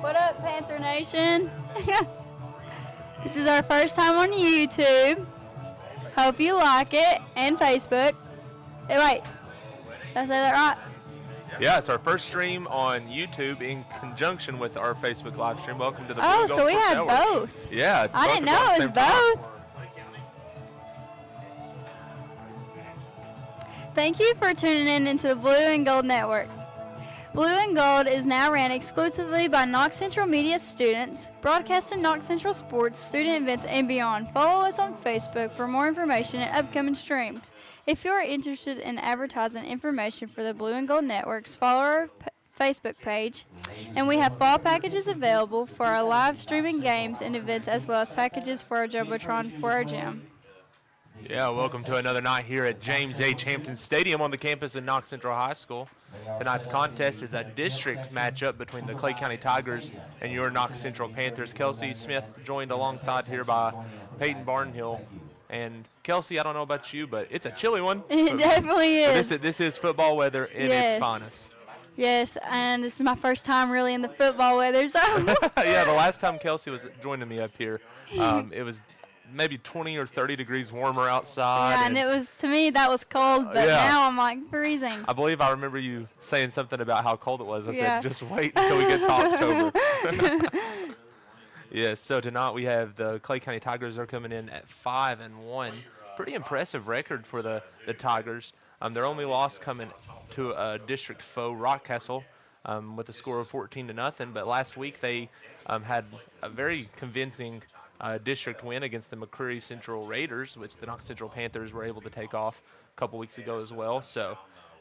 What up, Panther Nation? This is our first time on YouTube. Hope you like it. And Facebook. Hey, wait. Did I say that right? Yeah, it's our first stream on YouTube in conjunction with our Facebook live stream. Welcome to the Blue Oh, and so Gold we Sports had Network. both. Yeah, it's I both didn't of them know at it the was same time. both. Thank you for tuning in into the Blue and Gold Network. Blue and Gold is now ran exclusively by Knox Central Media students, broadcasting Knox Central sports, student events, and beyond. Follow us on Facebook for more information and upcoming streams. If you are interested in advertising information for the Blue and Gold Networks, follow our Facebook page. And we have fall packages available for our live streaming games and events, as well as packages for our Jumbotron for our gym. Yeah, welcome to another night here at James H. Hampton Stadium on the campus of Knox Central High School. Tonight's contest is a district matchup between the Clay County Tigers and your Knox Central Panthers. Kelsey Smith joined alongside here by Peyton Barnhill. And Kelsey, I don't know about you, but it's a chilly one. It definitely is. This is football weather in its finest. Yes, and this is my first time really in the football weather, so. Yeah, the last time Kelsey was joining me up here, it was maybe 20 or 30 degrees warmer outside. Yeah, and it was, to me, that was cold, but now I'm like freezing. I believe I remember you saying something about how cold it was. I Yeah. said, just wait until we get to October. Yes, so tonight we have the Clay County Tigers are coming in at 5-1. Pretty impressive record for the Tigers. Their only loss coming to a district foe, Rockcastle, with a score of 14-0. But last week they had a very convincing district win against the McCreary Central Raiders, which the Knox Central Panthers were able to take off a couple weeks ago as well. So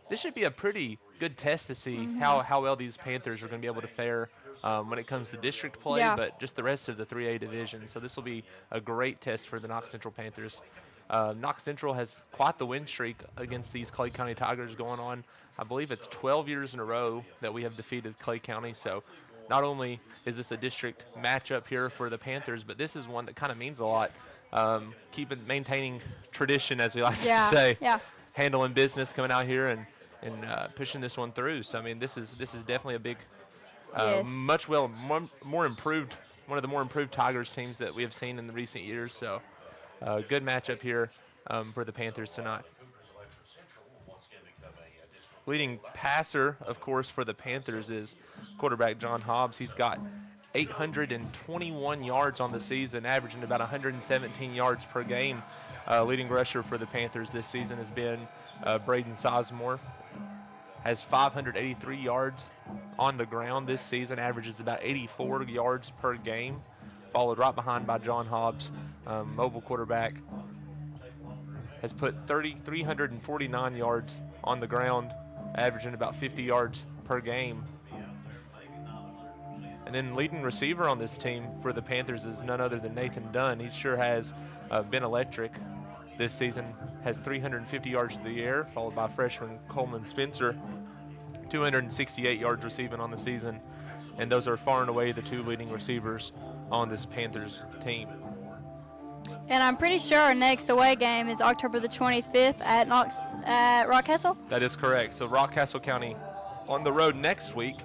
this should be a pretty good test to see how well these Panthers are going to be able to fare when it comes to district play, but just the rest of the 3A division. So this will be a great test for the Knox Central Panthers. Knox Central has quite the win streak against these Clay County Tigers going on. I believe it's 12 years in a row that we have defeated Clay County. So not only is this a district matchup here for the Panthers, but this is one that kind of means a lot. Maintaining tradition, as we like to say. Yeah. Handling business, coming out here and pushing this one through. So I mean, this is definitely a big, more improved, one of the more improved Tigers teams that we have seen in the recent years. So good matchup here for the Panthers tonight. Leading passer, of course, for the Panthers is quarterback John Hobbs. He's got 821 yards on the season, averaging about 117 yards per game. Leading rusher for the Panthers this season has been Braden Sizemore. Has 583 yards on the ground this season, averages about 84 yards per game, followed right behind by John Hobbs, mobile quarterback. Has put 349 yards on the ground, averaging about 50 yards per game. And then leading receiver on this team for the Panthers is none other than Nathan Dunn. He sure has been electric this season. Has 350 yards through the air, followed by freshman Coleman Spencer, 268 yards receiving on the season. And those are far and away the two leading receivers on this Panthers team. And I'm pretty sure our next away game is October the 25th at Rockcastle? That is correct. So Rockcastle County on the road next week,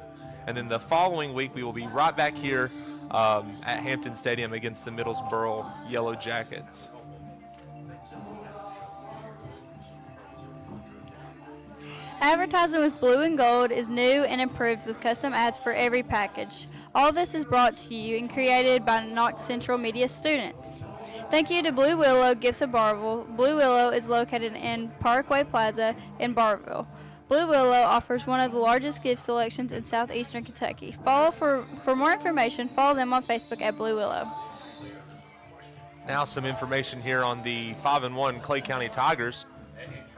and then the following week we will be right back here at Hampton Stadium against the Middlesboro Yellow Jackets. Advertising with Blue and Gold is new and improved with custom ads for every package. All this is brought to you and created by Knox Central Media students. Thank you to Blue Willow Gifts of Barville. Blue Willow is located in Parkway Plaza in Barville. Blue Willow offers one of the largest gift selections in southeastern Kentucky. For more information, follow them on Facebook at Blue Willow. Now some information here on the 5-1 Clay County Tigers.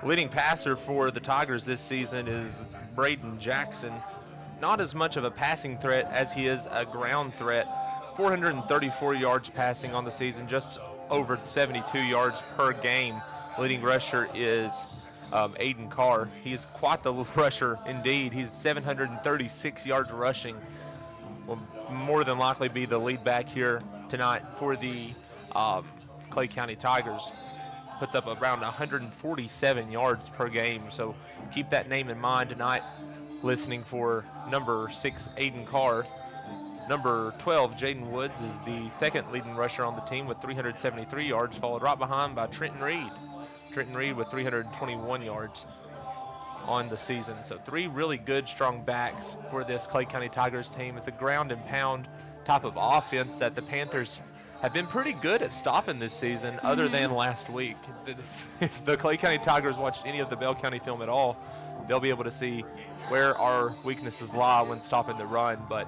Leading passer for the Tigers this season is Braden Jackson. Not as much of a passing threat as he is a ground threat. 434 yards passing on the season, just over 72 yards per game. Leading rusher is Aiden Carr. He is quite the rusher indeed. He's 736 yards rushing. Will more than likely be the lead back here tonight for the Clay County Tigers. Puts up around 147 yards per game, so keep that name in mind tonight, listening for number 6, Aiden Carr. Number 12, Jaden Woods, is the second leading rusher on the team with 373 yards, followed right behind by Trenton Reed. Trenton Reed with 321 yards on the season. So 3 really good, strong backs for this Clay County Tigers team. It's a ground and pound type of offense that the Panthers have been pretty good at stopping this season, other than last week. If the Clay County Tigers watched any of the Bell County film at all, they'll be able to see where our weaknesses lie when stopping the run. But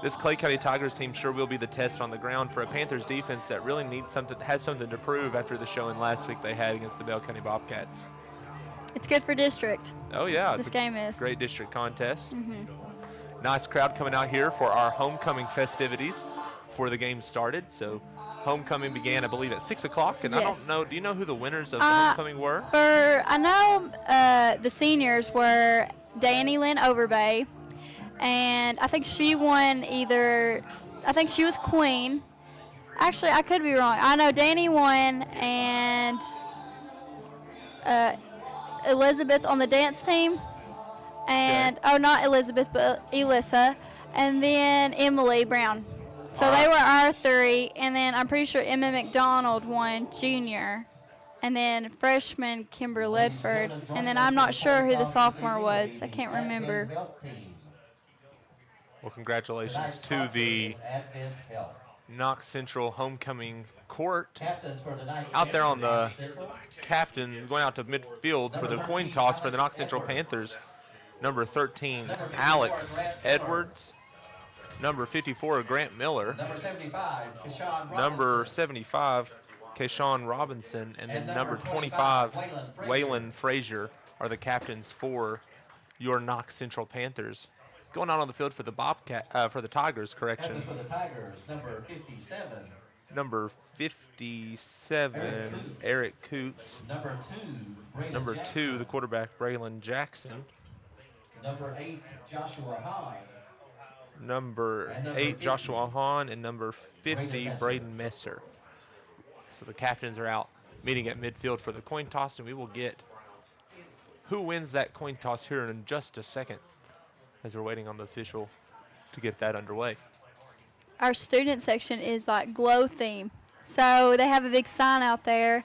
this Clay County Tigers team sure will be the test on the ground for a Panthers defense that really needs something, has something to prove after the showing last week they had against the Bell County Bobcats. It's good for district. Oh yeah, This game is. Great district contest. Nice crowd coming out here for our homecoming festivities before the game started. So homecoming began, I believe, at 6 o'clock. And Yes. I don't know, do you know who the winners of the homecoming were? I know the seniors were Danny Lynn Overbay, and I think she won I think she was queen. Actually, I could be wrong. I know Danny won, and Elizabeth on the dance team, and not Elizabeth, but Elissa, and then Emily Brown. So they were our 3, and then I'm pretty sure Emma McDonald won junior, and then freshman Kimber Ledford, and then I'm not sure who the sophomore was. I can't remember. Well, congratulations to the Knox Central homecoming court. Out there on the captain, going out to midfield for the coin toss for the Knox Central Panthers. Number 13, Alex Edwards. Number 54, Grant Miller. Number 75, Kayshawn Robinson. And then number 25, Waylon Frazier are the captains for your Knox Central Panthers. Going out on the field for the for the Tigers, correction. For the Tigers, number 57. Number 57, Eric Coots. Number 2, the quarterback, Braylon Jackson. Number 8, Joshua Hahn. Number 8, Joshua Hahn, and number 50, Braden Messer. So the captains are out meeting at midfield for the coin toss, and we will get who wins that coin toss here in just a second as we're waiting on the official to get that underway. Our student section is like glow theme. So they have a big sign out there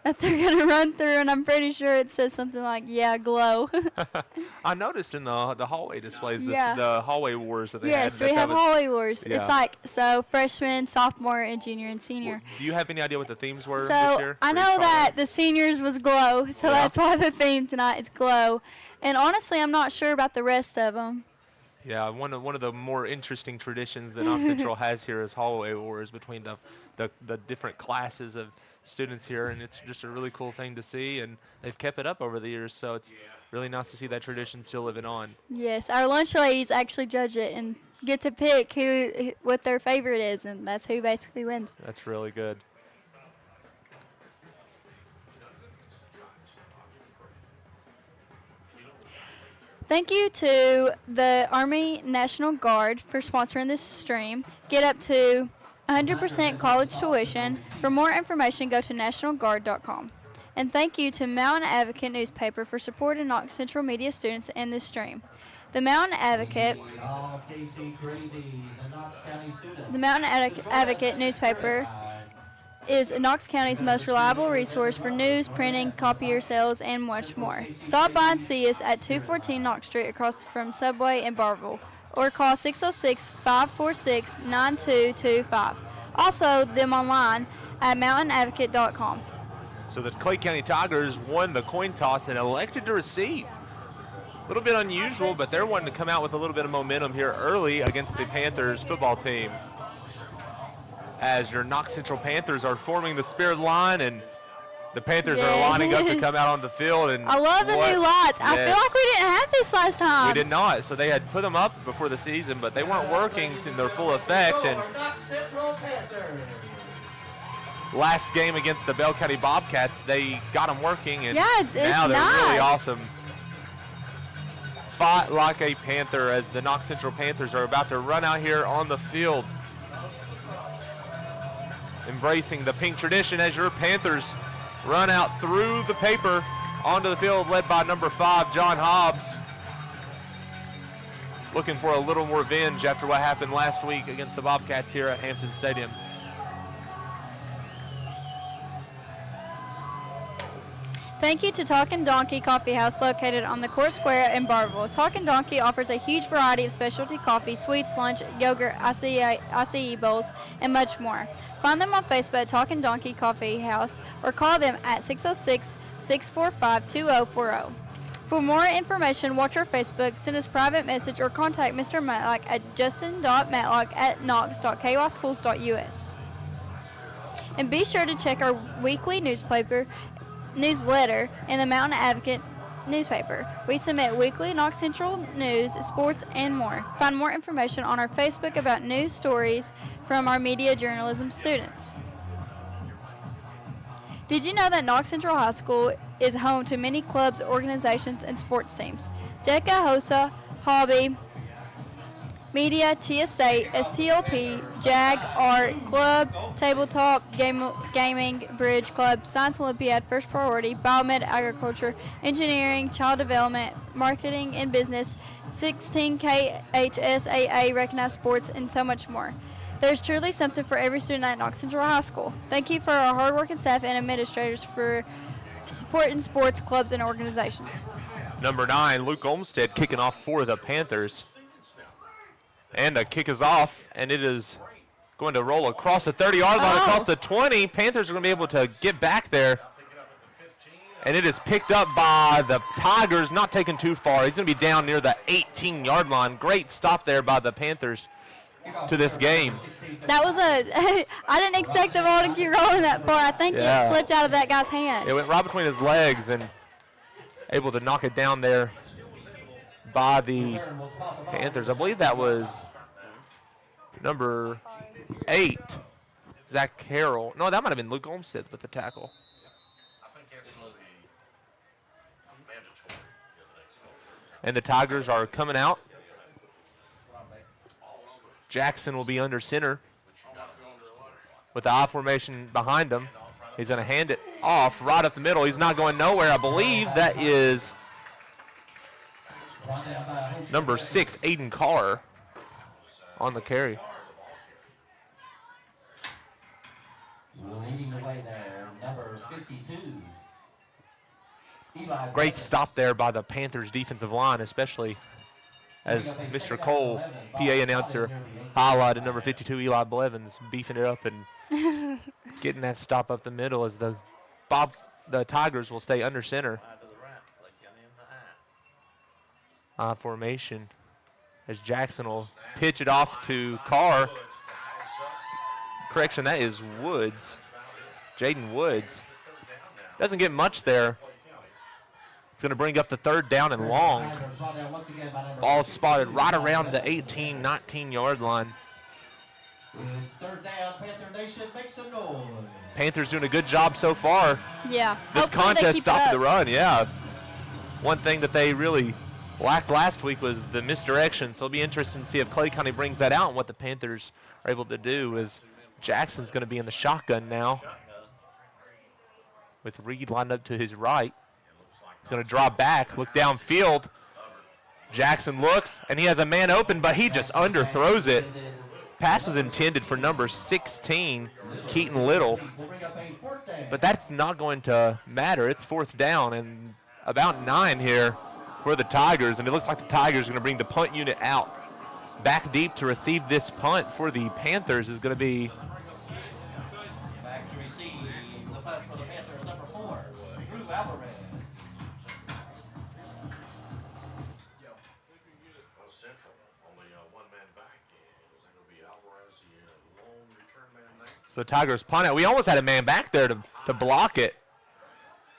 that they're going to run through, and I'm pretty sure it says something like, yeah, glow. I noticed in the hallway displays, Yeah. the hallway wars that they had. Yes, we have hallway wars. Yeah. It's like, so freshman, sophomore, and junior and senior. Do you have any idea what the themes were this So year? I Or you know follow? that the seniors was glow, so Yeah. that's why the theme tonight is glow. And honestly, I'm not sure about the rest of them. Yeah, one of the more interesting traditions that Knox Central has here is hallway wars between the different classes of students here, and it's just a really cool thing to see, and they've kept it up over the years, so it's really nice to see that tradition still living on. Yes, our lunch ladies actually judge it and get to pick what their favorite is, and that's who basically wins. That's really good. Thank you to the Army National Guard for sponsoring this stream. Get up to 100% college tuition. For more information, go to nationalguard.com. And thank you to Mountain Advocate newspaper for supporting Knox Central media students in this stream. The Mountain Advocate newspaper is Knox County's most reliable resource for news, printing, copier sales, and much more. Stop by and see us at 214 Knox Street across from Subway in Barville, or call 606-546-9225. Also, them online at mountainadvocate.com. So the Clay County Tigers won the coin toss and elected to receive. A little bit unusual, but they're wanting to come out with a little bit of momentum here early against the Panthers football team. As your Knox Central Panthers are forming the spirit line, and the Panthers are lining up to come out on the field. And I love the new lights. I feel like we didn't have this last time. We did not. So they had put them up before the season, but they weren't working in their full effect. And last game against the Bell County Bobcats, they got them working, and now they're really awesome. Fight like a Panther as the Knox Central Panthers are about to run out here on the field. Embracing the pink tradition as your Panthers run out through the paper onto the field, led by number 5, John Hobbs. looking for a little more revenge after what happened last week against the Bobcats here at Hampton Stadium. Thank you to Talkin' Donkey Coffee House located on the Court Square in Barberville. Talkin' Donkey offers a huge variety of specialty coffee, sweets, lunch, yogurt, acai bowls, and much more. Find them on Facebook at Talkin' Donkey Coffee House or call them at 606-645-2040. For more information, watch our Facebook, send us a private message, or contact Mr. Matlock at justin.matlock@knox.kyschools.us. And be sure to check our weekly newsletter in the Mountain Advocate newspaper. We submit weekly Knox Central news, sports, and more. Find more information on our Facebook about news stories from our media journalism students. Did you know that Knox Central High School is home to many clubs, organizations, and sports teams? DECA, HOSA, Hobby, Media, TSA, STLP, JAG, Art, Club, Tabletop, Gaming, Bridge Club, Science Olympiad, First Priority, Biomed, Agriculture, Engineering, Child Development, Marketing and Business, 16 KHSAA, Recognized Sports, and so much more. There's truly something for every student at Knox Central High School. Thank you for our hardworking staff and administrators for supporting sports, clubs, and organizations. Number 9, Luke Olmstead kicking off for the Panthers. And the kick is off, and it is going to roll across the 30-yard line, across the 20. Panthers are going to be able to get back there. And it is picked up by the Tigers, not taken too far. He's going to be down near the 18-yard line. Great stop there by the Panthers to this game. That was I didn't expect the ball to keep rolling that far. I think it slipped out of that guy's hand. It went right between his legs and able to knock it down there by the Panthers. I believe that was number 8, Zach Carroll. No, that might have been Luke Olmstead with the tackle. And the Tigers are coming out. Jackson will be under center with the I formation behind him. He's going to hand it off right up the middle. He's not going nowhere. I believe that is number 6, Aiden Carr, on the carry. Leading the way there, number 52. Great stop there by the Panthers defensive line, especially as Mr. Cole, PA announcer, highlighted number 52, Eli Blevins, beefing it up and getting that stop up the middle as the Tigers will stay under center. Formation as Jackson will pitch it off to Carr. Correction, that is Woods. Jaden Woods. Doesn't get much there. It's going to bring up the 3rd down and long. Ball spotted right around the 18, 19-yard line. It's 3rd down, Panther Nation, make some noise. Panthers doing a good job so far. Yeah. This contest stopped the run, yeah. One thing that they really lacked last week was the misdirection, so it'll be interesting to see if Clay County brings that out, and what the Panthers are able to do is Jackson's going to be in the shotgun now with Reed lined up to his right. He's going to draw back, look downfield. Jackson looks, and he has a man open, but he just underthrows it. Pass was intended for number 16, Keaton Little, but that's not going to matter. It's 4th down and about 9 here for the Tigers, and it looks like the Tigers are going to bring the punt unit out. Back deep to receive this punt for the Panthers is going to be Back to receive the punt for the Panthers, number 4, Drew Alvarez. So the Tigers punt it. We almost had a man back there to block it.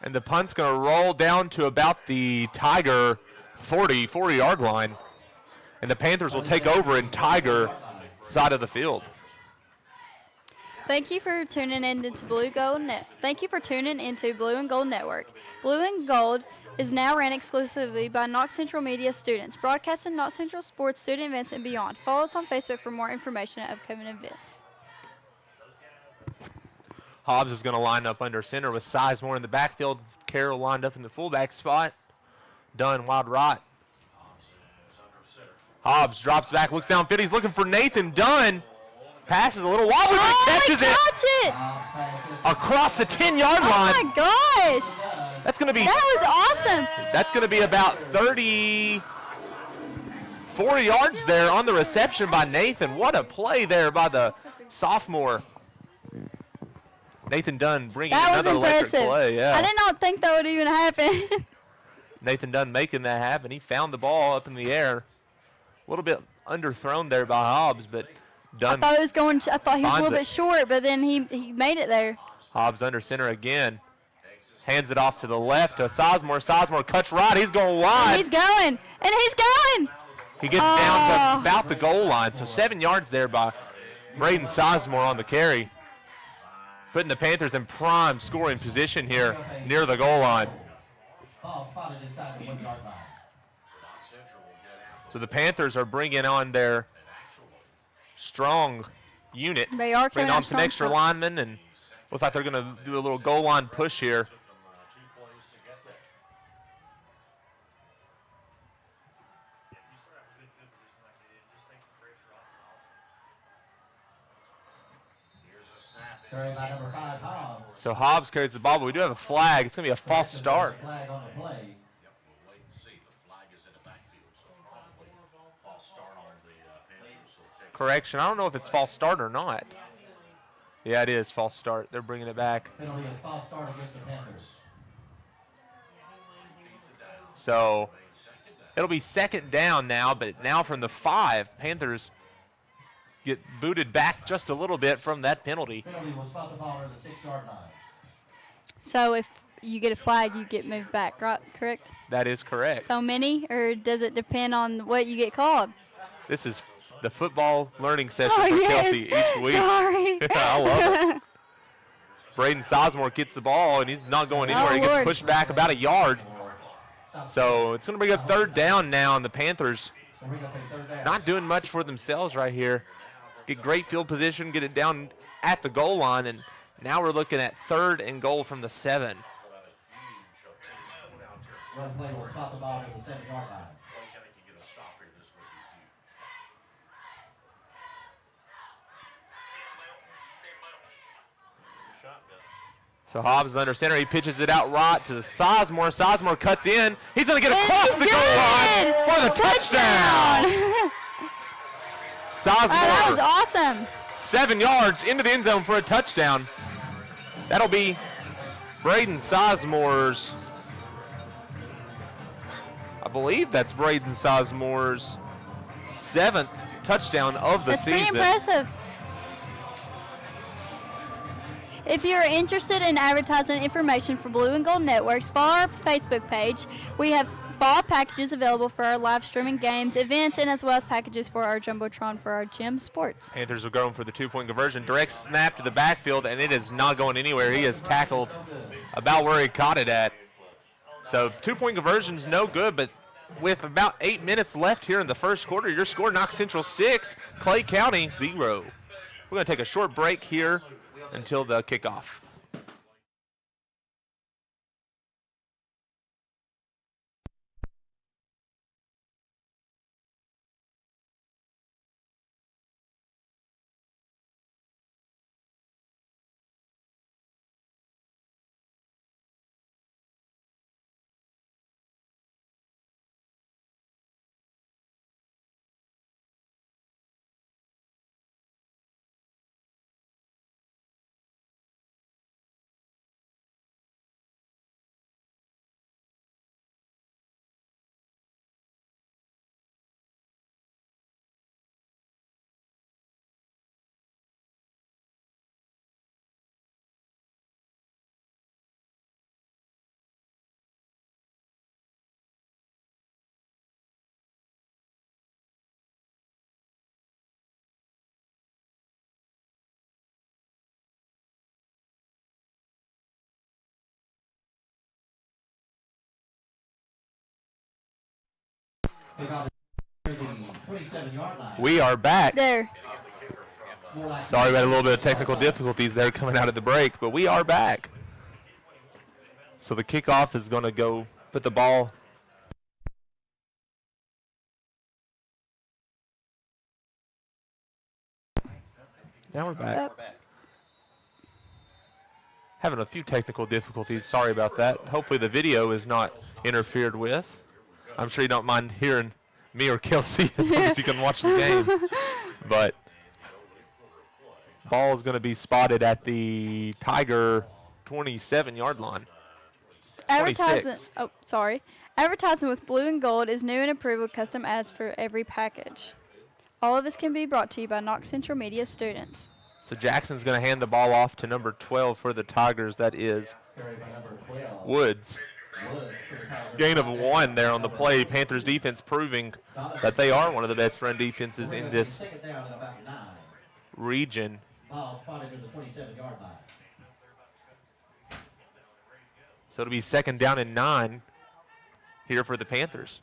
And the punt's going to roll down to about the Tiger 40-yard line. And the Panthers will take over in Tiger side of the field. Thank you for tuning in into Thank you for tuning into Blue and Gold Network. Blue and Gold is now ran exclusively by Knox Central Media students, broadcasting Knox Central sports, student events, and beyond. Follow us on Facebook for more information on upcoming events. Hobbs is going to line up under center with Sizemore in the backfield. Carroll lined up in the fullback spot. Dunn wide right. Hobbs drops back, looks downfield. He's looking for Nathan Dunn. Passes a little wobbly, but Oh, catches he it caught it. across the 10-yard line. Oh my gosh. That's going to be That was awesome. about 34 yards there on the reception by Nathan. What a play there by the sophomore. Nathan Dunn bringing That was another electric impressive. play. Yeah. I did not think that would even happen. Nathan Dunn making that happen. He found the ball up in the air. A little bit underthrown there by Hobbs, but Dunn. I thought he was a little Finds it. bit short, but then he made it there. Hobbs under center again. Hands it off to the left to Sizemore. Sizemore cuts right. He's going wide. He's going, and he's going. He gets down to about the goal line. So 7 yards there by Braden Sizemore on the carry. Putting the Panthers in prime scoring position here near the goal line. Ball spotted inside the 1 yard line. So the Panthers are bringing on their strong unit. They are bringing coming out on some strong. extra linemen, and looks like they're going to do a little goal line push here. Carried by number 5, Hobbs. So Hobbs carries the ball, but we do have a flag. It's going to be a false start. Flag on the play. Correction. I don't know if it's false start or not. Yeah, it is false start. They're bringing it back. Penalty is false start against the Panthers. So it'll be second down now, but now from the 5, Panthers get booted back just a little bit from that penalty. Penalty will spot the ball near the 6 yard line. So if you get a flag, you get moved back, right? Correct? That is correct. So many, or does it depend on what you get called? This is the football learning session Oh, for yes. Kelsey each week. Sorry. I love it. Braden Sizemore gets the ball, and he's not going anywhere. Oh, he gets Lord. pushed back about a yard. So it's going to bring up third down now, and the Panthers We'll bring up a third down. not doing much for themselves right here. Get great field position, get it down at the goal line, and now we're looking at 3rd and goal from the 7. Run play will spot the ball near the 7 yard line. So Hobbs is under center. He pitches it out right to the Sizemore. Sizemore cuts in. He's going to get And across he's the goal line good. for the touchdown. That was Sizemore, awesome. 7 yards into the end zone for a touchdown. That'll be Braden Sizemore's, I believe that's Braden Sizemore's 7th touchdown of the That's season. pretty impressive. If you're interested in advertising information for Blue and Gold Networks, follow our Facebook page. We have fall packages available for our live streaming games, events, and as well as packages for our Jumbotron for our gym sports. Panthers are going for the 2-point conversion. Direct snap to the backfield, and it is not going anywhere. He is tackled about where he caught it at. So 2-point conversion's no good, but with about 8 minutes left here in the first quarter, your score, Knox Central 6, Clay County 0. We're going to take a short break here until the kickoff. The 27 yard line. We are back. There. Sorry, we had a little bit of technical difficulties there coming out of the break, but we are back. So the kickoff is going to go put the ball Now we're back. Up. Having a few technical difficulties. Sorry about that. Hopefully the video is not interfered with. I'm sure you don't mind hearing me or Kelsey as long as you can watch the game. But ball is going to be spotted at the Tiger 27-yard line. Advertising. 26. Oh, sorry. Advertising with blue and gold is new and improved with custom ads for every package. All of this can be brought to you by Knox Central Media students. So Jackson's going to hand the ball off to number 12 for the Tigers. That is Carried by number 12. Woods. Woods for the Tigers. Gain of 1 there on the play. Panthers defense proving that they are one of the best run defenses in this Second down and about 9. region. Ball spotted near the 27-yard line. So it'll be 2nd down and 9 here for the Panthers.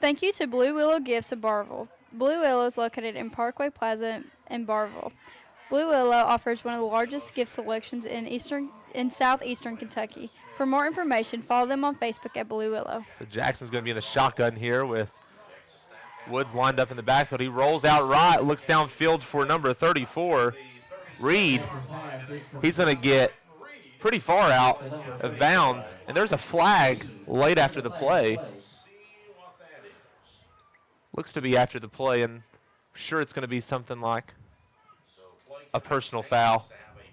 Thank you to Blue Willow Gifts of Barville. Blue Willow is located in Parkway Plaza in Barville. Blue Willow offers one of the largest gift selections in southeastern Kentucky. For more information, follow them on Facebook at Blue Willow. So Jackson's going to be in the shotgun here with Woods lined up in the backfield. He rolls out right, looks downfield for number 34, Reed. He's going to get pretty far out of bounds, and there's a flag late after the play. Looks to be after the play, and I'm sure it's going to be something like a personal foul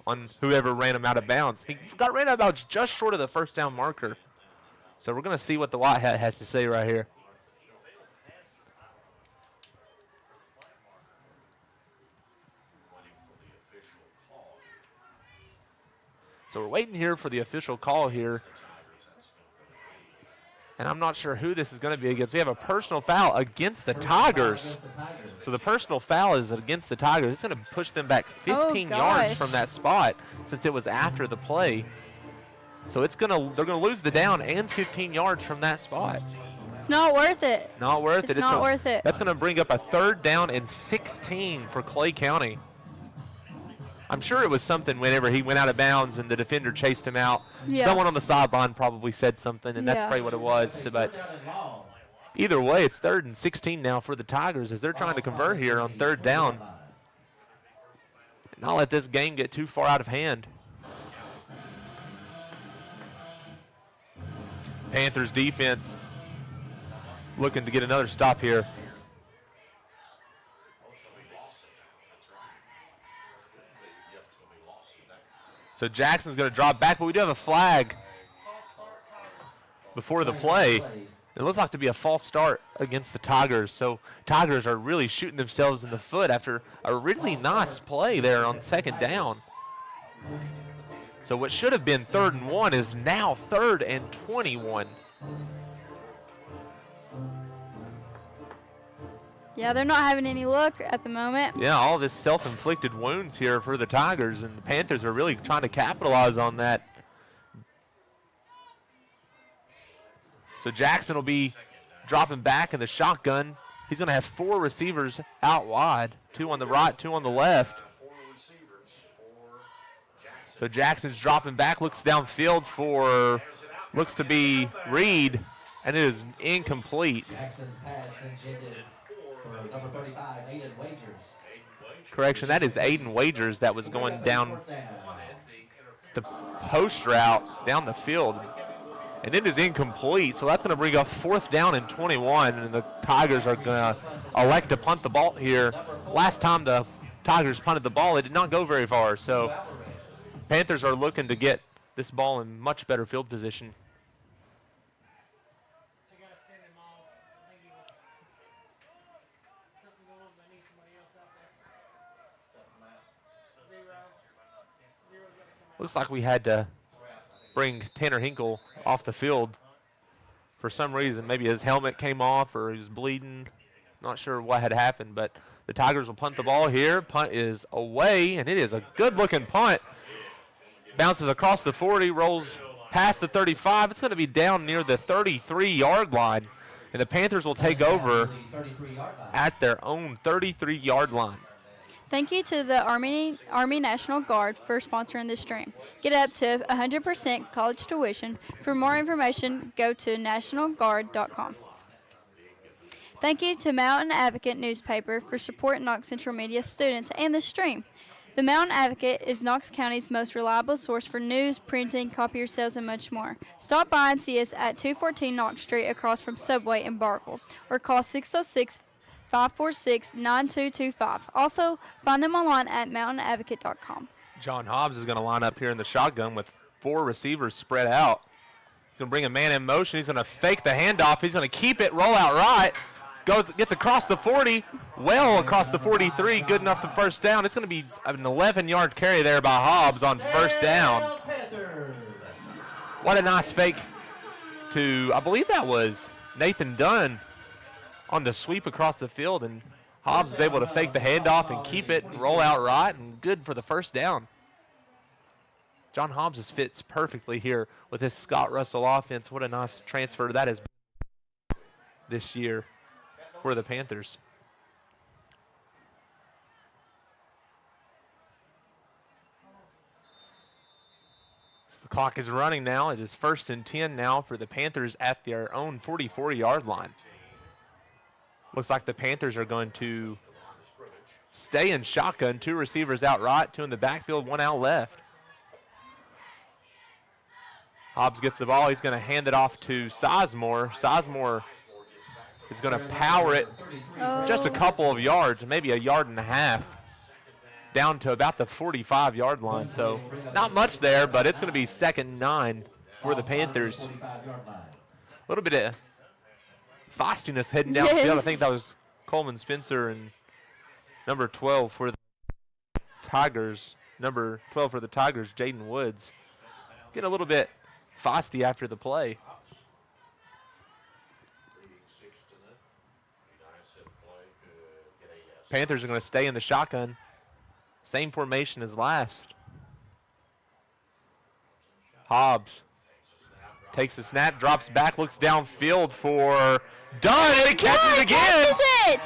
on whoever ran him out of bounds. He got ran out of bounds just short of the first down marker. So we're going to see what the White Hat has to say right here. So we're waiting here for the official call here. And I'm not sure who this is going to be against. We have a personal foul against the Tigers. So the personal foul is against the Tigers. It's going to push them back 15 yards from that spot since it was after the play. So they're going to lose the down and 15 yards from that spot. It's not worth it. Not worth it. It's not worth it. That's going to bring up a 3rd down and 16 for Clay County. I'm sure it was something whenever he went out of bounds and the defender chased him out. Yeah. Someone on the sideline probably said something, and that's Yeah. probably what it was. But either way, it's 3rd and 16 now for the Tigers as they're trying to convert here on 3rd down. Not let this game get too far out of hand. Panthers defense looking to get another stop here. So Jackson's going to drop back, but we do have a flag before the play. It looks like to be a false start against the Tigers. So Tigers are really shooting themselves in the foot after a really nice play there on 2nd down. So what should have been 3rd and 1 is now 3rd and 21. Yeah, they're not having any luck at the moment. Yeah, all this self-inflicted wounds here for the Tigers, and the Panthers are really trying to capitalize on that. So Jackson will be dropping back in the shotgun. He's going to have 4 receivers out wide, 2 on the right, 2 on the left. So Jackson's dropping back, looks downfield for, looks to be Reed, and it is incomplete. Jackson's pass intended for number 35, Aiden Wagers. Correction, that is Aiden Wagers that was going down the post route down the field. And it is incomplete, so that's going to bring up 4th down and 21, and the Tigers are going to elect to punt the ball here. Last time the Tigers punted the ball, it did not go very far, so Panthers are looking to get this ball in much better field position. They gotta send him off. I think he was something going on. They need somebody else out there. Zero's gotta come out. Looks like we had to bring Tanner Hinkle off the field for some reason. Maybe his helmet came off or he was bleeding. Not sure what had happened, but the Tigers will punt the ball here. Punt is away, and it is a good-looking punt. Bounces across the 40, rolls past the 35. It's going to be down near the 33-yard line, and the Panthers will take over at their own 33-yard line. Thank you to the Army National Guard for sponsoring this stream. Get up to 100% college tuition. For more information, go to nationalguard.com. Thank you to Mountain Advocate newspaper for supporting Knox Central Media students and the stream. The Mountain Advocate is Knox County's most reliable source for news, printing, copier sales, and much more. Stop by and see us at 214 Knox Street across from Subway in Barville, or call 606-546-9225. Also, find them online at mountainadvocate.com. John Hobbs is going to line up here in the shotgun with 4 receivers spread out. He's going to bring a man in motion. He's going to fake the handoff. He's going to keep it, roll out right. Gets across the 40, well across the 43, good enough to first down. It's going to be an 11-yard carry there by Hobbs on first down. What a nice fake to, I believe that was Nathan Dunn on the sweep across the field, and Hobbs is able to fake the handoff and keep it and roll out right, and good for the first down. John Hobbs fits perfectly here with his Scott Russell offense. What a nice transfer that is this year for the Panthers. So the clock is running now. It is 1st and 10 now for the Panthers at their own 44-yard line. Looks like the Panthers are going to stay in shotgun. 2 receivers out right, 2 in the backfield, 1 out left. Hobbs gets the ball. He's going to hand it off to Sizemore. Sizemore is going to power it just a couple of yards, maybe a yard and a half, down to about the 45-yard line. So not much there, but it's going to be 2nd and 9 for the Panthers. A little bit of feistiness heading down the field. I think that was Coleman Spencer and number 12 for the Tigers. Number 12 for the Tigers, Jaden Woods. Getting a little bit feisty after the play. Panthers are going to stay in the shotgun. Same formation as last. Hobbs takes the snap, drops back, looks downfield for Dunn, and he catches it again. Catches it.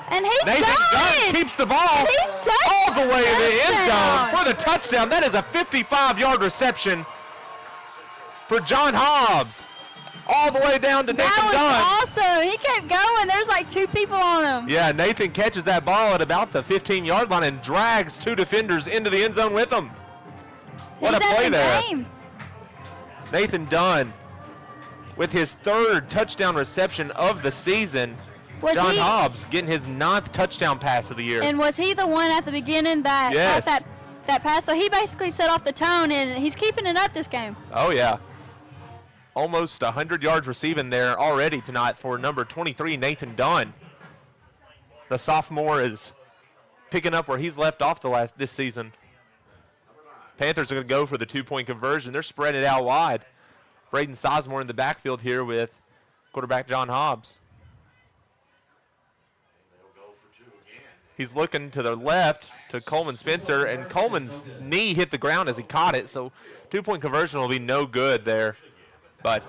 And he's Nathan Dunn keeps the ball all the way to the end zone for the touchdown. That is a 55-yard reception for John Hobbs. All the way down to Nathan Dunn. That was awesome. He kept going. There's like 2 people on him. Yeah, Nathan catches that ball at about the 15-yard line and drags 2 defenders into the end zone with him. What a play there. Game. Nathan Dunn with his 3rd touchdown reception of the season. John Hobbs getting his 9th touchdown pass of the year. And was he the one at the beginning that got that pass? So he basically set off the tone, and he's keeping it up this game. Oh, yeah. Almost 100 yards receiving there already tonight for number 23, Nathan Dunn. The sophomore is picking up where he's left off this season. Panthers are going to go for the 2-point conversion. They're spreading it out wide. Braden Sizemore in the backfield here with quarterback John Hobbs. He's looking to the left to Coleman Spencer, and Coleman's knee hit the ground as he caught it, so 2-point conversion will be no good there. But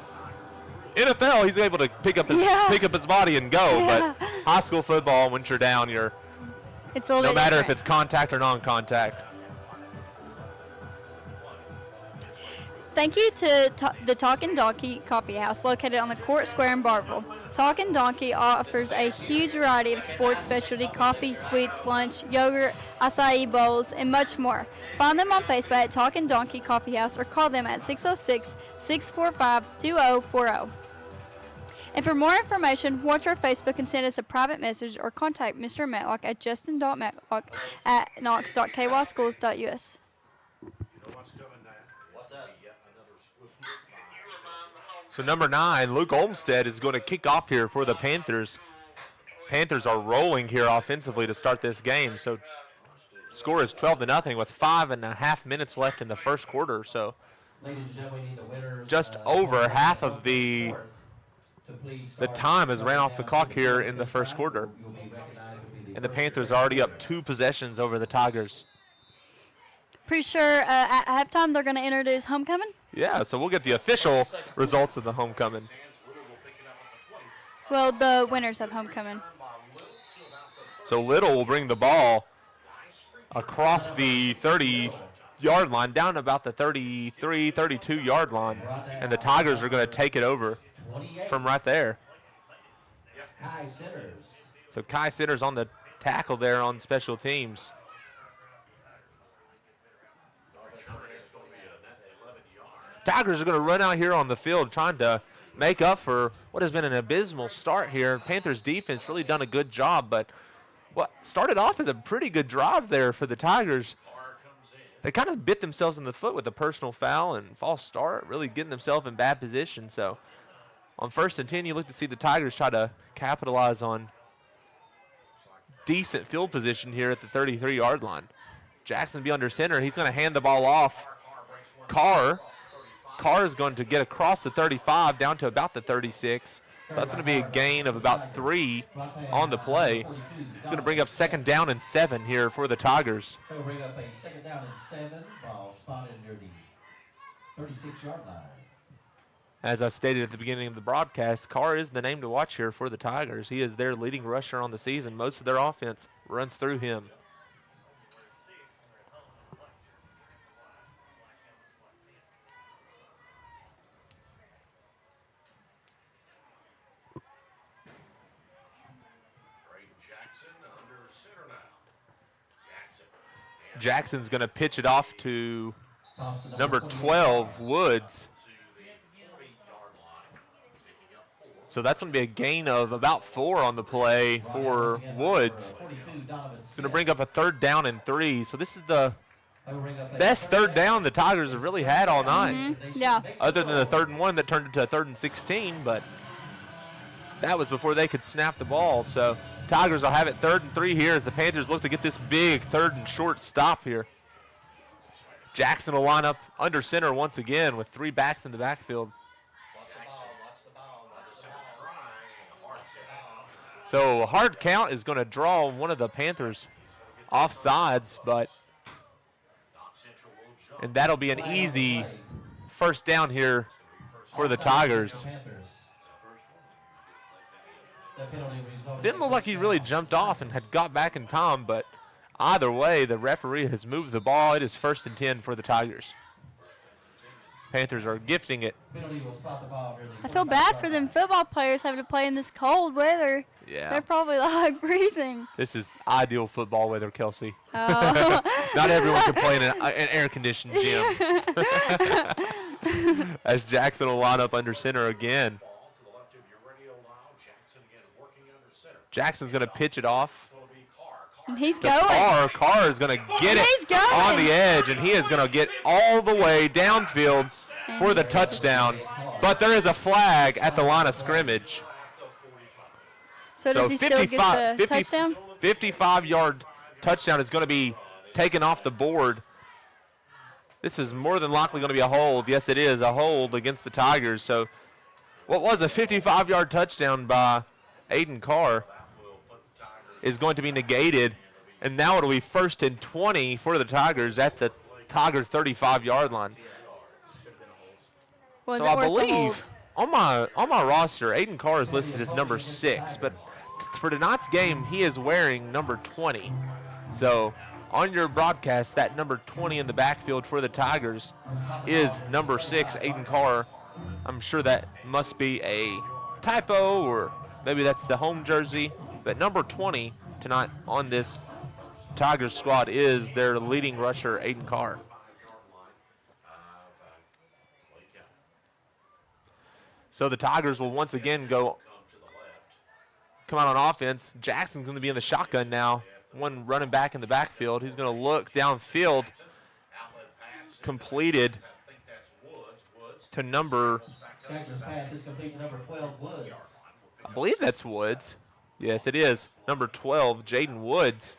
NFL, he's able to pick up his body and go. Yeah. But high school football, once you're down, no matter if it's contact or non-contact. Thank you to the Talkin' Donkey Coffee House located on the Court Square in Barville. Talkin' Donkey offers a huge variety of sports specialty coffee, sweets, lunch, yogurt, acai bowls, and much more. Find them on Facebook at Talkin' Donkey Coffee House or call them at 606-645-2040. And for more information, watch our Facebook and send us a private message or contact Mr. Matlock at justin.matlock@knox.kyschools.us. So number 9, Luke Olmstead, is going to kick off here for the Panthers. Panthers are rolling here offensively to start this game. So score is 12-0 with 5.5 minutes left in the first quarter. So just over half of the time has ran off the clock here in the first quarter. And the Panthers are already up 2 possessions over the Tigers. Pretty sure at halftime they're going to introduce homecoming? Yeah, so we'll get the official results of the homecoming. Well, the winners of homecoming. So Little will bring the ball across the 30-yard line, down about the 33, 32-yard line, and the Tigers are going to take it over from right there. Kai Sinners. So Kai Center's on the tackle there on special teams. Tigers are going to run out here on the field trying to make up for what has been an abysmal start here. Panthers defense really done a good job, but what started off as a pretty good drive there for the Tigers. They kind of bit themselves in the foot with a personal foul and false start, really getting themselves in bad position. So on 1st and 10, you look to see the Tigers try to capitalize on decent field position here at the 33-yard line. Jackson be under center. He's going to hand the ball off. Carr is going to get across the 35 down to about the 36. So that's going to be a gain of about 3 on the play. It's going to bring up 2nd down and 7 here for the Tigers. They'll bring up a 2nd down and 7. Ball spotted near the 36-yard line. As I stated at the beginning of the broadcast, Carr is the name to watch here for the Tigers. He is their leading rusher on the season. Most of their offense runs through him. Jackson's going to pitch it off to number 12, Woods. So that's going to be a gain of about 4 on the play for Woods. It's going to bring up a 3rd down and 3. So this is the best 3rd down the Tigers have really had all night. Yeah. Other than the 3rd and 1 that turned into a 3rd and 16, but that was before they could snap the ball. So Tigers will have it 3rd and 3 here as the Panthers look to get this big 3rd and short stop here. Jackson will line up under center once again with 3 backs in the backfield. So a hard count is going to draw one of the Panthers offsides, and that'll be an easy 1st down here for the Tigers. Didn't look like he really jumped off and had got back in time, but either way, the referee has moved the ball. It is 1st and 10 for the Tigers. Panthers are gifting it. I feel bad for them football players having to play in this cold weather. Yeah. They're probably like freezing. This is ideal football weather, Kelsey. Oh. Not everyone can play in an air-conditioned gym. As Jackson will line up under center again. Jackson's going to pitch it off. And he's The going. Carr is going to get He's it going. on the edge, and he is going to get all the way downfield for the touchdown. But there is a flag at the line of scrimmage. So does he still get the touchdown? 55-yard touchdown is going to be taken off the board. This is more than likely going to be a hold. Yes, it is a hold against the Tigers. So what was a 55-yard touchdown by Aiden Carr is going to be negated, and now it'll be 1st and 20 for the Tigers at the Tigers' 35-yard line. Was So it I worth the hold? believe on my roster, Aiden Carr is listed as number 6, but for tonight's game, he is wearing number 20. So on your broadcast, that number 20 in the backfield for the Tigers is number 6, Aiden Carr. I'm sure that must be a typo, or maybe that's the home jersey. But number 20 tonight on this Tigers squad is their leading rusher, Aiden Carr. So the Tigers will once again come out on offense. Jackson's going to be in the shotgun now. One running back in the backfield. He's going to look downfield. Completed to number, Jackson's pass is complete to number 12, Woods. I believe that's Woods. Yes, it is. Number 12, Jaden Woods.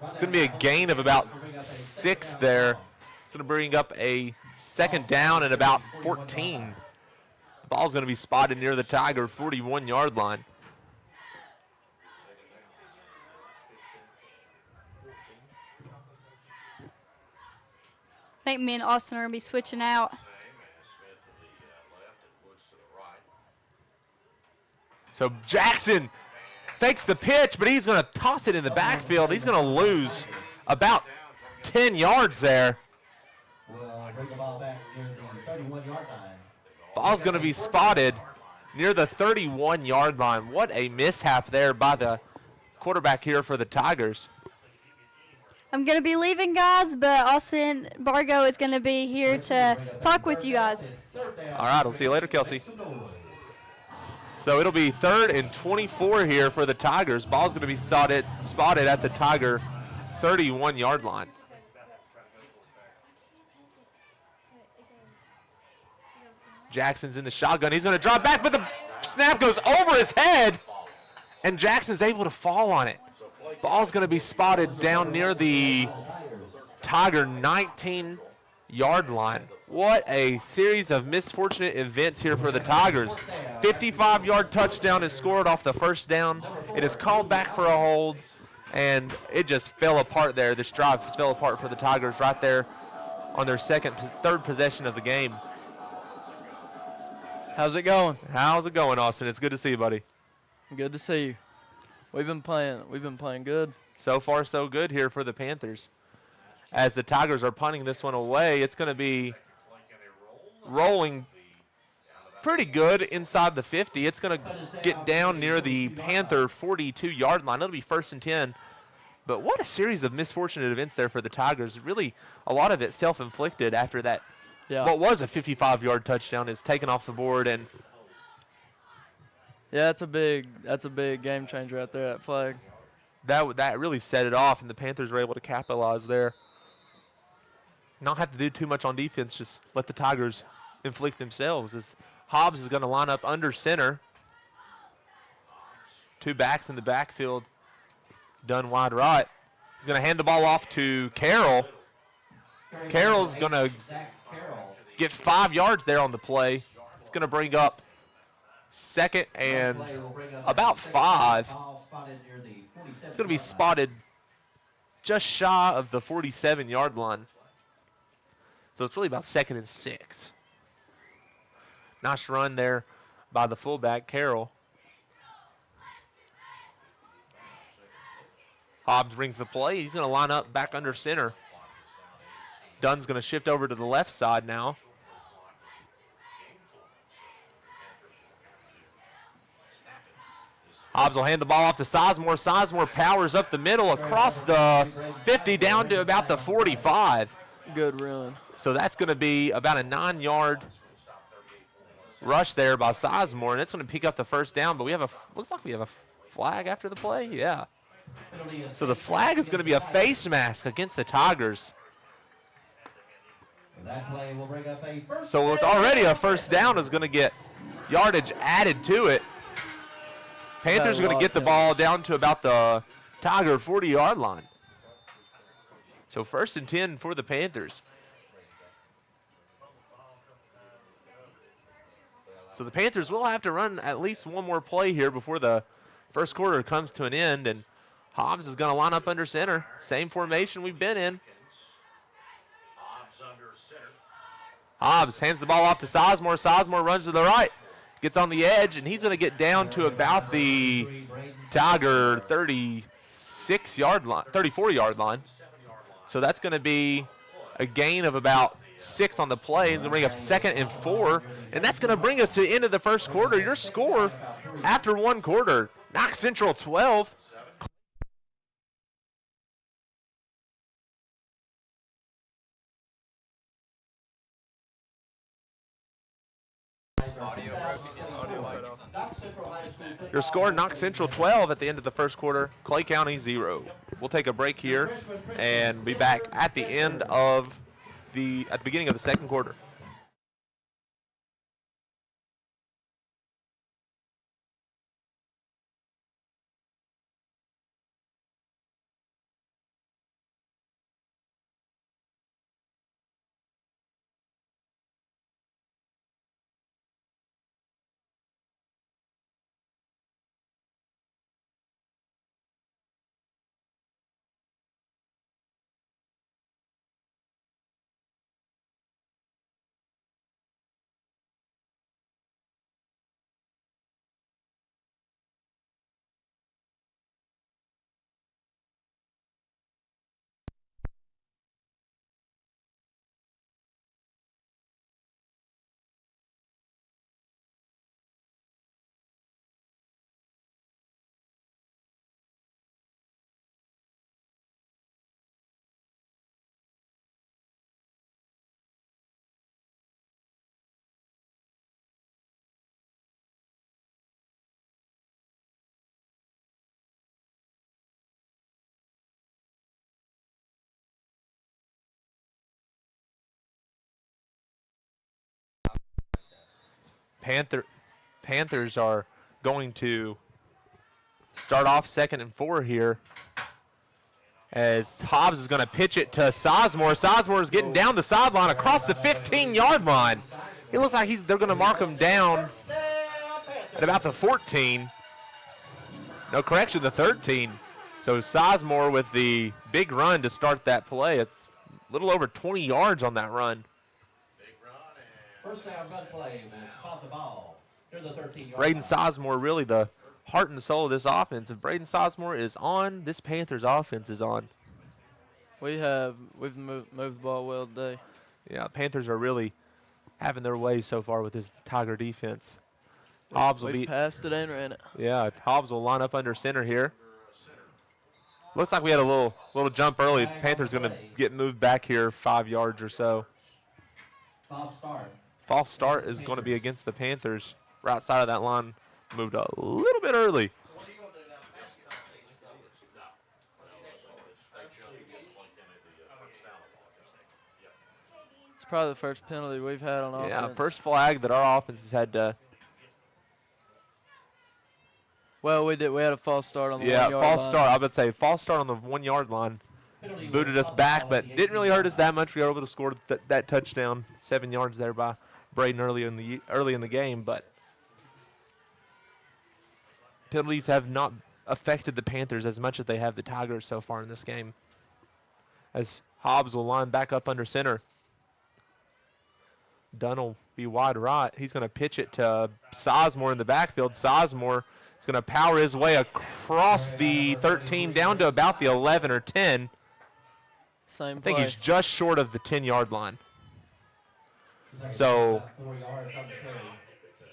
It's going to be a gain of about 6 there. It's going to bring up a 2nd down and about 14. The ball's going to be spotted near the Tiger 41-yard line. I think me and Austin are going to be switching out. So Jackson fakes the pitch, but he's going to toss it in the backfield. He's going to lose about 10 yards there. Will bring the ball back near the 31-yard line. Ball's going to be spotted near the 31-yard line. What a mishap there by the quarterback here for the Tigers. I'm going to be leaving, guys, but Austin Bargo is going to be here to talk with you guys. All right, we'll see you later, Kelsey. So it'll be 3rd and 24 here for the Tigers. Ball's going to be spotted at the Tiger 31-yard line. Jackson's in the shotgun. He's going to drop back, but the snap goes over his head, and Jackson's able to fall on it. Ball's going to be spotted down near the Tiger 19-yard line. What a series of misfortunate events here for the Tigers. 55-yard touchdown is scored off the first down. It is called back for a hold, and it just fell apart there. This drive just fell apart for the Tigers right there on their third possession of the game. How's it going? How's it going, Austin? It's good to see you, buddy. Good to see you. We've been playing good. So far, so good here for the Panthers. As the Tigers are punting this one away, it's going to be rolling pretty good inside the 50. It's going to get down near the Panther 42-yard line. It'll be 1st and 10. But what a series of misfortunate events there for the Tigers. Really, a lot of it self-inflicted after that. Yeah. What was a 55-yard touchdown is taken off the board, and Yeah, that's a big game changer right there, that flag. that really set it off, and the Panthers were able to capitalize there. Not have to do too much on defense, just let the Tigers inflict themselves. As Hobbs is going to line up under center. 2 backs in the backfield, done wide right. He's going to hand the ball off to Carroll. Carroll's going to get 5 yards there on the play. It's going to bring up 2nd and about 5. It's going to be spotted just shy of the 47-yard line. So it's really about 2nd and 6. Nice run there by the fullback, Carroll. Hobbs brings the play. He's going to line up back under center. Dunn's going to shift over to the left side now. Hobbs will hand the ball off to Sizemore. Sizemore powers up the middle across the 50 down to about the 45. Good run. So that's going to be about a 9-yard rush there by Sizemore, and it's going to pick up the first down. But looks like we have a flag after the play. Yeah. So the flag is going to be a face mask against the Tigers. So what's already a first down is going to get yardage added to it. Panthers are going to get the ball down to about the Tiger 40-yard line. So 1st and 10 for the Panthers. So the Panthers will have to run at least one more play here before the first quarter comes to an end, and Hobbs is going to line up under center. Same formation we've been in. Hobbs hands the ball off to Sizemore. Sizemore runs to the right, gets on the edge, and he's going to get down to about the Tiger 34-yard line. So that's going to be a gain of about 6 on the play. It's going to bring up 2nd and 4, and that's going to bring us to the end of the first quarter. Your score after one quarter, Knox Central 12, your score, Knox Central 12 at the end of the first quarter, Clay County 0. We'll take a break here and be back at the beginning of the second quarter. Panthers are going to start off 2nd and 4 here. As Hobbs is going to pitch it to Sizemore. Sizemore is getting down the sideline across the 15-yard line. It looks like they're going to mark him down at about the 14. No, correction, the 13. So Sizemore with the big run to start that play. It's a little over 20 yards on that run. First down run play will spot the ball. Here's the 13-yard Braden line. Sizemore really the heart and soul of this offense. If Braden Sizemore is on, this Panthers offense is on. We've moved the ball well today. Yeah, Panthers are really having their way so far with this Tiger defense. Hobbs will We've be passed it and ran it. Yeah, Hobbs will line up under center here. Looks like we had a little jump early. Panthers going to get moved back here 5 yards or so. False start. False start is going to be against the Panthers. Right side of that line moved a little bit early. It's probably the first penalty we've had on offense. Yeah, first flag that our offense has had to. Well, we had a false start on the 1 Yeah, yard false line. start. I would say false start on the 1 yard line. Booted us back, but didn't really hurt us that much. We were able to score that touchdown, 7 yards there by Braden early in the game. But penalties have not affected the Panthers as much as they have the Tigers so far in this game. As Hobbs will line back up under center. Dunn will be wide right. He's going to pitch it to Sizemore in the backfield. Sizemore is going to power his way across the 13 down to about the 11 or 10. Same I think play. he's just short of the 10-yard line. So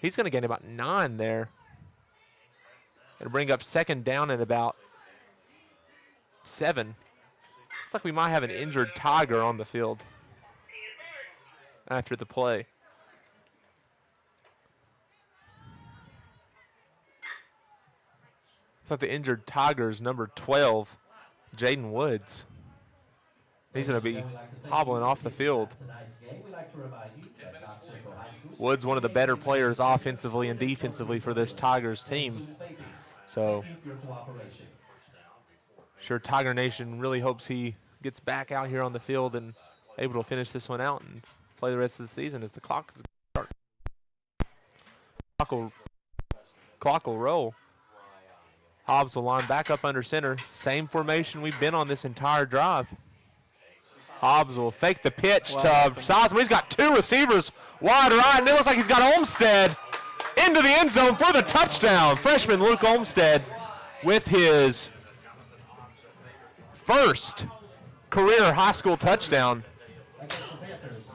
he's going to gain about 9 there. And bring up 2nd down at about 7. Looks like we might have an injured Tiger on the field after the play. Looks like the injured Tigers, number 12, Jaden Woods. He's going to be hobbling off the field. Woods, one of the better players offensively and defensively for this Tigers team. So, sure, Tiger Nation really hopes he gets back out here on the field and able to finish this one out and play the rest of the season as the clock is start. Clock will roll. Hobbs will line back up under center. Same formation we've been on this entire drive. Hobbs will fake the pitch to Sizemore. He's got 2 receivers wide right, and it looks like he's got Olmstead into the end zone for the touchdown. Freshman Luke Olmstead with his first career high school touchdown.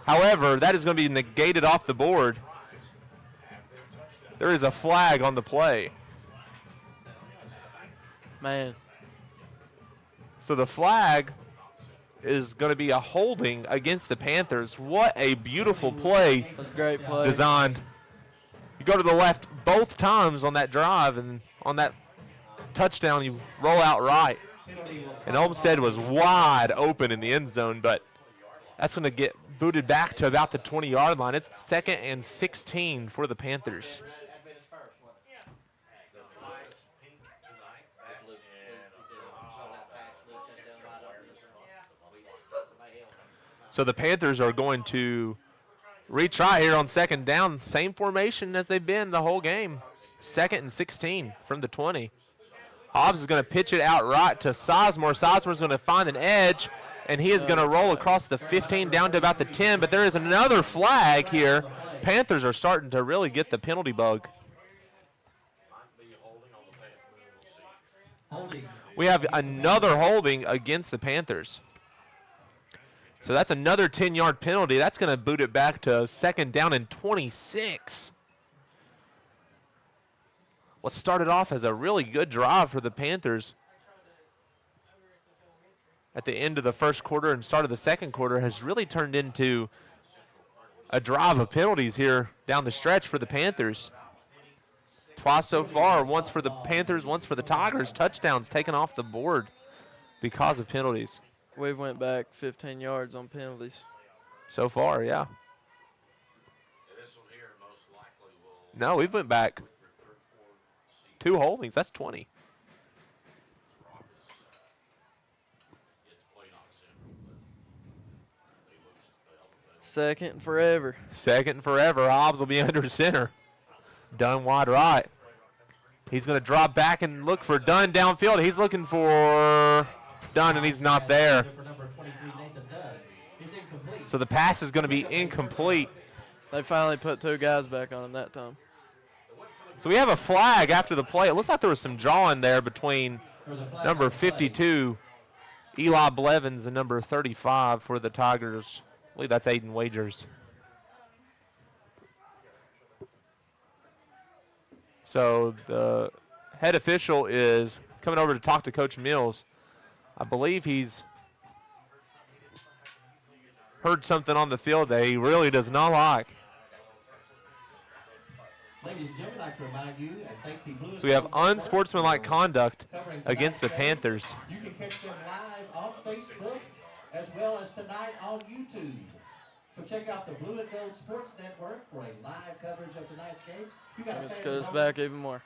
However, that is going to be negated off the board. There is a flag on the play. Man. So the flag is going to be a holding against the Panthers. What a beautiful play. That's a great play. Designed. You go to the left both times on that drive, and on that touchdown you roll out right. And Olmstead was wide open in the end zone, but that's going to get booted back to about the 20-yard line. It's 2nd and 16 for the Panthers. So the Panthers are going to retry here on 2nd down. Same formation as they've been the whole game. 2nd and 16 from the 20. Hobbs is going to pitch it out right to Sizemore. Sizemore is going to find an edge, and he is going to roll across the 15 down to about the 10. But there is another flag here. Panthers are starting to really get the penalty bug. We have another holding against the Panthers. So that's another 10-yard penalty. That's going to boot it back to 2nd down and 26. What started off as a really good drive for the Panthers at the end of the first quarter and start of the second quarter has really turned into a drive of penalties here down the stretch for the Panthers. Twice so far, once for the Panthers, once for the Tigers. Touchdowns taken off the board because of penalties. We've went back 15 yards on penalties. So far, yeah. This one here most likely will No, we went back 2 holdings. That's 20. Second forever. Second forever. Hobbs will be under center. Dunn wide right. He's going to drop back and look for Dunn downfield. He's looking for Dunn, and he's not there. So the pass is going to be incomplete. They finally put 2 guys back on him that time. So we have a flag after the play. It looks like there was some jawing there between number 52, Eli Blevins, and number 35 for the Tigers. I believe that's Aiden Wagers. So the head official is coming over to talk to Coach Mills. I believe he's heard something on the field that he really does not like. Ladies and gentlemen, I'd like to remind you and thank the Blue So we have and Gold Network unsportsmanlike for conduct covering against the tonight's game. Panthers. You can catch them live on Facebook as well as tonight on YouTube. So check out the Blue and Gold Sports Network for a live coverage of tonight's game. You got a Let's fan go this who back even more.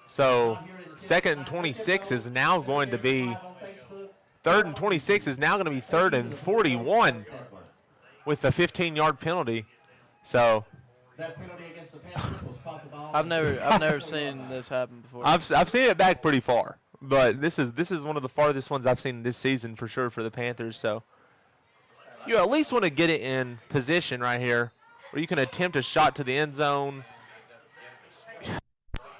So 2nd and 26 is now going to be, 3rd and 26 is now going to be 3rd and 41 with the 15-yard penalty. So That penalty against the Panthers was caught the ball. I've never seen this happen before. I've seen it back pretty far, but this is one of the farthest ones I've seen this season for sure for the Panthers. So you at least want to get it in position right here where you can attempt a shot to the end zone.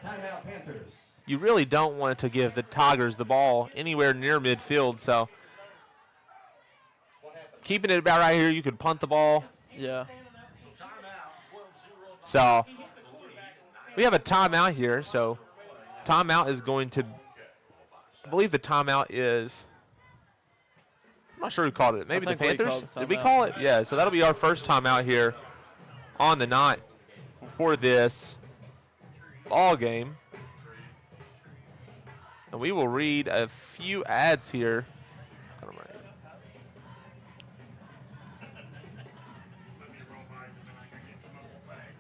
Timeout Panthers. You really don't want to give the Tigers the ball anywhere near midfield. So keeping it about right here, you could punt the ball. Yeah. So we have a timeout here. So timeout is going to, I believe the timeout is, I'm not sure who called it. Maybe the think we Panthers? called the Did we timeout. call it? Yeah, so that'll be our first timeout here on the night for this ball game. And we will read a few ads here.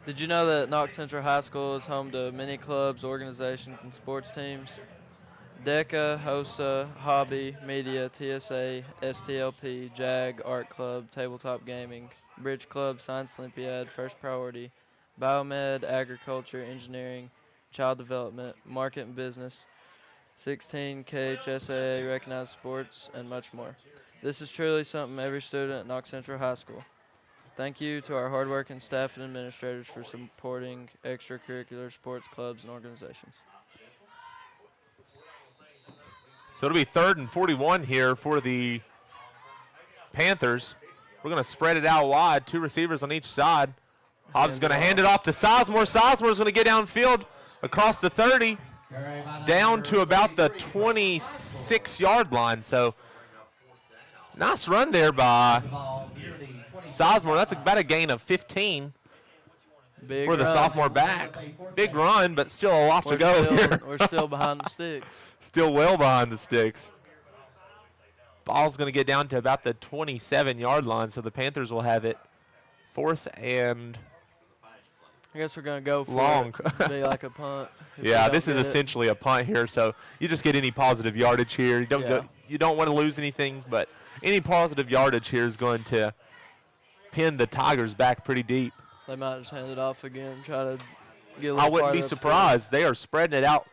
Did you know that Knox Central High School is home to many clubs, organizations, and sports teams? DECA, HOSA, Hobby, Media, TSA, STLP, JAG, Art Club, Tabletop Gaming, Bridge Club, Science Olympiad, First Priority, Biomed, Agriculture, Engineering, Child Development, Market and Business, 16 KHSA recognized sports, and much more. This is truly something every student at Knox Central High School. Thank you to our hardworking staff and administrators for supporting extracurricular sports clubs and organizations. So it'll be 3rd and 41 here for the Panthers. We're going to spread it out wide, 2 receivers on each side. Hobbs is going to hand it off to Sizemore. Sizemore's going to get downfield across the 30, down to about the 26-yard line. So nice run there by Sizemore. That's about a gain of 15 Big for the run. sophomore back. Big run, but still a lot to go here. We're still behind the sticks. Still well behind the sticks. Ball's going to get down to about the 27-yard line, so the Panthers will have it 4th and I guess we're going to go for long. it. Be like a punt. if we Yeah, don't this is get it. essentially a punt here, so you just get any positive yardage here. You don't want to lose anything, but any positive yardage here is going to pin the Tigers back pretty deep. They might just hand it off again, try to get a little I wouldn't be farther upfield. surprised. They are spreading it out.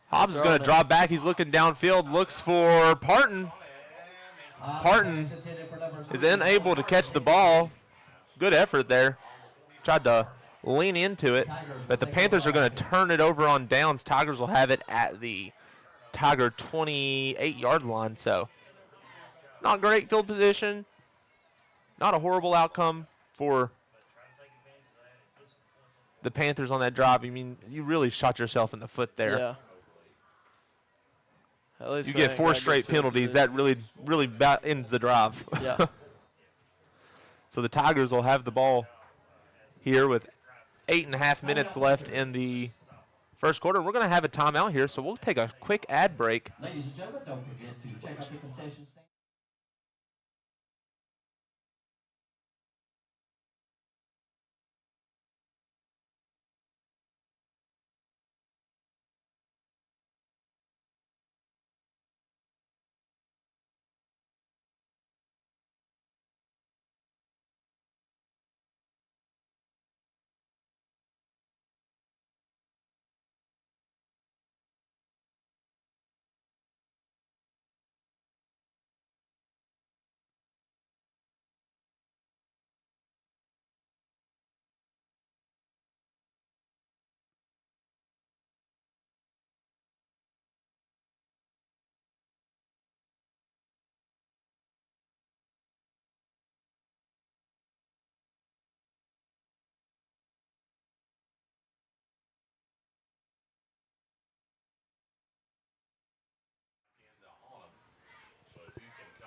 Hobbs is going to drop back. He's looking downfield, looks for Parton. Parton is unable to catch the ball. Good effort there. Tried to lean into it, but the Panthers are going to turn it over on downs. Tigers will have it at the Tiger 28-yard line. So not great field position. Not a horrible outcome for the Panthers on that drive. I mean, you really shot yourself in the foot there. Yeah. At least You they get ain't 4 got good straight field penalties. position. That really ends the drive. Yeah. So the Tigers will have the ball here with 8.5 minutes left in the first quarter. We're going to have a timeout here, so we'll take a quick ad break. Ladies and gentlemen, don't forget to check out the concession stand.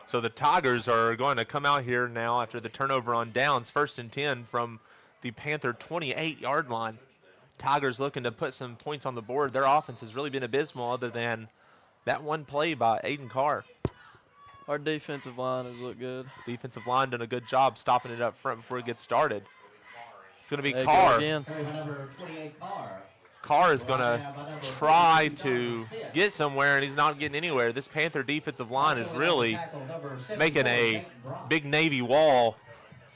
So the Tigers are going to come out here now after the turnover on downs, 1st and 10 from the Panther 28-yard line. Tigers looking to put some points on the board. Their offense has really been abysmal other than that one play by Aiden Carr. Our defensive line has looked good. Defensive line done a good job stopping it up front before it gets started. It's going to be There you go Carr. again. Carry by number 28, Carr. Carr is going to try to get somewhere, and he's not getting anywhere. This Panther defensive line is really making a big Navy wall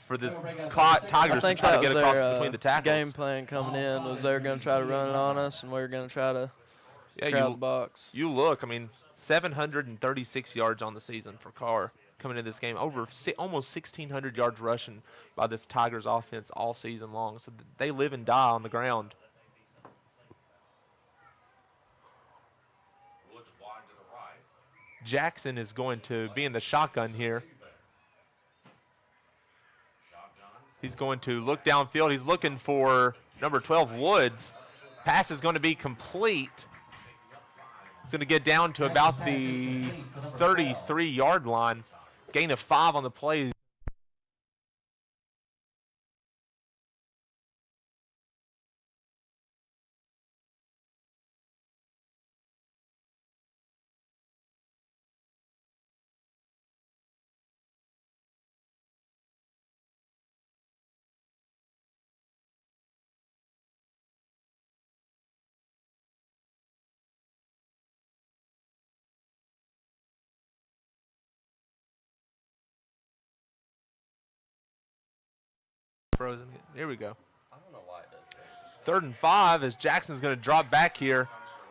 for the Tigers to try to get across between the tackles. Game plan coming in was they were going to try to run it on us, and we were going to try to crowd the box. You look, 736 yards on the season for Carr coming into this game, almost 1,600 yards rushing by this Tigers offense all season long. So they live and die on the ground. Jackson is going to be in the shotgun here. He's going to look downfield. He's looking for number 12, Woods. Pass is going to be complete. It's going to get down to about the 33-yard line. Gain of 5 on the play. Frozen. There we go. I don't know why it does this. 3rd and 5 as Jackson's going to drop back here.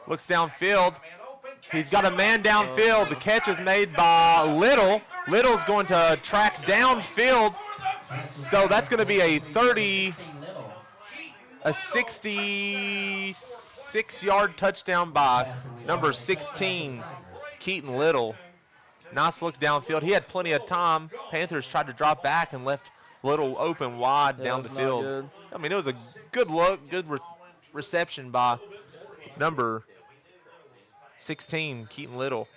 Looks downfield. He's got a man downfield. The catch is made by Little. Little's going to track downfield. So that's going to be a 66-yard touchdown by number 16, Keaton Little. Nice look downfield. He had plenty of time. Panthers tried to drop back and left Little open wide down the field. It was a good look, good reception by number 16, Keaton Little.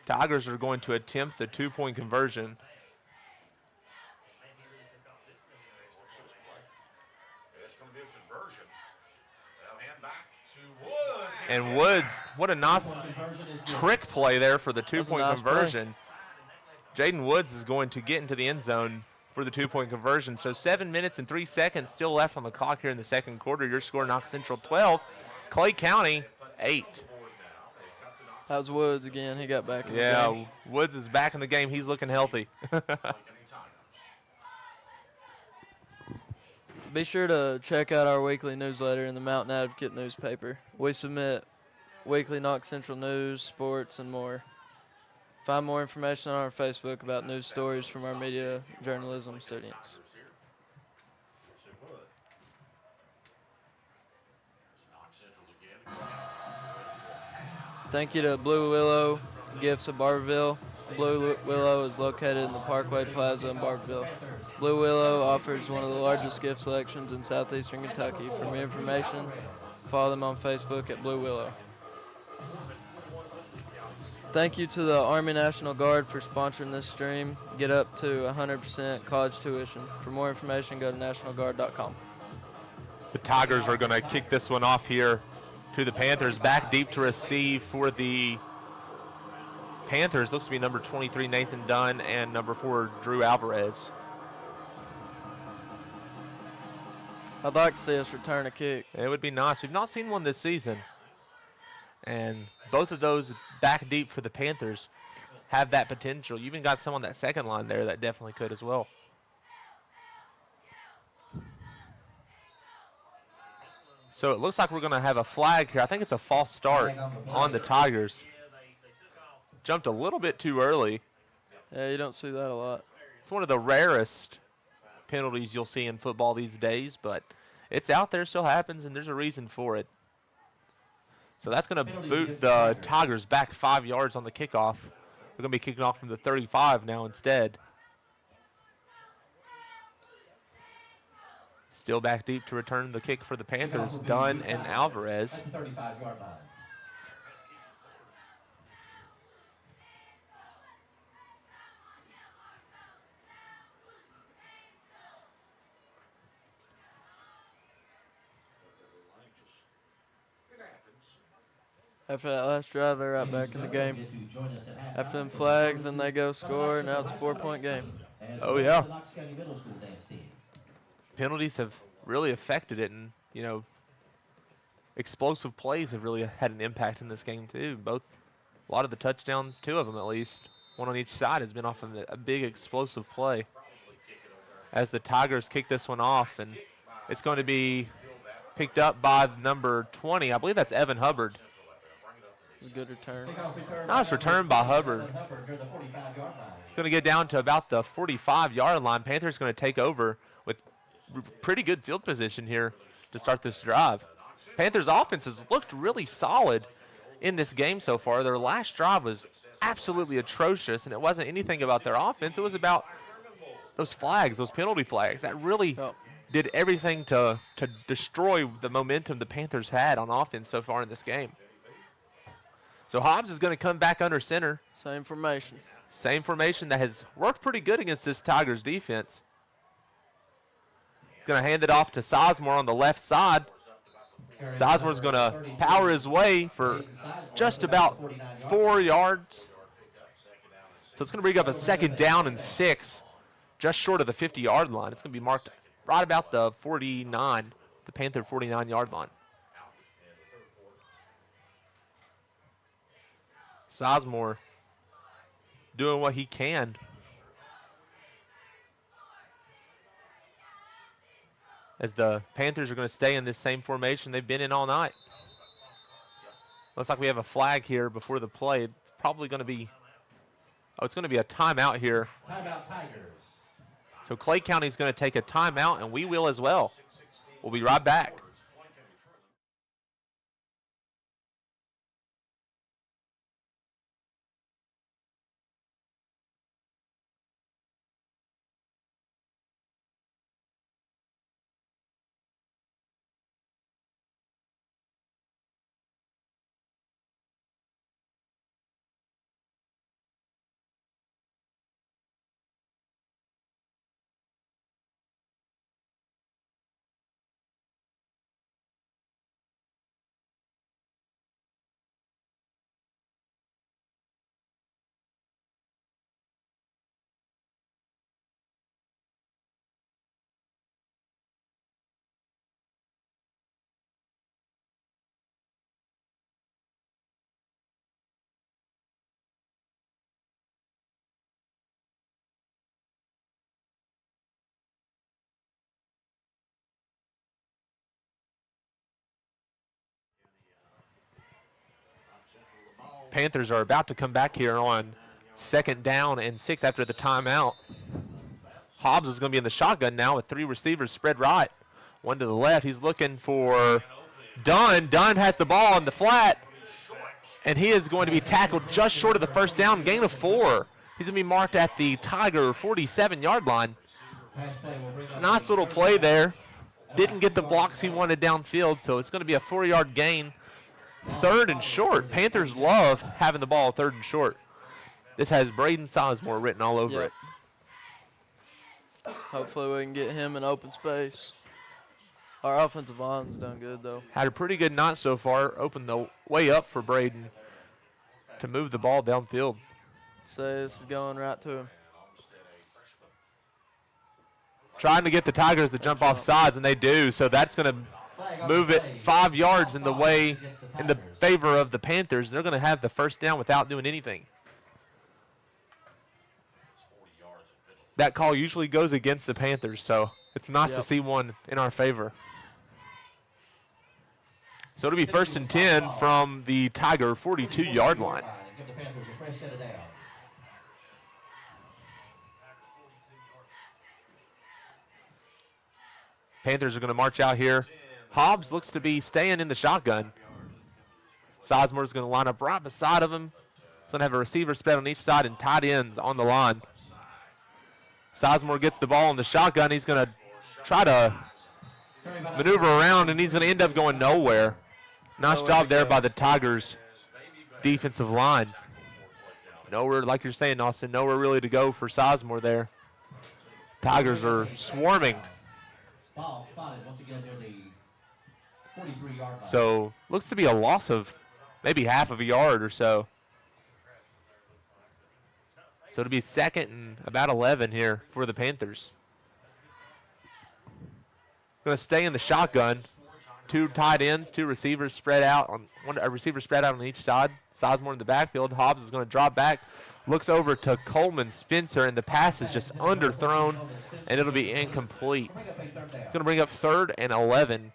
Tigers are going to attempt the 2-point conversion. And Woods, what a nice trick play there for the 2-point conversion. Jaden Woods is going to get into the end zone for the 2-point conversion. So 7 minutes and 3 seconds still left on the clock here in the second quarter. Your score, Knox Central 12, Clay County 8. That was Woods again. He got back in the game. Yeah, Woods is back in the game. He's looking healthy. Be sure to check out our weekly newsletter in the Mountain Advocate newspaper. We submit weekly Knox Central news, sports, and more. Find more information on our Facebook about news stories from our media journalism students. Thank you to Blue Willow Gifts of Barberville. Blue Willow is located in the Parkway Plaza in Barberville. Blue Willow offers one of the largest gift selections in southeastern Kentucky. For more information, follow them on Facebook at Blue Willow. Thank you to the Army National Guard for sponsoring this stream. Get up to 100% college tuition. For more information, go to nationalguard.com. The Tigers are going to kick this one off here to the Panthers. Back deep to receive for the Panthers. Looks to be number 23, Nathan Dunn, and number 4, Drew Alvarez. I'd like to see us return a kick. It would be nice. We've not seen one this season. And both of those back deep for the Panthers have that potential. You even got some on that second line there that definitely could as well. So it looks like we're going to have a flag here. I think it's a false start on the Tigers. Jumped a little bit too early. Yeah, you don't see that a lot. It's one of the rarest penalties you'll see in football these days, but it's out there, still happens, and there's a reason for it. So that's going to boot the Tigers back 5 yards on the kickoff. We're going to be kicking off from the 35 now instead. Still back deep to return the kick for the Panthers, Dunn and Alvarez. After that last drive, they're right back in the game. After them flags, and they go score. Now it's a 4-point game. Oh, yeah. Penalties have really affected it, and, explosive plays have really had an impact in this game, too. A lot of the touchdowns, 2 of them at least, one on each side, has been off of a big explosive play. As the Tigers kick this one off, and it's going to be picked up by number 20. I believe that's Evan Hubbard. It was a good return. Nice return by Hubbard. It's going to get down to about the 45-yard line. Panthers going to take over with pretty good field position here to start this drive. Panthers offense has looked really solid in this game so far. Their last drive was absolutely atrocious, and it wasn't anything about their offense. It was about those flags, those penalty flags. That really did everything to destroy the momentum the Panthers had on offense so far in this game. So Hobbs is going to come back under center. Same formation. Same formation that has worked pretty good against this Tigers defense. He's going to hand it off to Sizemore on the left side. Sizemore's going to power his way for just about 4 yards. So it's going to bring up a 2nd down and 6, just short of the 50-yard line. It's going to be marked right about the 49, the Panther 49-yard line. Sizemore doing what he can. As the Panthers are going to stay in this same formation they've been in all night. Looks like we have a flag here before the play. It's probably going to be, it's going to be a timeout here. Timeout Tigers. So Clay County is going to take a timeout, and we will as well. We'll be right back. Panthers are about to come back here on 2nd down and 6 after the timeout. Hobbs is going to be in the shotgun now with 3 receivers spread right. One to the left. He's looking for Dunn. Dunn has the ball on the flat, and he is going to be tackled just short of the 1st down, gain of 4. He's going to be marked at the Tiger 47-yard line. Nice little play there. Didn't get the blocks he wanted downfield, so it's going to be a 4-yard gain. 3rd and short. Panthers love having the ball 3rd and short. This has Braden Sizemore written all over it. Hopefully we can get him in open space. Our offensive line's done good, though. Had a pretty good night so far. Opened the way up for Braden to move the ball downfield. Say this is going right to him. Trying to get the Tigers to jump off sides, and they do. So that's going to move it 5 yards in the favor of the Panthers. They're going to have the 1st down without doing anything. That call usually goes against the Panthers, so it's nice to see one in our favor. So it'll be 1st and 10 from the Tiger 42-yard line. Give the Panthers a fresh set of downs. Panthers are going to march out here. Hobbs looks to be staying in the shotgun. Sizemore's going to line up right beside of him. He's going to have a receiver spread on each side and tight ends on the line. Sizemore gets the ball in the shotgun. He's going to try to maneuver around, and he's going to end up going nowhere. Nice job there by the Tigers' defensive line. Nowhere, like you're saying, Austin, nowhere really to go for Sizemore there. Tigers are swarming. Ball spotted once again near the 43-yard line. So looks to be a loss of maybe half of a yard or so. So it'll be 2nd and about 11 here for the Panthers. Going to stay in the shotgun. 2 tight ends, 2 receivers spread out on a receiver spread out on each side. Sizemore in the backfield. Hobbs is going to drop back, looks over to Coleman Spencer, and the pass is just underthrown, and it'll be incomplete. It's going to bring up 3rd and 11.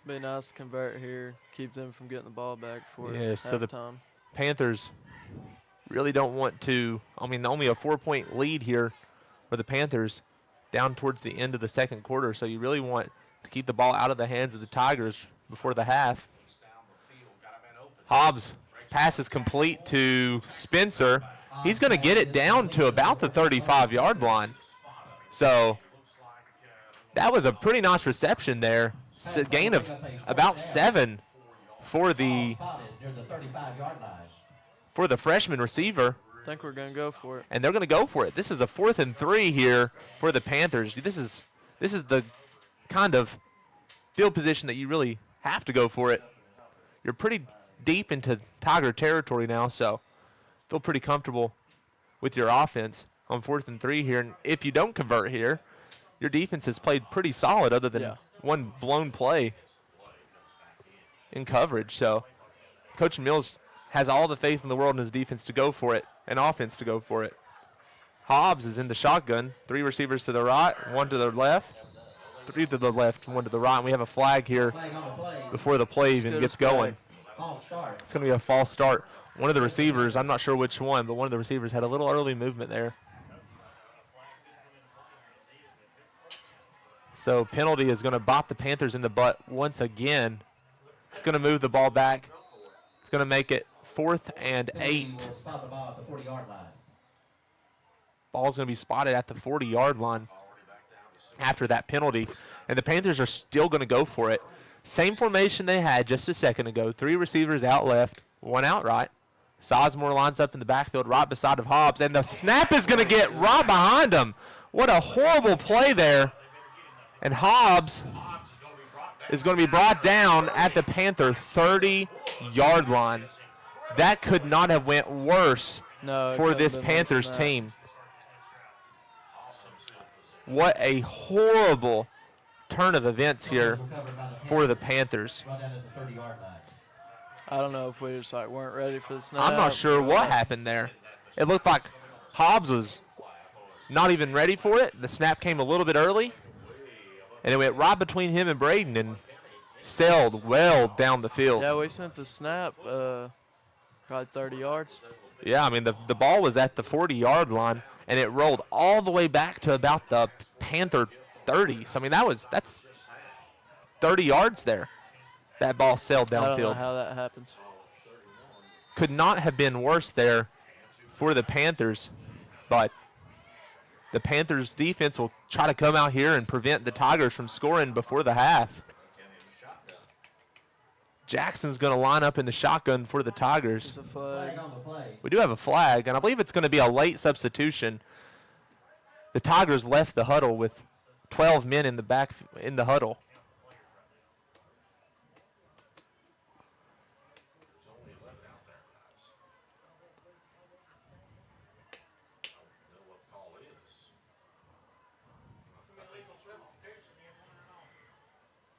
Be nice to convert here, keep them from getting the ball back for So the halftime. Panthers really don't want to. I mean, only a 4-point lead here for the Panthers down towards the end of the 2nd quarter. So you really want to keep the ball out of the hands of the Tigers before the half. Hobbs pass is complete to Spencer. He's going to get it down to about the 35-yard line. So that was a pretty nice reception there. Gain of about 7 for the freshman receiver. I think we're going to go for it. And they're going to go for it. This is a 4th and 3 here for the Panthers. This is the kind of field position that you really have to go for it. You're pretty deep into Tiger territory now, so feel pretty comfortable with your offense on 4th and 3 here. And if you don't convert here, your defense has played pretty solid other than one blown play in coverage. So Coach Mills has all the faith in the world in his defense to go for it and offense to go for it. Hobbs is in the shotgun. 3 receivers to the right, 1 to the left. 3 to the left, 1 to the right. And we have a flag here before the play even gets going. It's going to be a false start. One of the receivers, I'm not sure which one, but one of the receivers had a little early movement there. So penalty is going to bop the Panthers in the butt once again. It's going to move the ball back. It's going to make it 4th and 8. Ball's going to be spotted at the 40-yard line after that penalty. And the Panthers are still going to go for it. Same formation they had just a second ago. 3 receivers out left, 1 out right. Sizemore lines up in the backfield right beside of Hobbs. And the snap is going to get right behind him. What a horrible play there. And Hobbs is going to be brought down at the Panther 30-yard line. That could not have went worse for this Panthers team. What a horrible turn of events here for the Panthers. I don't know if we just weren't ready for the snap. I'm not sure what happened there. It looked like Hobbs was not even ready for it. The snap came a little bit early. And it went right between him and Braden and sailed well down the field. Yeah, we sent the snap probably 30 yards. Yeah, I mean, the ball was at the 40-yard line, and it rolled all the way back to about the Panther 30. So, I mean, that's 30 yards there. That ball sailed downfield. I don't know how that happens. Could not have been worse there for the Panthers, but the Panthers' defense will try to come out here and prevent the Tigers from scoring before the half. Jackson's going to line up in the shotgun for the Tigers. There's a flag. We do have a flag, and I believe it's going to be a late substitution. The Tigers left the huddle with 12 men in the huddle.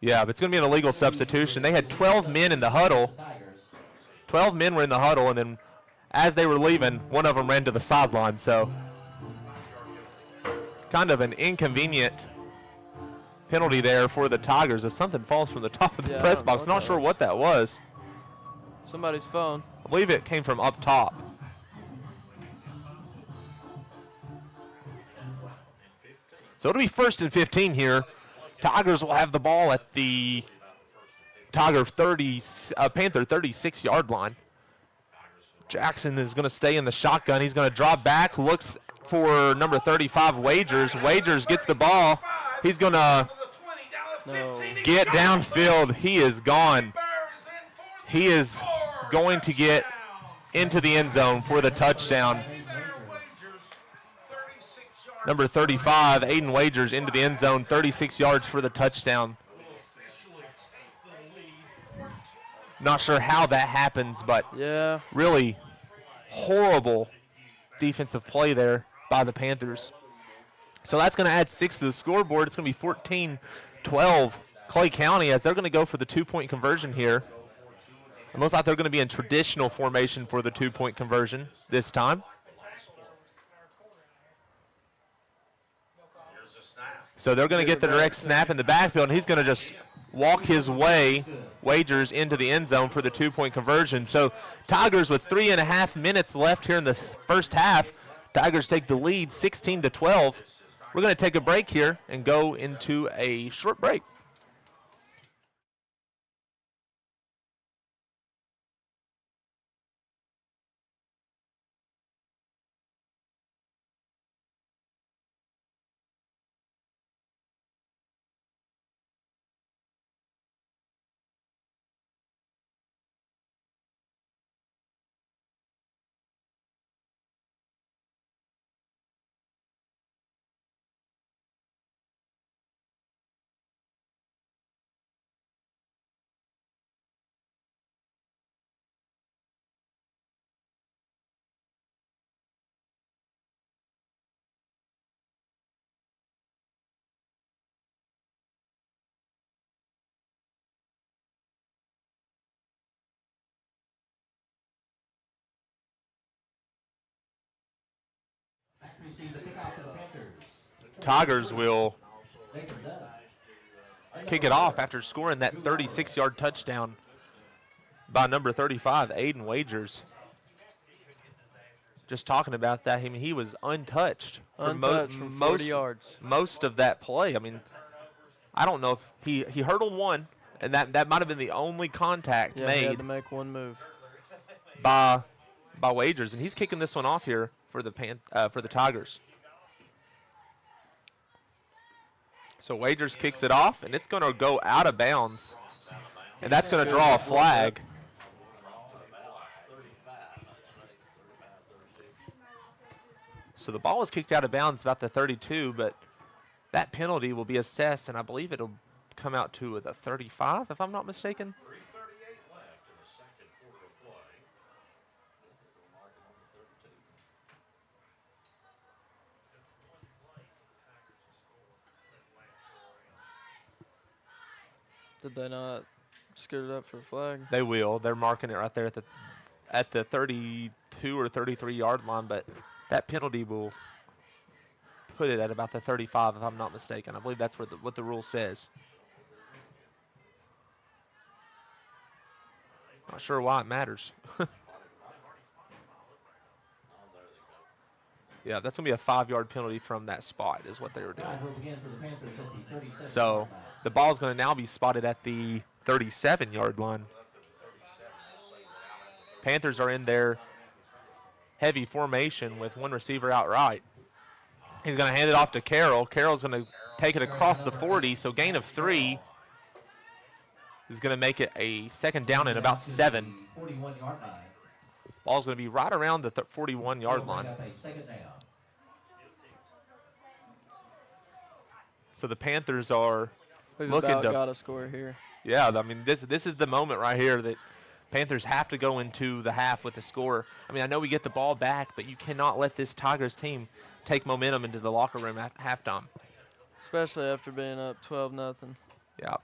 Yeah, but it's going to be an illegal substitution. They had 12 men in the huddle. 12 men were in the huddle, and then as they were leaving, one of them ran to the sideline. So kind of an inconvenient penalty there for the Tigers as something falls from the top of the press box. Not sure what that was. Somebody's phone. I believe it came from up top. So it'll be 1st and 15 here. Tigers will have the ball at the Panther 36-yard line. Jackson is going to stay in the shotgun. He's going to drop back, looks for number 35, Wagers. Wagers gets the ball. He's going to get downfield. He is gone. He is going to get into the end zone for the touchdown. Number 35, Aiden Wagers, into the end zone, 36 yards for the touchdown. Not sure how that happens, but Yeah. really horrible defensive play there by the Panthers. So that's going to add 6 to the scoreboard. It's going to be 14-12 Clay County as they're going to go for the 2-point conversion here. It looks like they're going to be in traditional formation for the 2-point conversion this time. So they're going to get the direct snap in the backfield, and he's going to just walk his way, Wagers, into the end zone for the 2-point conversion. So Tigers with 3.5 minutes left here in the first half. Tigers take the lead 16-12. We're going to take a break here and go into a short break. Tigers will kick it off after scoring that 36-yard touchdown by number 35, Aiden Wagers. Just talking about that, I mean, he was untouched for From 40 yards. most of that play. I mean, I don't know if he hurdled one, and that might have been the only contact Yeah, made he had to make one move. by Wagers, and he's kicking this one off here for the Tigers. So Wagers kicks it off, and it's going to go out of bounds, and that's going to draw a flag. So the ball was kicked out of bounds about the 32, but that penalty will be assessed, and I believe it'll come out to the 35, if I'm not mistaken. Did they not scoot it up for a flag? They will. They're marking it right there at the 32 or 33 yard line, but that penalty will put it at about the 35, if I'm not mistaken. I believe that's what the rule says. Not sure why it matters. Yeah, that's going to be a 5-yard penalty from that spot is what they were doing. So the ball's going to now be spotted at the 37-yard line. Panthers are in their heavy formation with one receiver out right. He's going to hand it off to Carroll. Carroll's going to take it across the 40, so gain of 3 is going to make it a second down and about 7. Ball's going to be right around the 41-yard line. So the Panthers are We've looking about to got a score here. Yeah, I mean, this is the moment right here that Panthers have to go into the half with a score. I mean, I know we get the ball back, but you cannot let this Tigers team take momentum into the locker room at halftime. Especially after being up 12-0. Yeah.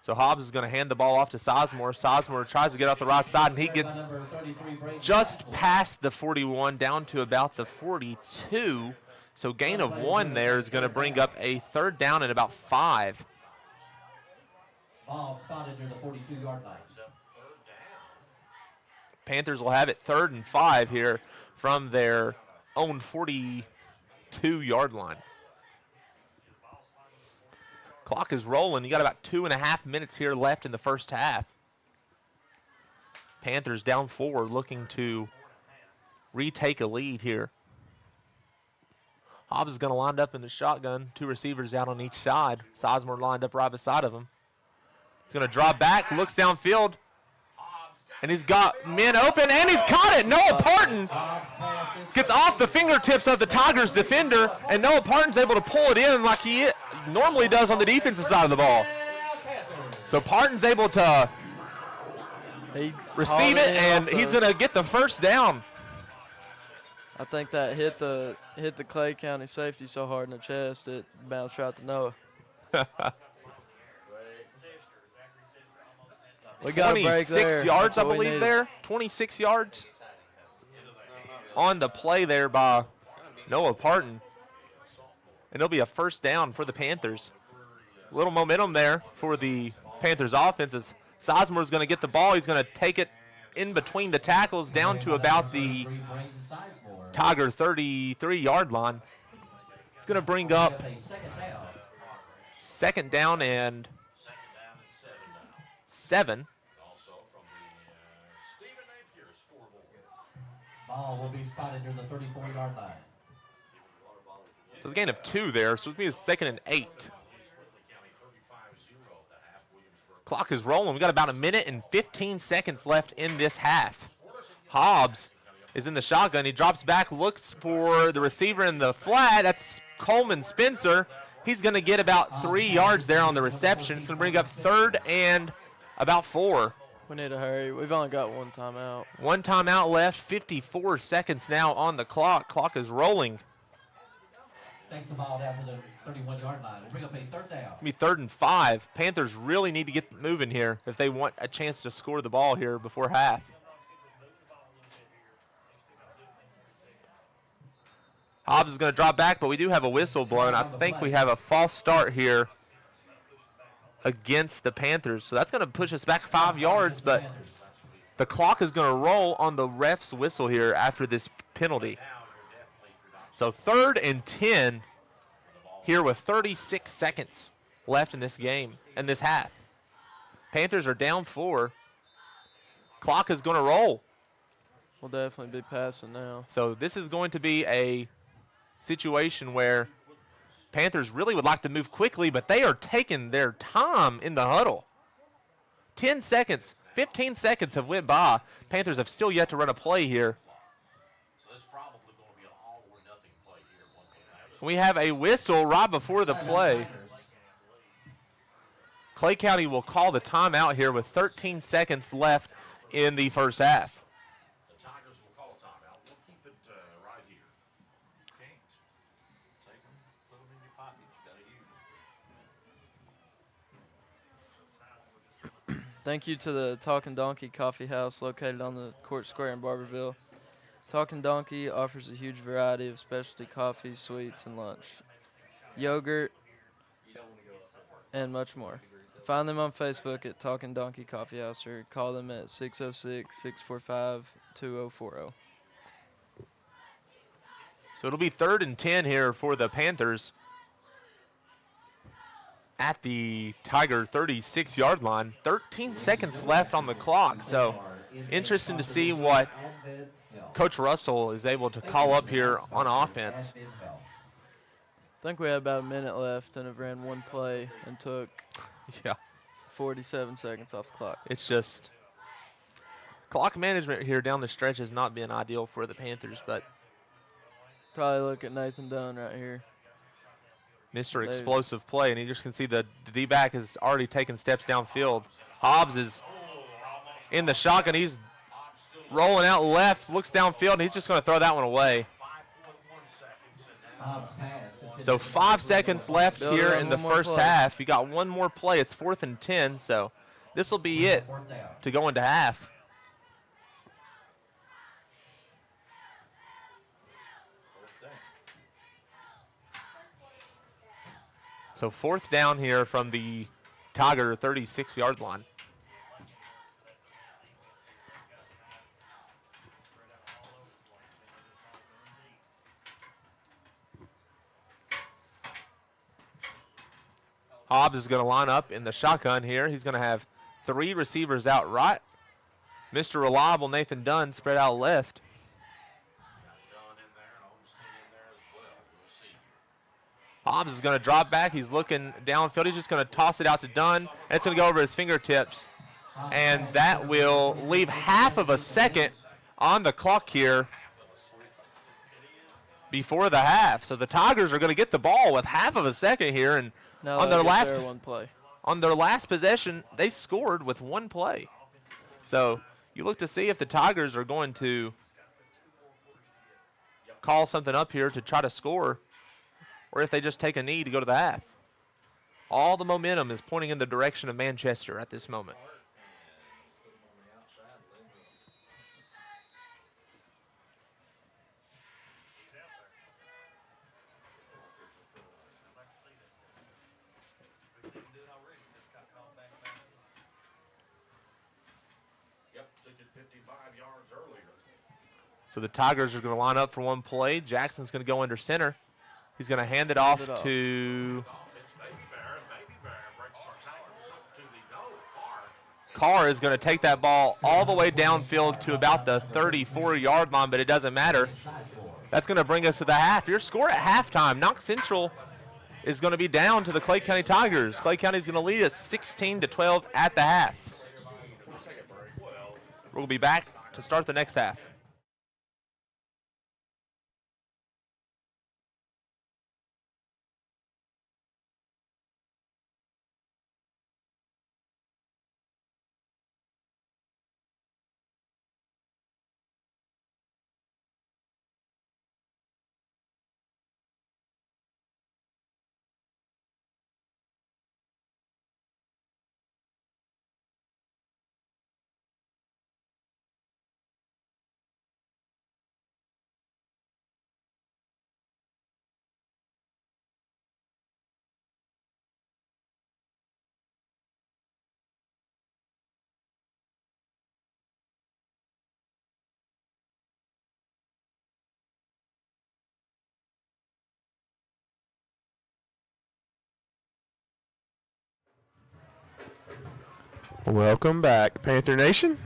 So Hobbs is going to hand the ball off to Sizemore. Sizemore tries to get off the right side, and he gets just past the 41 down to about the 42. So gain of 1 there is going to bring up a third down and about 5. Ball spotted near the 42-yard line. Panthers will have it 3rd and 5 here from their own 42-yard line. Clock is rolling. You got about 2.5 minutes here left in the first half. Panthers down 4, looking to retake a lead here. Hobbs is going to line up in the shotgun. 2 receivers out on each side. Sizemore lined up right beside of him. He's going to draw back, looks downfield. And he's got men open, and he's caught it. Noah Parton gets off the fingertips of the Tigers defender, and Noah Parton's able to pull it in like he normally does on the defensive side of the ball. So Parton's able to receive it, and he's going to get the first down. I think that hit the Clay County safety so hard in the chest it bounced right to Noah. We got a break 26 there. yards, That's I what we believe, needed. there. 26 yards on the play there by Noah Parton. And it'll be a first down for the Panthers. A little momentum there for the Panthers offense as Sizemore's going to get the ball. He's going to take it in between the tackles down to about the Tiger 33-yard line. It's going to bring up second down and 7. Ball will be spotted near the 34-yard line. So it's a gain of 2 there, so it's going to be a 2nd and 8. Clock is rolling. We've got about a minute and 15 seconds left in this half. Hobbs is in the shotgun. He drops back, looks for the receiver in the flat. That's Coleman Spencer. He's going to get about 3 yards there on the reception. It's going to bring up 3rd and about 4. We need to hurry. We've only got one timeout. One timeout left. 54 seconds now on the clock. Clock is rolling. Takes the ball down to the 31-yard line. We'll bring up a 3rd down. It's going to be 3rd and 5. Panthers really need to get moving here if they want a chance to score the ball here before half. Hobbs is going to drop back, but we do have a whistle blown. I think we have a false start here against the Panthers. So that's going to push us back 5 yards, but the clock is going to roll on the ref's whistle here after this penalty. So 3rd and 10 here with 36 seconds left in this game, in this half. Panthers are down 4. Clock is going to roll. We'll definitely be passing now. So this is going to be a situation where Panthers really would like to move quickly, but they are taking their time in the huddle. 10 seconds, 15 seconds have went by. Panthers have still yet to run a play here. So this is probably going to be an all or nothing play here. We have a whistle right before the play. Clay County will call the timeout here with 13 seconds left in the first half. The Tigers will call a timeout. We'll keep it right here. Can't. Take them, put them in your pocket. You got to use them. Thank you to the Talking Donkey Coffee House located on the Court Square in Barberville. Talking Donkey offers a huge variety of specialty coffees, sweets, and lunch, yogurt, and much more. Find them on Facebook at Talking Donkey Coffee House or call them at 606-645-2040. So it'll be 3rd and 10 here for the Panthers at the Tiger 36-yard line. 13 seconds left on the clock. So interesting to see what Coach Russell is able to call up here on offense. I think we had about a minute left and have ran one play and took 47 seconds off the clock. It's just clock management here down the stretch has not been ideal for the Panthers, but Probably look at Nathan Dunn right here. Mr. Explosive play, and you just can see the D-back has already taken steps downfield. Hobbs is in the shotgun. He's rolling out left, looks downfield, and he's just going to throw that one away. So 5 seconds left here in the first half. You got one more play. It's 4th and 10, so this will be it to go into half. So 4th down here from the Tiger 36-yard line. Hobbs is going to line up in the shotgun here. He's going to have 3 receivers out right. Mr. Reliable Nathan Dunn spread out left. Hobbs is going to drop back. He's looking downfield. He's just going to toss it out to Dunn. And it's going to go over his fingertips and that will leave half of a second on the clock here before the half. So the Tigers are going to get the ball with half of a second here, and Now on they'll their get last their one play. on their last possession, they scored with one play. So you look to see if the Tigers are going to call something up here to try to score, or if they just take a knee to go to the half. All the momentum is pointing in the direction of Manchester at this moment. Yep, took it 55 yards earlier. So the Tigers are going to line up for one play. Jackson's going to go under center. He's going to hand it off to It's Baby Bear, and Baby Bear breaks our tackles up to the goal. Carr is going to take that ball all the way downfield to about the 34-yard line, but it doesn't matter. That's going to bring us to the half. Your score at halftime, Knox Central is going to be down to the Clay County Tigers. Clay County is going to lead us 16-12 at the half. We'll be back to start the next half. Welcome back, Panther Nation.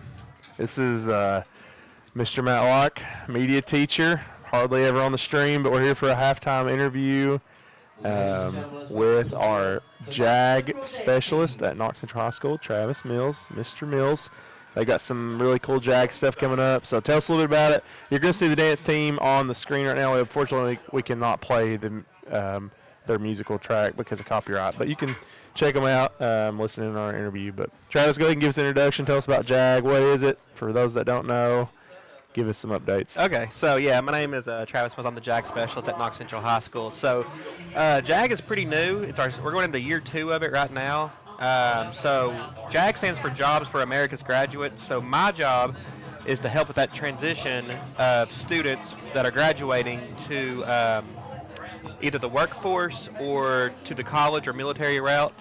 This is Mr. Matlock, media teacher, hardly ever on the stream, but we're here for a halftime interview with our JAG specialist at Knox Central High School, Travis Mills, Mr. Mills. They got some really cool JAG stuff coming up, so tell us a little bit about it. You're going to see the dance team on the screen right now. Unfortunately, we cannot play their musical track because of copyright, but you can check them out, listen in our interview. But Travis, go ahead and give us an introduction. Tell us about JAG. What is it? For those that don't know, give us some updates. Okay, so yeah, my name is Travis Mills. I'm the JAG specialist at Knox Central High School. So JAG is pretty new. We're going into year 2 of it right now. So JAG stands for Jobs for America's Graduates. So my job is to help with that transition of students that are graduating to either the workforce or to the college or military route.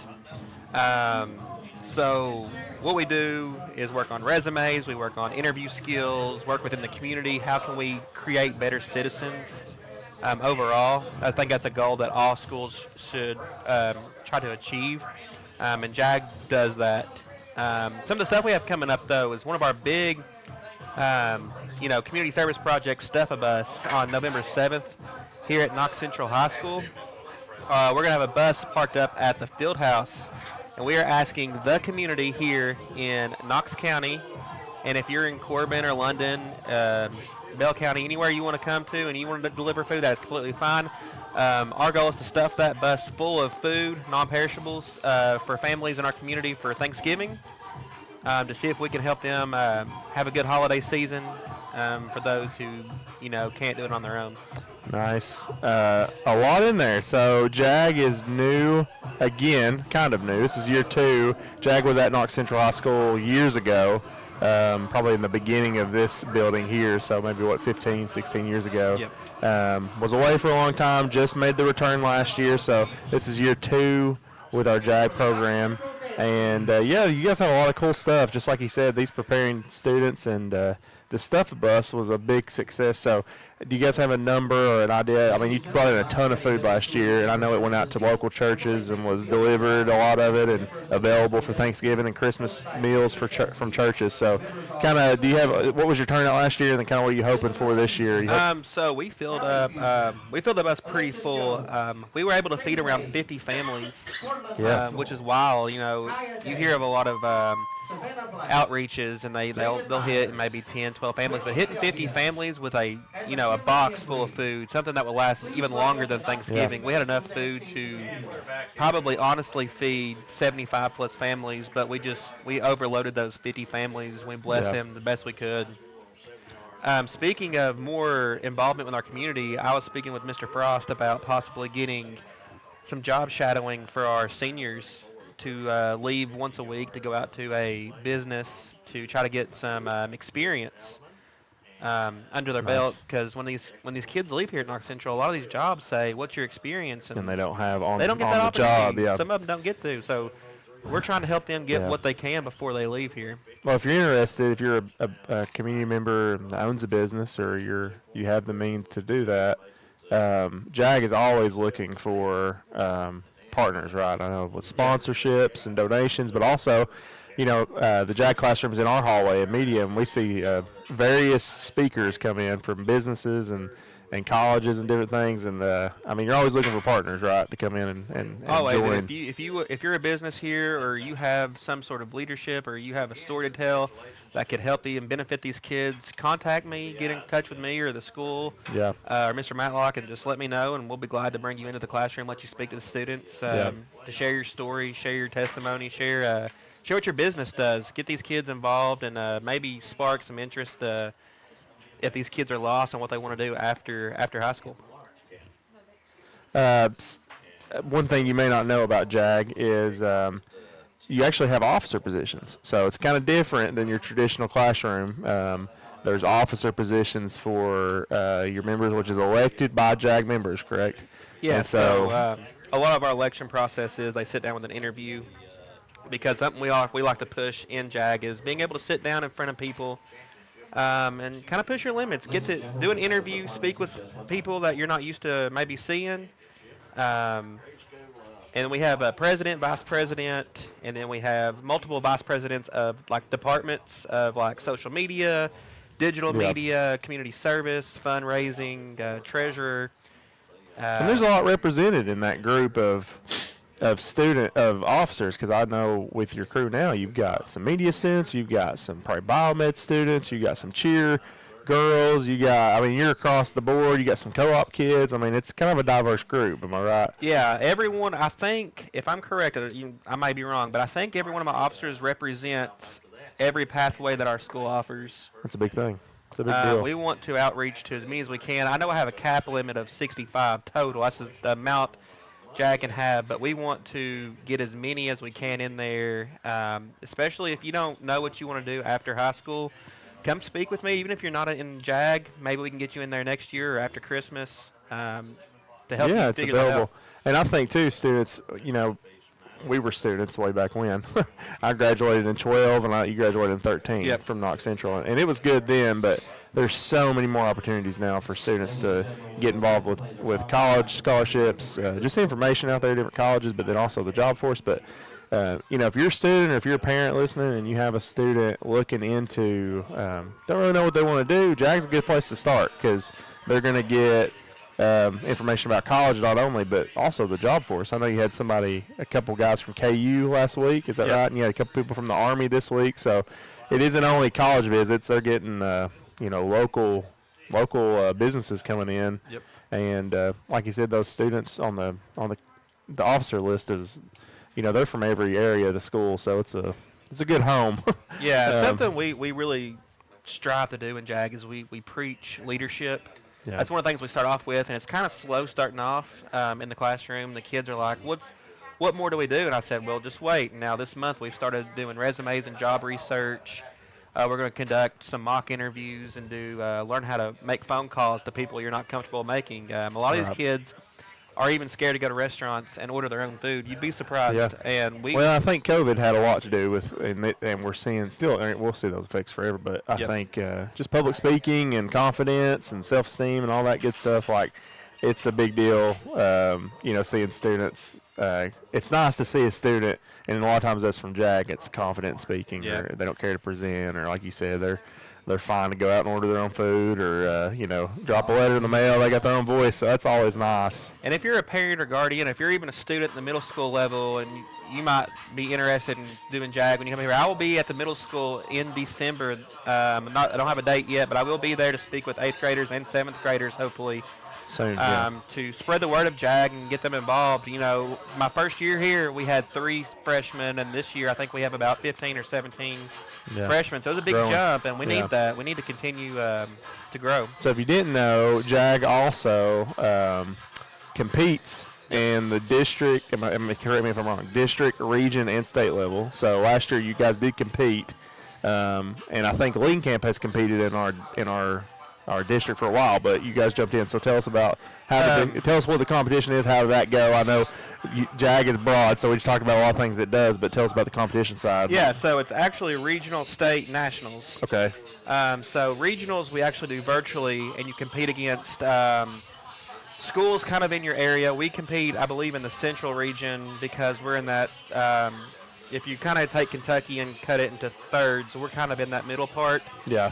So what we do is work on resumes, we work on interview skills, work within the community. How can we create better citizens overall? I think that's a goal that all schools should try to achieve, and JAG does that. Some of the stuff we have coming up, though, is one of our big community service projects, Stuff-A-Bus, on November 7th here at Knox Central High School. We're going to have a bus parked up at the field house, and we are asking the community here in Knox County, and if you're in Corbin or London, Bell County, anywhere you want to come to and you want to deliver food, that is completely fine. Our goal is to stuff that bus full of food, non-perishables, for families in our community for Thanksgiving, to see if we can help them have a good holiday season for those who, can't do it on their own. Nice. A lot in there. So JAG is new again, kind of new. This is year 2. JAG was at Knox Central High School years ago, probably in the beginning of this building here, so maybe, 15, 16 years ago. Yep. Was away for a long time, just made the return last year, so this is year 2 with our JAG program. And, you guys have a lot of cool stuff. Just like he said, these preparing students, and the Stuff-A-Bus was a big success. So do you guys have a number or an idea? I mean, you brought in a ton of food last year, and I know it went out to local churches and was delivered, a lot of it, and available for Thanksgiving and Christmas meals from churches. So kind of, what was your turnout last year, and then kind of what are you hoping for this year? So we filled the bus pretty full. We were able to feed around 50 families, which is wild. You hear of a lot of outreaches, and they'll hit maybe 10, 12 families, but hitting 50 families with a box full of food, something that will last even longer than Thanksgiving. We had enough food to probably honestly feed 75 plus families, but we overloaded those 50 families. We blessed them the best we could. Speaking of more involvement with our community, I was speaking with Mr. Frost about possibly getting some job shadowing for our seniors to leave once a week to go out to a business to try to get some experience under their belt. Because when these kids leave here at Knox Central, a lot of these jobs say, "What's your experience?" And they don't have they don't get that the job. opportunity. Yeah. Some of them don't get to. So we're trying to help them get what they can before they leave here. Well, if you're interested, if you're a community member that owns a business, or you have the means to do that, JAG is always looking for partners, right? I know with sponsorships and donations, but also, the JAG classrooms in our hallway at Medium, we see various speakers come in from businesses and colleges and different things, and you're always looking for partners, right, to come in and always. join. And if you're a business here, or you have some sort of leadership, or you have a story to tell that could help you and benefit these kids, contact me, get in touch with me or the school, or Mr. Matlock, and just let me know, and we'll be glad to bring you into the classroom, let you speak to the students, to share your story, share your testimony, share what your business does, get these kids involved, and maybe spark some interest if these kids are lost and what they want to do after high school. One thing you may not know about JAG is you actually have officer positions. So it's kind of different than your traditional classroom. There's officer positions for your members, which is elected by JAG members, correct? Yeah, and so a lot of our election process is they sit down with an interview, because something we like to push in JAG is being able to sit down in front of people and kind of push your limits. Get to do an interview, speak with people that you're not used to maybe seeing. And we have a president, vice president, and then we have multiple vice presidents of like departments of like social media, digital media, community service, fundraising, treasurer. And there's a lot represented in that group of officers, because I know with your crew now, you've got some media students, you've got some probably biomed students, you've got some cheer girls, you're across the board, you got some co-op kids. It's kind of a diverse group, am I right? Yeah, everyone, I think, if I'm correct, I might be wrong, but I think every one of my officers represents every pathway that our school offers. That's a big thing. It's a big deal. We want to outreach to as many as we can. I know I have a cap limit of 65 total. That's the amount JAG can have, but we want to get as many as we can in there, especially if you don't know what you want to do after high school. Come speak with me, even if you're not in JAG. Maybe we can get you in there next year or after Christmas to help you it's figure that available. out. And I think, too, students, we were students way back when. I graduated in 12, and you graduated in 13 from Knox Central. And it was good then, but there's so many more opportunities now for students to get involved with college scholarships, just information out there, different colleges, but then also the job force. But if you're a student or if you're a parent listening and you have a student looking into, don't really know what they want to do, JAG's a good place to start, because they're going to get information about college not only, but also the job force. I know you had a couple guys from KU last week, is that right? And you had a couple people from the Army this week. So it isn't only college visits. They're getting, local businesses coming in. Yep. And like you said, those students on the officer list is, they're from every area of the school, so it's a good home. Yeah, something we really strive to do in JAG is we preach leadership. Yeah. That's one of the things we start off with, and it's kind of slow starting off in the classroom. The kids are like, what more do we do? And I said, well, just wait. Now this month we've started doing resumes and job research. We're going to conduct some mock interviews and learn how to make phone calls to people you're not comfortable making. A lot of these kids are even scared to go to restaurants and order their own food. You'd be surprised. Yeah. And I think COVID had a lot to do with, and we're seeing still, we'll see those effects forever, but I think just public speaking and confidence and self-esteem and all that good stuff, it's a big deal, seeing students. It's nice to see a student, and a lot of times that's from JAG, it's confident speaking, or they don't care to present, or like you said, they're fine to go out and order their own food or, drop a letter in the mail. They got their own voice, so that's always nice. And if you're a parent or guardian, if you're even a student at the middle school level and you might be interested in doing JAG when you come here, I will be at the middle school in December. I don't have a date yet, but I will be there to speak with 8th graders and 7th graders, hopefully, Soon, to spread the word of JAG and get them involved. My first year here, we had 3 freshmen, and this year I think we have about 15 or 17 freshmen. So it was a big jump, and we need that. We need to continue to grow. So if you didn't know, JAG also competes in the district, correct me if I'm wrong, district, region, and state level. So last year you guys did compete, and I think Lean Camp has competed in our district for a while, but you guys jumped in. So tell us about tell us what the competition is. How did that go? I know JAG is broad, so we just talked about a lot of things it does, but tell us about the competition side. Yeah, so it's actually regional, state, nationals. Okay. So regionals we actually do virtually, and you compete against schools kind of in your area. We compete, I believe, in the central region because we're in that, if you kind of take Kentucky and cut it into thirds, we're kind of in that middle part. Yeah.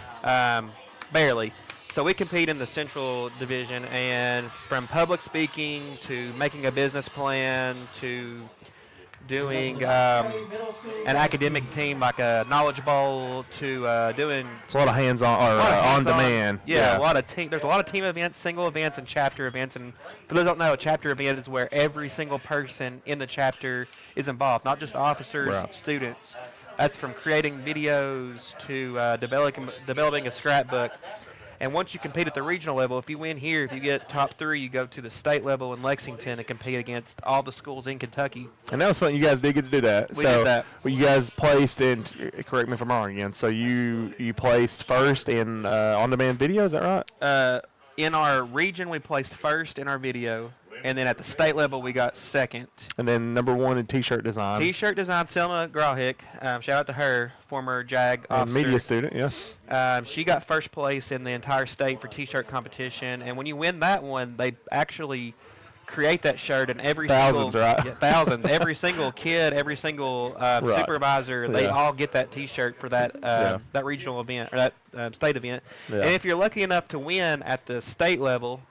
Barely. So we compete in the central division, and from public speaking to making a business plan to doing an academic team like a Knowledge Bowl to doing It's a lot of hands-on or on-demand. Yeah, a lot of team. There's a lot of team events, single events, and chapter events. And for those who don't know, a chapter event is where every single person in the chapter is involved, not just officers, students. That's from creating videos to developing a scrapbook. And once you compete at the regional level, if you win here, if you get top 3, you go to the state level in Lexington and compete against all the schools in Kentucky. And that was fun. You guys did get to do that. We did that. Well, you guys placed in, correct me if I'm wrong again, so you placed first in on-demand video, is that right? In our region, we placed first in our video. And then at the state level, we got second. And then number 1 in T-shirt design. T-shirt design, Selma Grauhick. Shout out to her, former JAG officer. Media student, yeah. She got first place in the entire state for T-shirt competition. And when you win that one, they actually create that shirt, and thousands, right? Yeah, thousands. Every single kid, every single supervisor, they all get that T-shirt for that that regional event or that state event. Yeah. And if you're lucky enough to win at the state level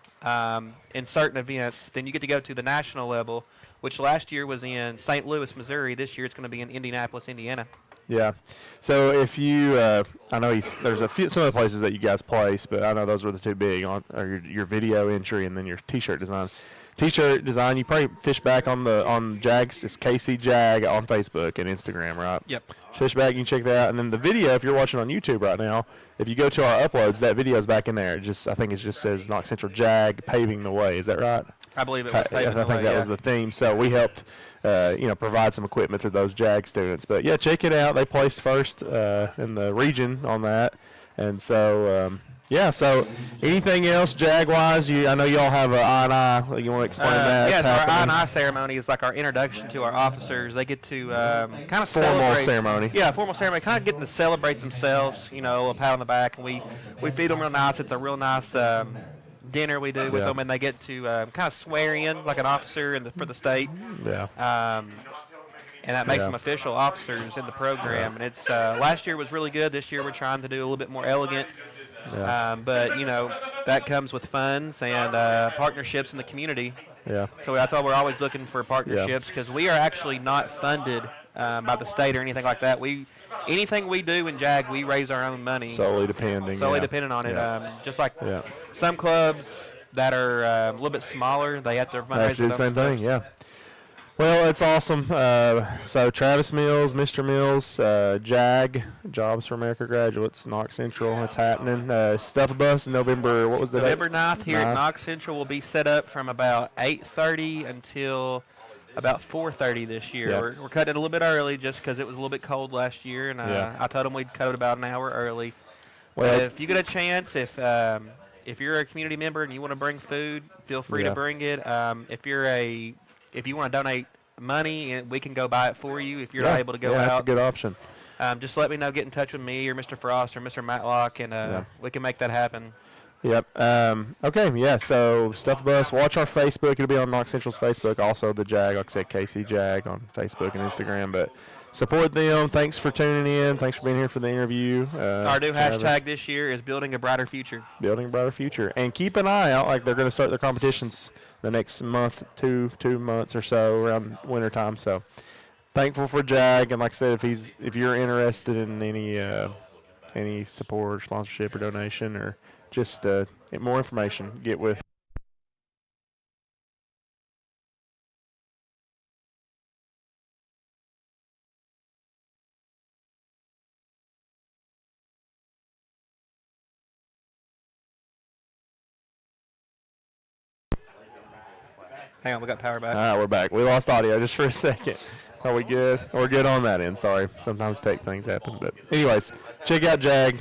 in certain events, then you get to go to the national level, which last year was in St. Louis, Missouri. This year it's going to be in Indianapolis, Indiana. Yeah. So if you, I know there's some of the places that you guys place, but I know those were the 2 big on your video entry and then your T-shirt design. T-shirt design, you probably fish back on JAG's, it's KC Jag on Facebook and Instagram, right? Yep. Fish back, you can check that out. And then the video, if you're watching on YouTube right now, if you go to our uploads, that video's back in there. I think it just says Knox Central JAG paving the way. Is that right? I believe it was paving the way. I think that was the theme. So we helped, provide some equipment to those JAG students. But yeah, check it out. They placed first in the region on that, and so. So anything else JAG-wise? I know y'all have an I&I. You want to explain that? Yes, our I&I ceremony is like our introduction to our officers. They get to kind of formal ceremony. Yeah, formal ceremony. Kind of getting to celebrate themselves, a pat on the back. And we feed them real nice. It's a real nice dinner we do with them, and they get to kind of swear in like an officer for the state. Yeah. And that makes them official officers in the program. And it's last year was really good. This year we're trying to do a little bit more elegant. Yeah. But that comes with funds and partnerships in the community. Yeah. So that's why we're always looking for partnerships, because we are actually not funded by the state or anything like that. Anything we do in JAG, we raise our own money. Solely dependent on it. Just like some clubs that are a little bit smaller, they have to fundraise. Do the same thing. Yeah. Well, it's awesome. So Travis Mills, Mr. Mills, JAG, Jobs for America graduates, Knox Central, it's happening. Stuff a Bus in November, what was the November date? 9th here at Knox Central will be set up from about 8:30 until about 4:30 this year. Yeah. We're cutting it a little bit early just because it was a little bit cold last year, and I told them we'd cut it about an hour early. Well, but if you get a chance, if you're a community member and you want to bring food, feel free to bring it. If you want to donate money, we can go buy it for you if you're not able to go out. That's a good option. Just let me know. Get in touch with me or Mr. Frost or Mr. Matlock, and we can make that happen. Yep. Okay, so Stuff Bus, watch our Facebook. It'll be on Knox Central's Facebook. Also the JAG, like I said, KC Jag on Facebook and Instagram. But support them. Thanks for tuning in. Thanks for being here for the interview. Our new Travis. hashtag this year is building a brighter future. Building a brighter future. And keep an eye out. Like, they're going to start their competitions the next month, two months or so around wintertime. So thankful for Jag. And like I said, if you're interested in any support or sponsorship or donation or just more information, get with Hang on, we got power back. All right, we're back. We lost audio just for a second. Are we good? We're good on that end. Sorry. Sometimes tech things happen. But anyways, check out Jag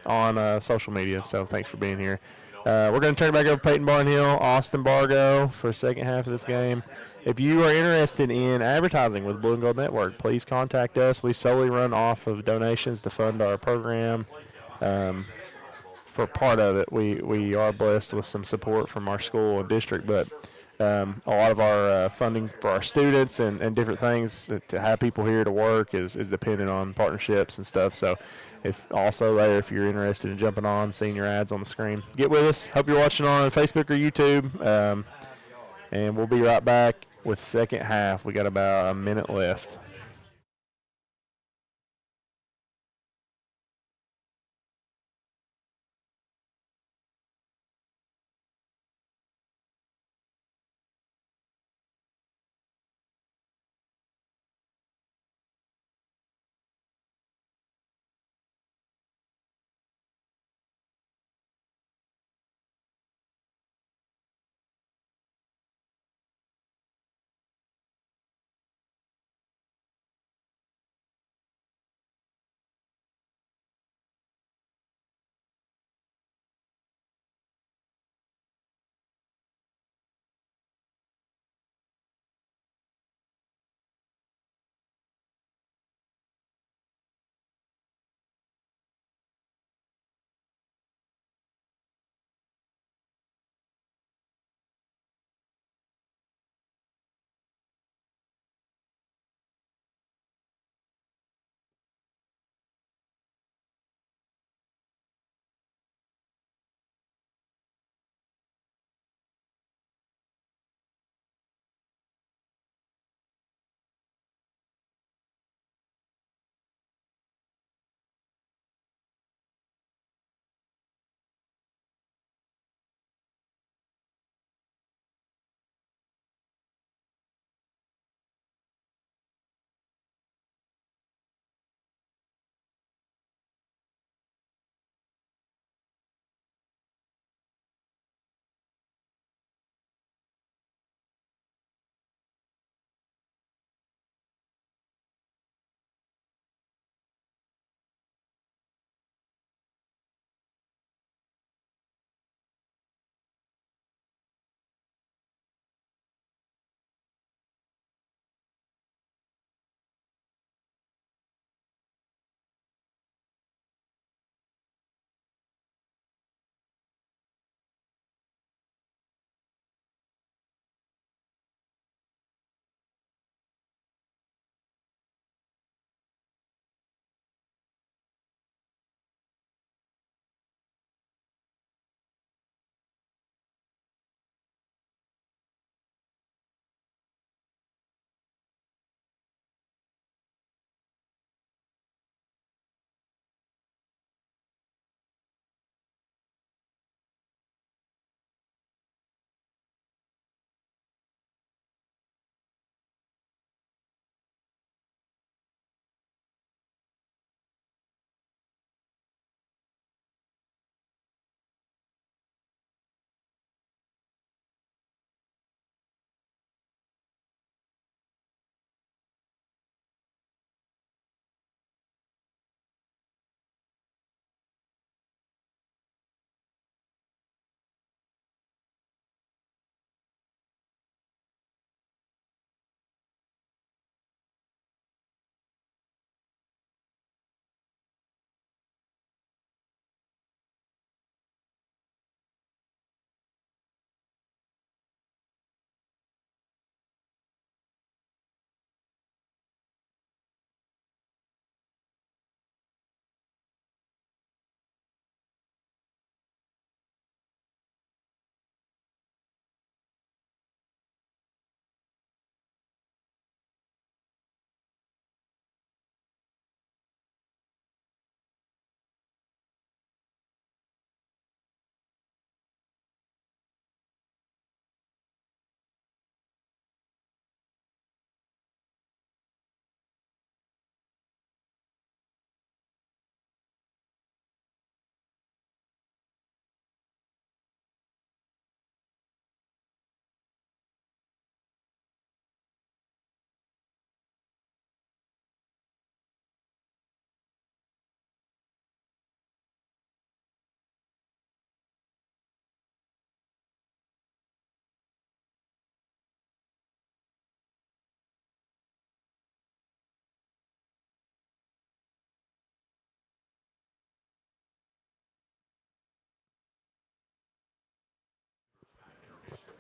on social media. So thanks for being here. We're going to turn it back over to Peyton Barnhill, Austin Bargo for the second half of this game. If you are interested in advertising with Blue and Gold Network, please contact us. We solely run off of donations to fund our program. For part of it, we are blessed with some support from our school and district, but a lot of our funding for our students and different things to have people here to work is dependent on partnerships and stuff. So if you're interested in jumping on, seeing your ads on the screen, get with us. Hope you're watching on Facebook or YouTube. And we'll be right back with second half. We got about a minute left.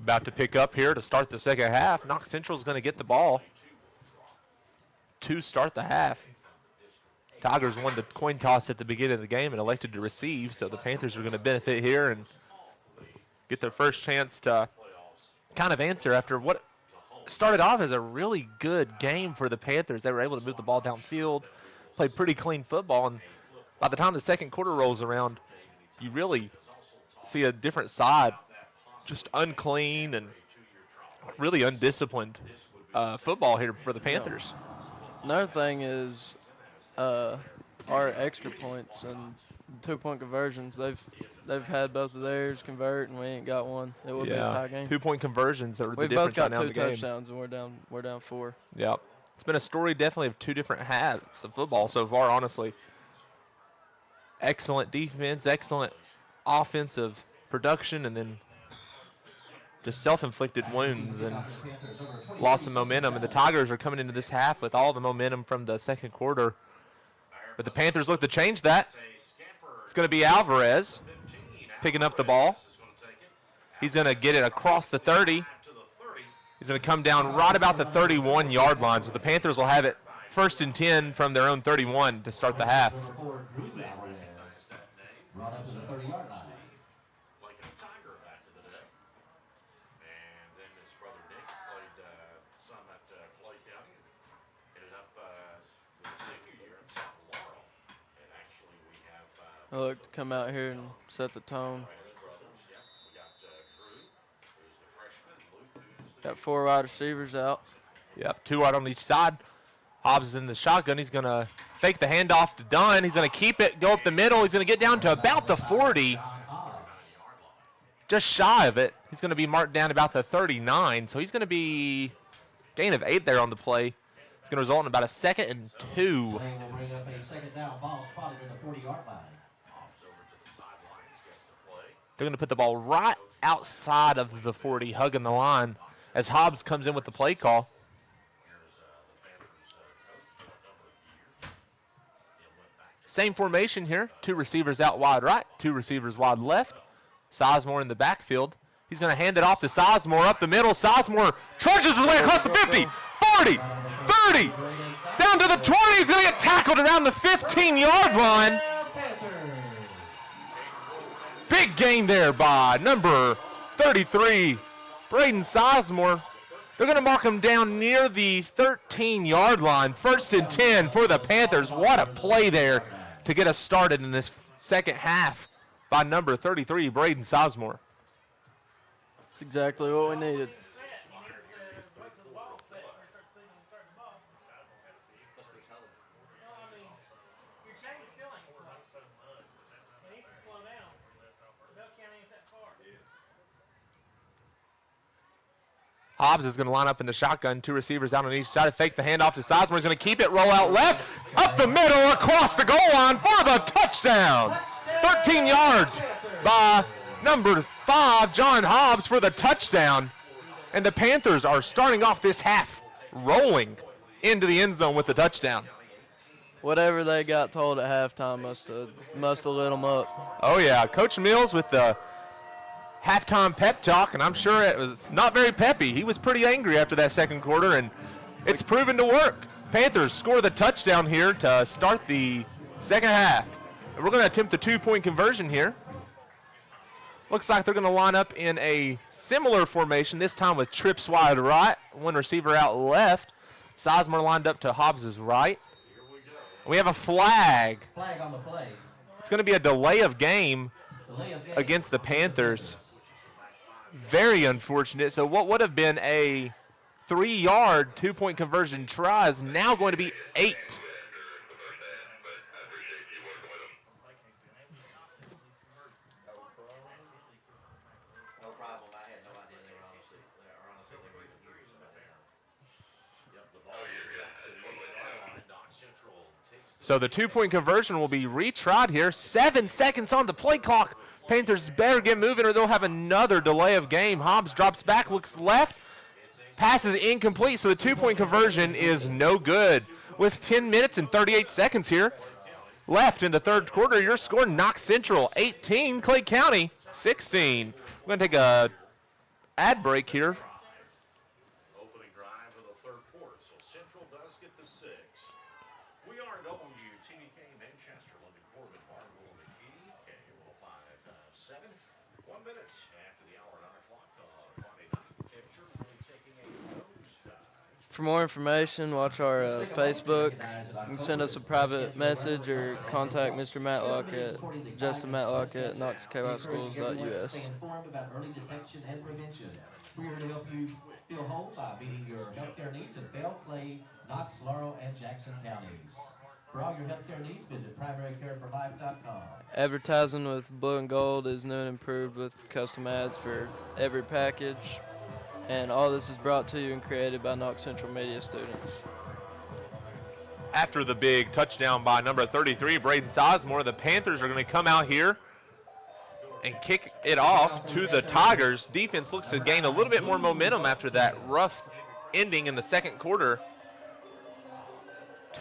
About to pick up here to start the second half. Knox Central's going to get the ball to start the half. Tigers won the coin toss at the beginning of the game and elected to receive, so the Panthers are going to benefit here and get their first chance to kind of answer after what started off as a really good game for the Panthers. They were able to move the ball downfield, play pretty clean football, and by the time the second quarter rolls around, you really see a different side, just unclean and really undisciplined football here for the Panthers. Another thing is our extra points and 2-point conversions. They've had both of theirs convert, and we ain't got one. It would be a tie game. 2-point conversions are the We've difference both got right now in two the game. touchdowns, and we're down 4. Yep. It's been a story definitely of two different halves of football so far, honestly. Excellent defense, excellent offensive production, and then just self-inflicted wounds and loss of momentum. And the Tigers are coming into this half with all the momentum from the second quarter. But the Panthers look to change that. It's going to be Alvarez picking up the ball. He's going to get it across the 30. He's going to come down right about the 31-yard line. So the Panthers will have it 1st and 10 from their own 31 to start the half. I look to come out here and set the tone. Got 4 wide receivers out. Yep, 2 out on each side. Hobbs is in the shotgun. He's going to fake the handoff to Dunn. He's going to keep it, go up the middle. He's going to get down to about the 40. Just shy of it. He's going to be marked down about the 39. So he's going to be gain of 8 there on the play. It's going to result in about a 2nd and 2. They're going to put the ball right outside of the 40, hugging the line as Hobbs comes in with the play call. Same formation here. 2 receivers out wide right, 2 receivers wide left. Sizemore in the backfield. He's going to hand it off to Sizemore up the middle. Sizemore trudges his way across the 50, 40, 30, down to the 20. He's going to get tackled around the 15-yard line. Big gain there by number 33, Braden Sizemore. They're going to mark him down near the 13-yard line. 1st and 10 for the Panthers. What a play there to get us started in this second half by number 33, Braden Sizemore. That's exactly what we needed. Hobbs is going to line up in the shotgun, 2 receivers out on each side. Fake the handoff to Sizemore. He's going to keep it, roll out left, up the middle, across the goal line for the touchdown. 13 yards by number 5, John Hobbs, for the touchdown. And the Panthers are starting off this half rolling into the end zone with the touchdown. Whatever they got told at halftime must have lit them up. Oh, yeah. Coach Mills with the halftime pep talk, and I'm sure it was not very peppy. He was pretty angry after that second quarter, and it's proven to work. Panthers score the touchdown here to start the second half. And we're going to attempt the 2-point conversion here. Looks like they're going to line up in a similar formation, this time with trips wide right, 1 receiver out left. Sizemore lined up to Hobbs' right. We have a flag. Flag on the play. It's going to be a delay of game against the Panthers. Very unfortunate. So what would have been a 3-yard 2-point conversion try is now going to be 8. So the 2-point conversion will be retried here. 7 seconds on the play clock. Panthers better get moving or they'll have another delay of game. Hobbs drops back, looks left. Pass is incomplete, so the 2-point conversion is no good. With 10 minutes and 38 seconds here left in the third quarter, your score, Knox Central 18, Clay County 16. We're going to take a ad break here. Opening drive of the third quarter. So Central does get the 6. We are WTDK Manchester, London, Corbin, Barnville, McKee, K105.7. 1 minute after the hour, 9 o'clock on Friday night. Temperature really taking a nosedive. For more information, watch our Facebook. You can send us a private message or contact Mr. Matlock at justinmatlock@knoxkyschools.us. Stay informed about early detection and prevention. We're here to help you feel home by meeting your healthcare needs in Belle, Clay, Knox, Laurel, and Jackson counties. For all your healthcare needs, visit primarycareforlife.com. Advertising with Blue and Gold is new and improved with custom ads for every package. And all this is brought to you and created by Knox Central Media students. After the big touchdown by number 33, Braden Sizemore, the Panthers are going to come out here and kick it off to the Tigers. Defense looks to gain a little bit more momentum after that rough ending in the second quarter.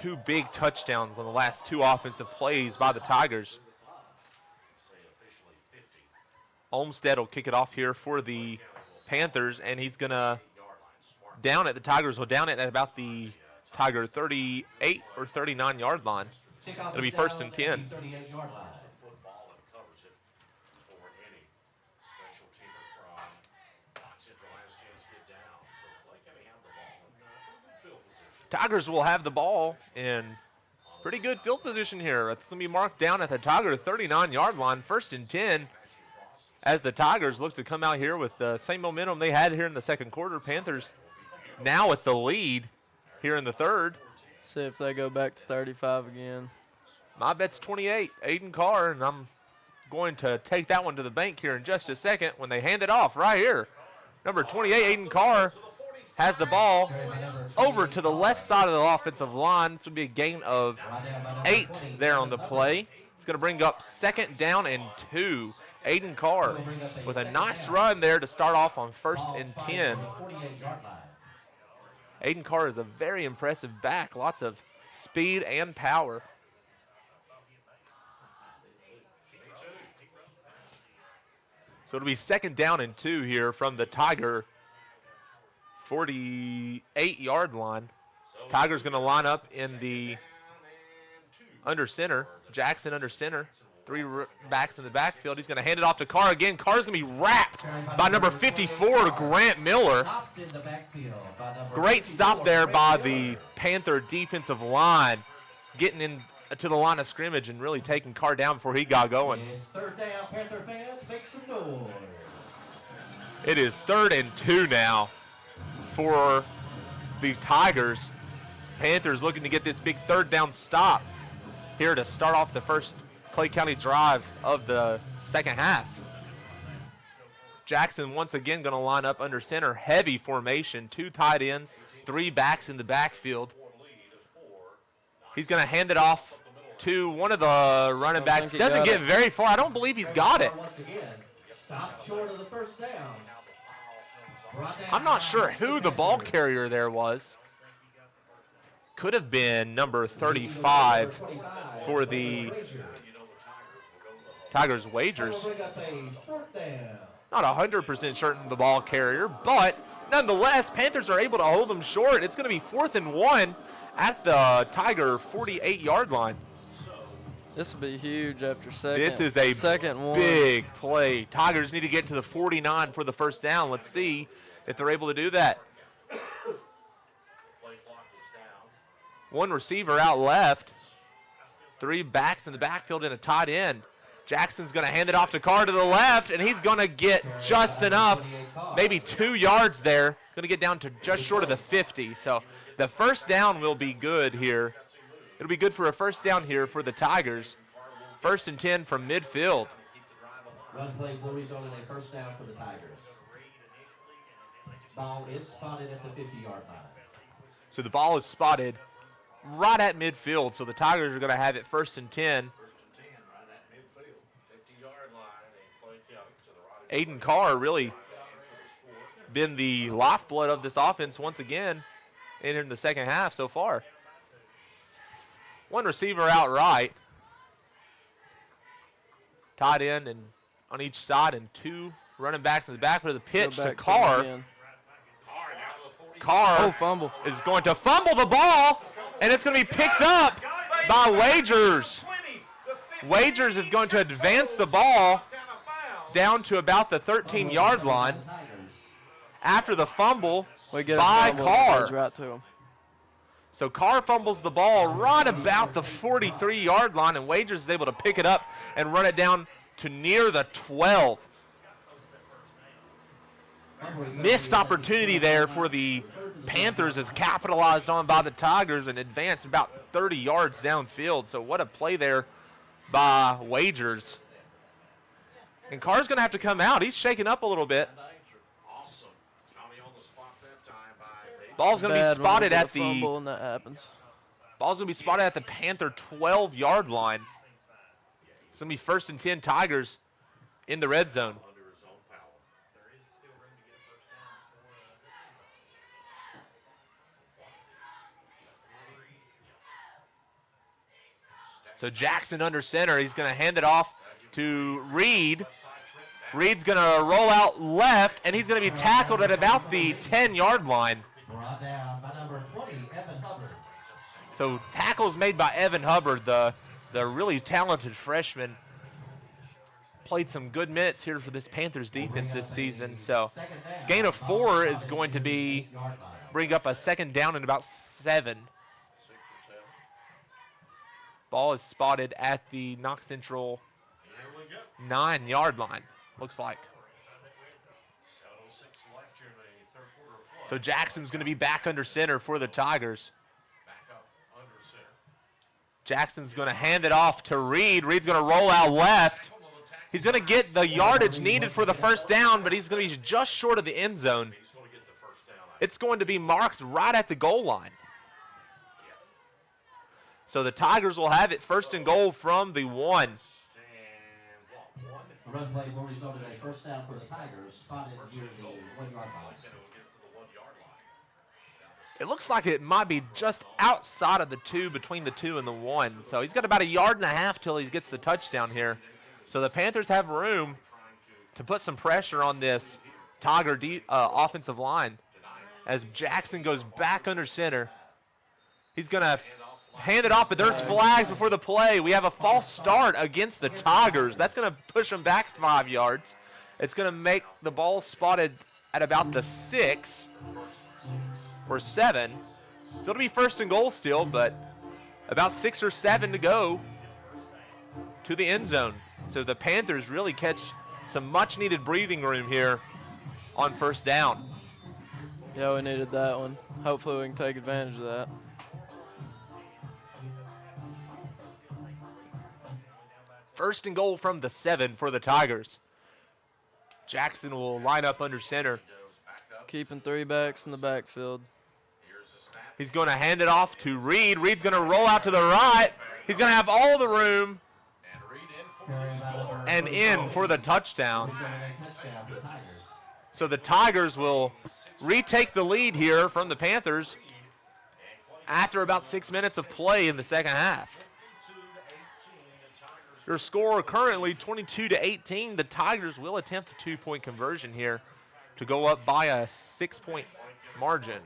2 big touchdowns on the last 2 offensive plays by the Tigers. Olmstead will kick it off here for the Panthers, and he's going to down at the Tigers. Will down it at about the Tiger 38 or 39 yard line. It'll be 1st and 10. Tigers will have the ball in pretty good field position here. It's going to be marked down at the Tiger 39 yard line, 1st and 10. As the Tigers look to come out here with the same momentum they had here in the second quarter. Panthers now with the lead here in the third. See if they go back to 35 again. My bet's 28, Aiden Carr, and I'm going to take that one to the bank here in just a second when they hand it off right here. Number 28, Aiden Carr, has the ball over to the left side of the offensive line. It's going to be a gain of 8 there on the play. It's going to bring up 2nd down and 2. Aiden Carr with a nice run there to start off on 1st and 10. Aiden Carr is a very impressive back. Lots of speed and power. So it'll be 2nd down and 2 here from the Tiger 48 yard line. Tiger's going to line up in the under center. Jackson under center. 3 backs in the backfield. He's going to hand it off to Carr again. Carr's going to be wrapped by number 54, Grant Miller. Great stop there by the Panther defensive line, getting in to the line of scrimmage and really taking Carr down before he got going. It's 3rd down, Panther fans. Make some noise. It is 3rd and 2 now for the Tigers. Panthers looking to get this big 3rd down stop here to start off the first Clay County drive of the second half. Jackson once again going to line up under center. Heavy formation, 2 tight ends, 3 backs in the backfield. He's going to hand it off to one of the running backs. Doesn't get very far. I don't believe he's got it. Stop short of the 1st down. I'm not sure who the ball carrier there was. Could have been number 35 for the Tigers Wagers. Not 100% certain the ball carrier, but nonetheless, Panthers are able to hold them short. It's going to be 4th and 1 at the Tiger 48 yard line. This will be huge after second. This is a second big play. Tigers need to get to the 49 for the 1st down. Let's see if they're able to do that. 1 receiver out left. 3 backs in the backfield and a tight end. Jackson's going to hand it off to Carr to the left, and he's going to get just enough, maybe 2 yards there. Going to get down to just short of the 50. So the 1st down will be good here. It'll be good for a 1st down here for the Tigers. 1st and 10 from midfield. Run play will result in a 1st down for the Tigers. Ball is spotted at the 50-yard line. So the ball is spotted right at midfield. So the Tigers are going to have it 1st and 10. Aiden Carr really been the lifeblood of this offense once again in the second half so far. 1 receiver out right. Tight end and on each side and 2 Running backs in the back for the pitch Go to back him Carr. again. Carr Oh, fumble. is going to fumble the ball, and it's going to be picked up by Wagers. Wagers is going to advance the ball down to about the 13-yard line after the fumble We get by a fumble and it Carr. goes right to him. So Carr fumbles the ball right about the 43-yard line, and Wagers is able to pick it up and run it down to near the 12. Missed opportunity there for the Panthers is capitalized on by the Tigers and advanced about 30 yards downfield. So what a play there by Wagers. And Carr's going to have to come out. He's shaking up a little bit. Awesome. Johnny on the spot that time by Ball's going to be Bad when we spotted get a at the fumble and that happens. Ball's going to be spotted at the Panther 12-yard line. It's going to be 1st and 10 Tigers in the red zone. under his own power. So Jackson under center. He's going to hand it off to Reed. Reed's going to roll out left, and he's going to be tackled at about the 10-yard line. Brought down by number 20, Evan Hubbard. So tackles made by Evan Hubbard, the really talented freshman. Played some good minutes here for this Panthers defense this season. So gain of 4 is going to be bring up a second down and about 7. Ball is spotted at the Knox Central 9-yard line, looks like. 7:06 left here in the third quarter of play. So Jackson's going to be back under center for the Tigers. Back up under center. Jackson's going to hand it off to Reed. Reed's going to roll out left. He's going to get the yardage needed for the first down, but he's going to be just short of the end zone. He's going to get the first down. It's going to be marked right at the goal line. So the Tigers will have it 1st and goal from the 1. And one. The run play will result in a first down for the Tigers, spotted near the 1-yard line. And it will get to the 1-yard line. It looks like it might be just outside of the 2, between the 2 and the 1. So he's got about a yard and a half till he gets the touchdown here. So the Panthers have room to put some pressure on this Tiger offensive line as Jackson goes back under center. He's going to hand it off, but there's flags before the play. We have a false start against the Tigers. That's going to push them back 5 yards. It's going to make the ball spotted at about the 6 or 7. So it'll be 1st and goal still, but about 6 or 7 to go to the end zone. So the Panthers really catch some much-needed breathing room here on 1st down. Yeah, we needed that one. Hopefully we can take advantage of that. First and goal from the 7 for the Tigers. Jackson will line up under center. Keeping 3 backs in the backfield. He's going to hand it off to Reed. Reed's going to roll out to the right. He's going to have all the room and in for the touchdown. Touchdown for the Tigers. So the Tigers will retake the lead here from the Panthers after about 6 minutes of play in the second half. Your score currently 22-18. The Tigers will attempt a 2-point conversion here to go up by a 6-point margin.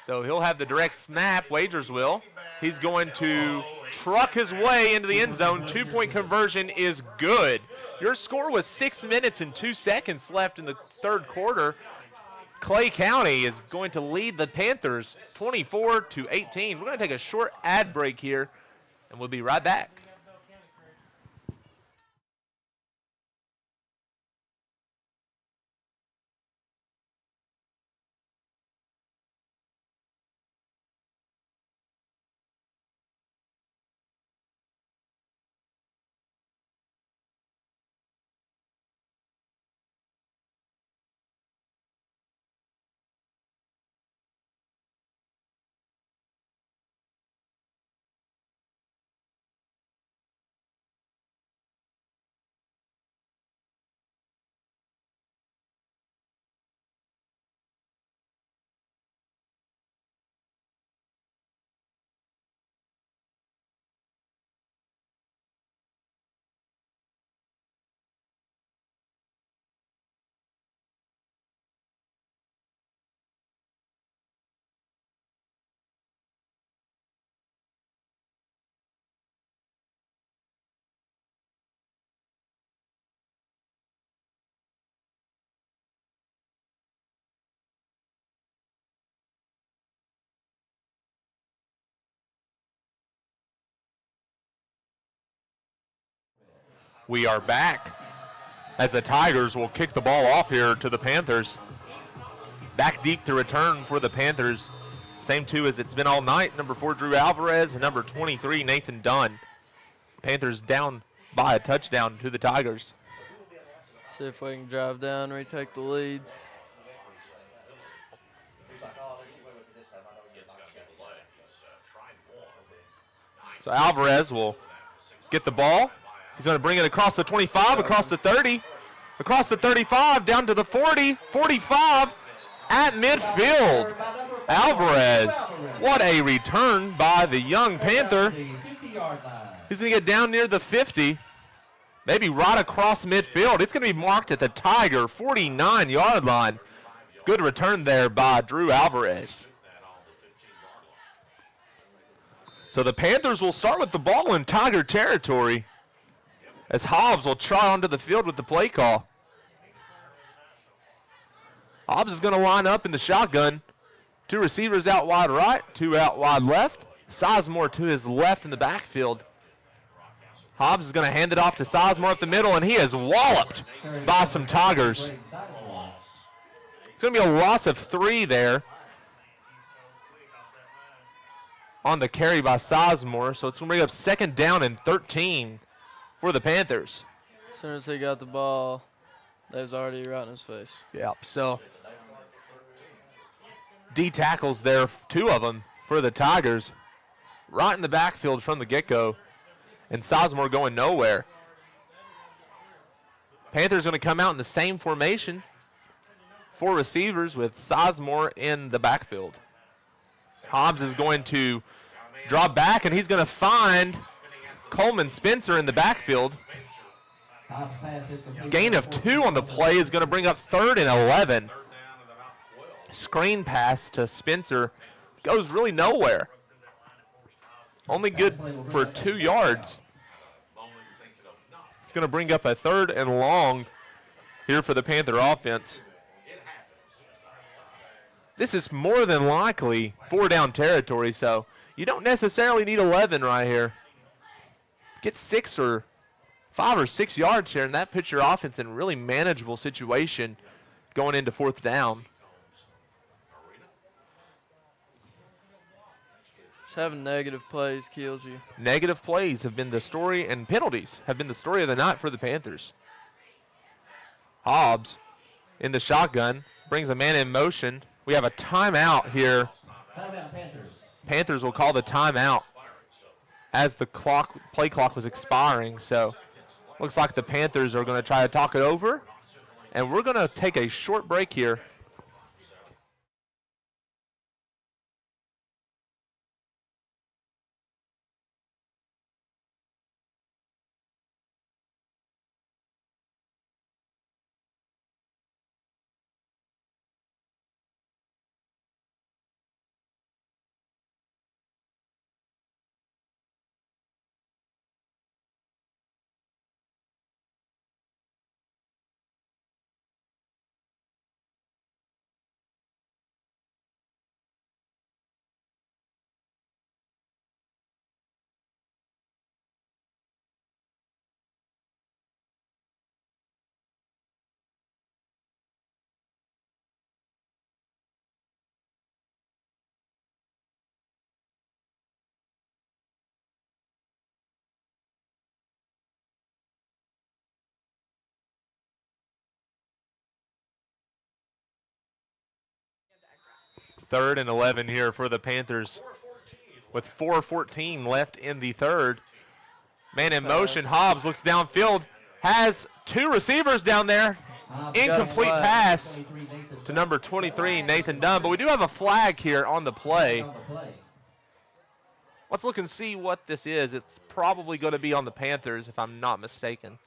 So he'll have the direct snap. Wagers will. He's going to truck his way into the end zone. 2-point conversion is good. Your score was 6 minutes and 2 seconds left in the third quarter. Clay County is going to lead the Panthers 24-18. We're going to take a short ad break here, and we'll be right back. We are back as the Tigers will kick the ball off here to the Panthers. Back deep to return for the Panthers. Same two as it's been all night. Number 4, Drew Alvarez, and number 23, Nathan Dunn. Panthers down by a touchdown to the Tigers. See if we can drive down, retake the lead. So Alvarez will get the ball. He's going to bring it across the 25, across the 30, across the 35, down to the 40, 45, at midfield. Alvarez, what a return by the young Panther. He's going to get down near the 50, maybe right across midfield. It's going to be marked at the Tiger 49-yard line. Good return there by Drew Alvarez. So the Panthers will start with the ball in Tiger territory as Hobbs will try onto the field with the play call. Hobbs is going to line up in the shotgun. 2 receivers out wide right, 2 out wide left. Sizemore to his left in the backfield. Hobbs is going to hand it off to Sizemore up the middle, and he is walloped by some Tigers. It's going to be a loss of 3 there on the carry by Sizemore, so it's going to bring up 2nd down and 13 for the Panthers. As soon as he got the ball, they was already right in his face. Yep, so D tackles there, 2 of them for the Tigers, right in the backfield from the get-go, and Sizemore going nowhere. Panthers going to come out in the same formation, 4 receivers with Sizemore in the backfield. Hobbs is going to drop back, and he's going to find Coleman Spencer in the backfield. Gain of 2 on the play is going to bring up 3rd and 11. Screen pass to Spencer goes really nowhere. Only good for 2 yards. It's going to bring up a 3rd and long here for the Panther offense. This is more than likely 4-down territory, so you don't necessarily need 11 right here. Get 5 or 6 yards here, and that puts your offense in a really manageable situation going into 4th down. Just having negative plays kills you. Negative plays have been the story, and penalties have been the story of the night for the Panthers. Hobbs in the shotgun, brings a man in motion. We have a timeout here. Timeout, Panthers. Panthers will call the timeout as the play clock was expiring. So looks like the Panthers are going to try to talk it over. And we're going to take a short break here. Third and 11 here for the Panthers with 4:14 left in the third. Man in motion. Hobbs looks downfield. Has 2 receivers down there. Incomplete pass to number 23, Nathan Dunn. But we do have a flag here on the play. Let's look and see what this is. It's probably going to be on the Panthers, if I'm not mistaken.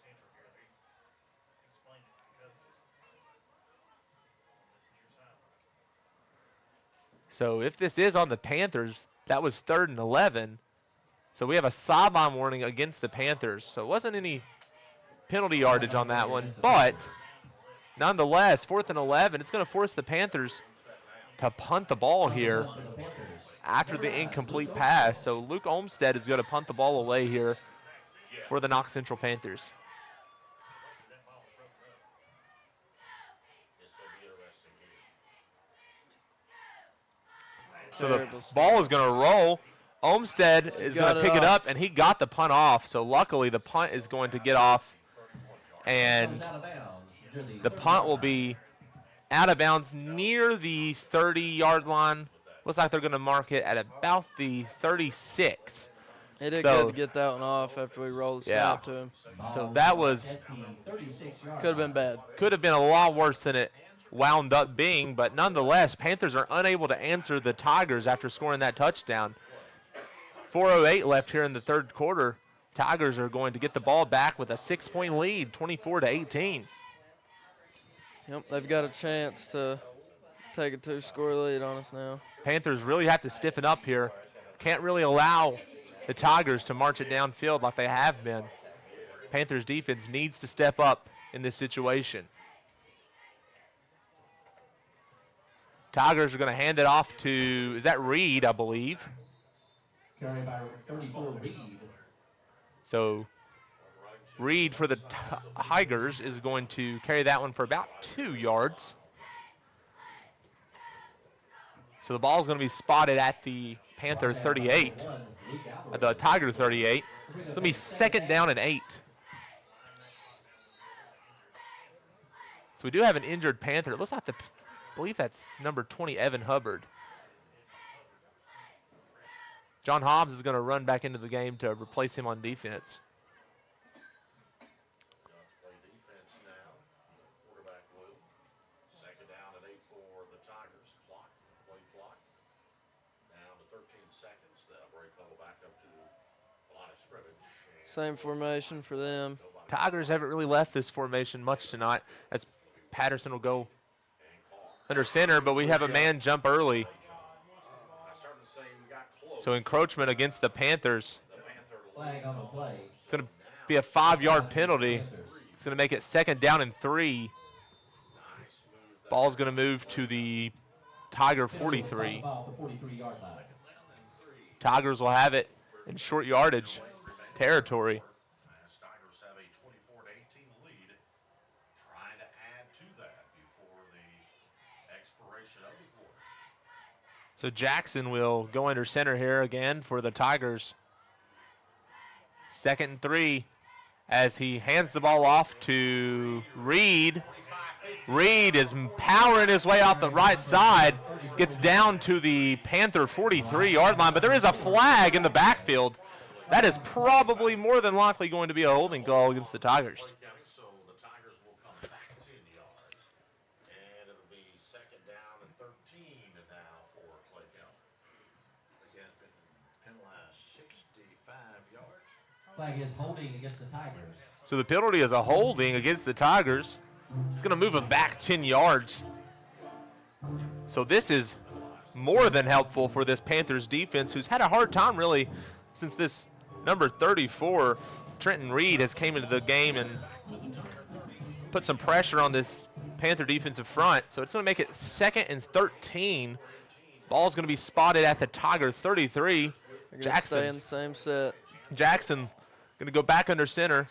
So if this is on the Panthers, that was 3rd and 11. So we have a sideline warning against the Panthers. So it wasn't any penalty yardage on that one. But nonetheless, 4th and 11, it's going to force the Panthers to punt the ball here after the incomplete pass. So Luke Olmstead is going to punt the ball away here for the Knox Central Panthers. So the Terrible snap. ball is going to roll. Olmsted is going got to it pick it off. up, and he got the punt off. So luckily, the punt is going to get off, and Out of bounds near the punt will be out of bounds near the 30-yard line. Looks like they're going to mark it at about the 36. He did So- good to get that one off after we rolled the Yeah. snap to him. So that was at the 36-yard Could have been bad. could have been a lot worse than it wound up being, but nonetheless, Panthers are unable to answer the Tigers after scoring that touchdown. 4:08 left here in the third quarter. Tigers are going to get the ball back with a 6-point lead, 24-18. Yep, they've got a chance to take a 2-score lead on us now. Panthers really have to stiffen up here. Can't really allow the Tigers to march it downfield like they have been. Panthers defense needs to step up in this situation. Tigers are going to hand it off to, is that Reed, I believe? carried by 34 Reed. So Reed for the Tigers is going to carry that one for about 2 yards. So the ball is going to be spotted at the Panther 38, at the Tiger 38. It's going to be second down and 8. So we do have an injured Panther. It looks like I believe that's number 20, Evan Hubbard. John Hobbs is going to run back into the game to replace him on defense. Play defense now. Quarterback Lou. Second down and 8 for the Tigers. Clock, play clock. Down to 13 seconds. That'll break level back up to the line of scrimmage. And Same formation for them. Tigers haven't really left this formation much tonight as Patterson will go under center, but we have a man jump early. I started to say we got close. So encroachment against the Panthers. The Panther Flag on the play. It's going to be a 5-yard penalty. It's going to make it second down and 3. Ball's going to move to the Tiger 43. Ball the 43-yard line. Tigers will have it in short yardage territory. Tigers have a 24-18 lead. Trying to add to that before the expiration of the quarter. So Jackson will go under center here again for the Tigers. Second and 3 as he hands the ball off to Reed. Reed is powering his way off the right side, gets down to the Panther 43-yard line, but there is a flag in the backfield. That is probably more than likely going to be a holding call against the Tigers. So the Tigers will come back 10 yards. And it'll be second down and 13 now for Clay County. Again, been penalized 65 yards. Flag is holding against the Tigers. So the penalty is a holding against the Tigers. It's going to move them back 10 yards. So this is more than helpful for this Panthers defense, who's had a hard time really since this number 34, Trenton Reed, has came into the game and put some pressure on this Panther defensive front. So it's going to make it second and 13. Ball's going to be spotted at the Tiger 33. They're going to stay in Jackson, the same set. Jackson going to go back under center.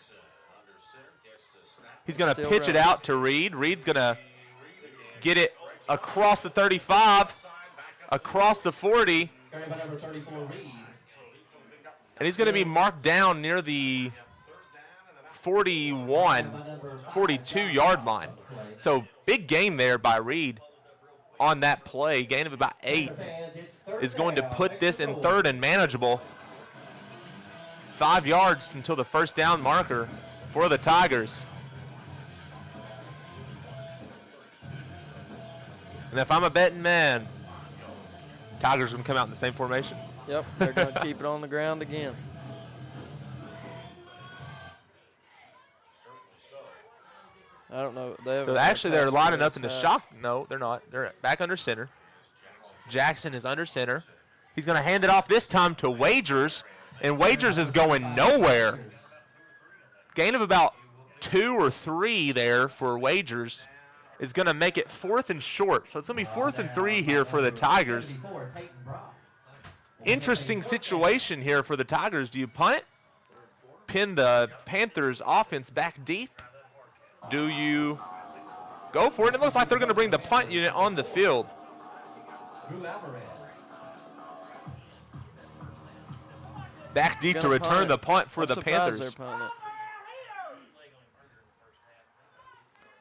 He's going to Still pitch it running. out to Reed. Reed's going to get it across the 35, across the 40, Carried by number 34 Reed. and he's going to be marked down near the 41, 42-yard line. So big gain there by Reed on that play. Gain of about 8 is going to put this in third and manageable. 5 yards until the first down marker for the Tigers. And if I'm a betting man, Tigers going to come out in the same formation. Yep, they're going to keep it on the ground again. I don't know. They haven't So had actually they're pass lining up plays in the half. shock. No, they're not. They're back under center. Jackson is under center. He's going to hand it off this time to Wagers, and Wagers is going nowhere. Gain of about 2 or 3 there for Wagers is going to make it fourth and short. So it's going to be fourth and 3 here for the Tigers. 74, Peyton Brock. Interesting situation here for the Tigers. Do you punt it? Pin the Panthers offense back deep? Do you go for it? It looks like they're going to bring the punt unit on the field. Drew Alvarez. back deep to Gonna return punt the it. punt for I'm the surprised Panthers. they're punting it.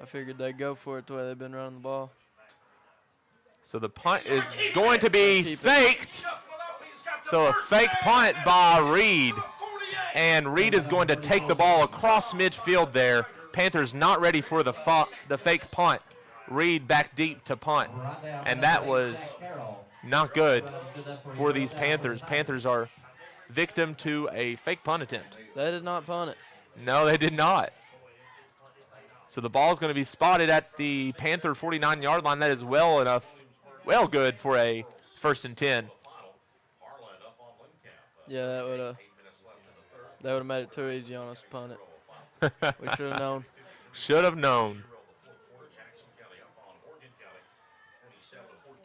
I figured they'd go for it the way they've been running the ball. So the punt is going to be Keep it. faked. So a fake punt by Reed. And Reed is going to take the ball across midfield there. Panthers not ready for the fake punt. Reed back deep to punt. And that was not good for these Panthers. Panthers are victim to a fake punt attempt. They did not punt it. No, they did not. So the ball is going to be spotted at the Panther 49-yard line. That is well good for a 1st and 10. Yeah, that would have made it too easy on us to punt it. We should have known. Should have known.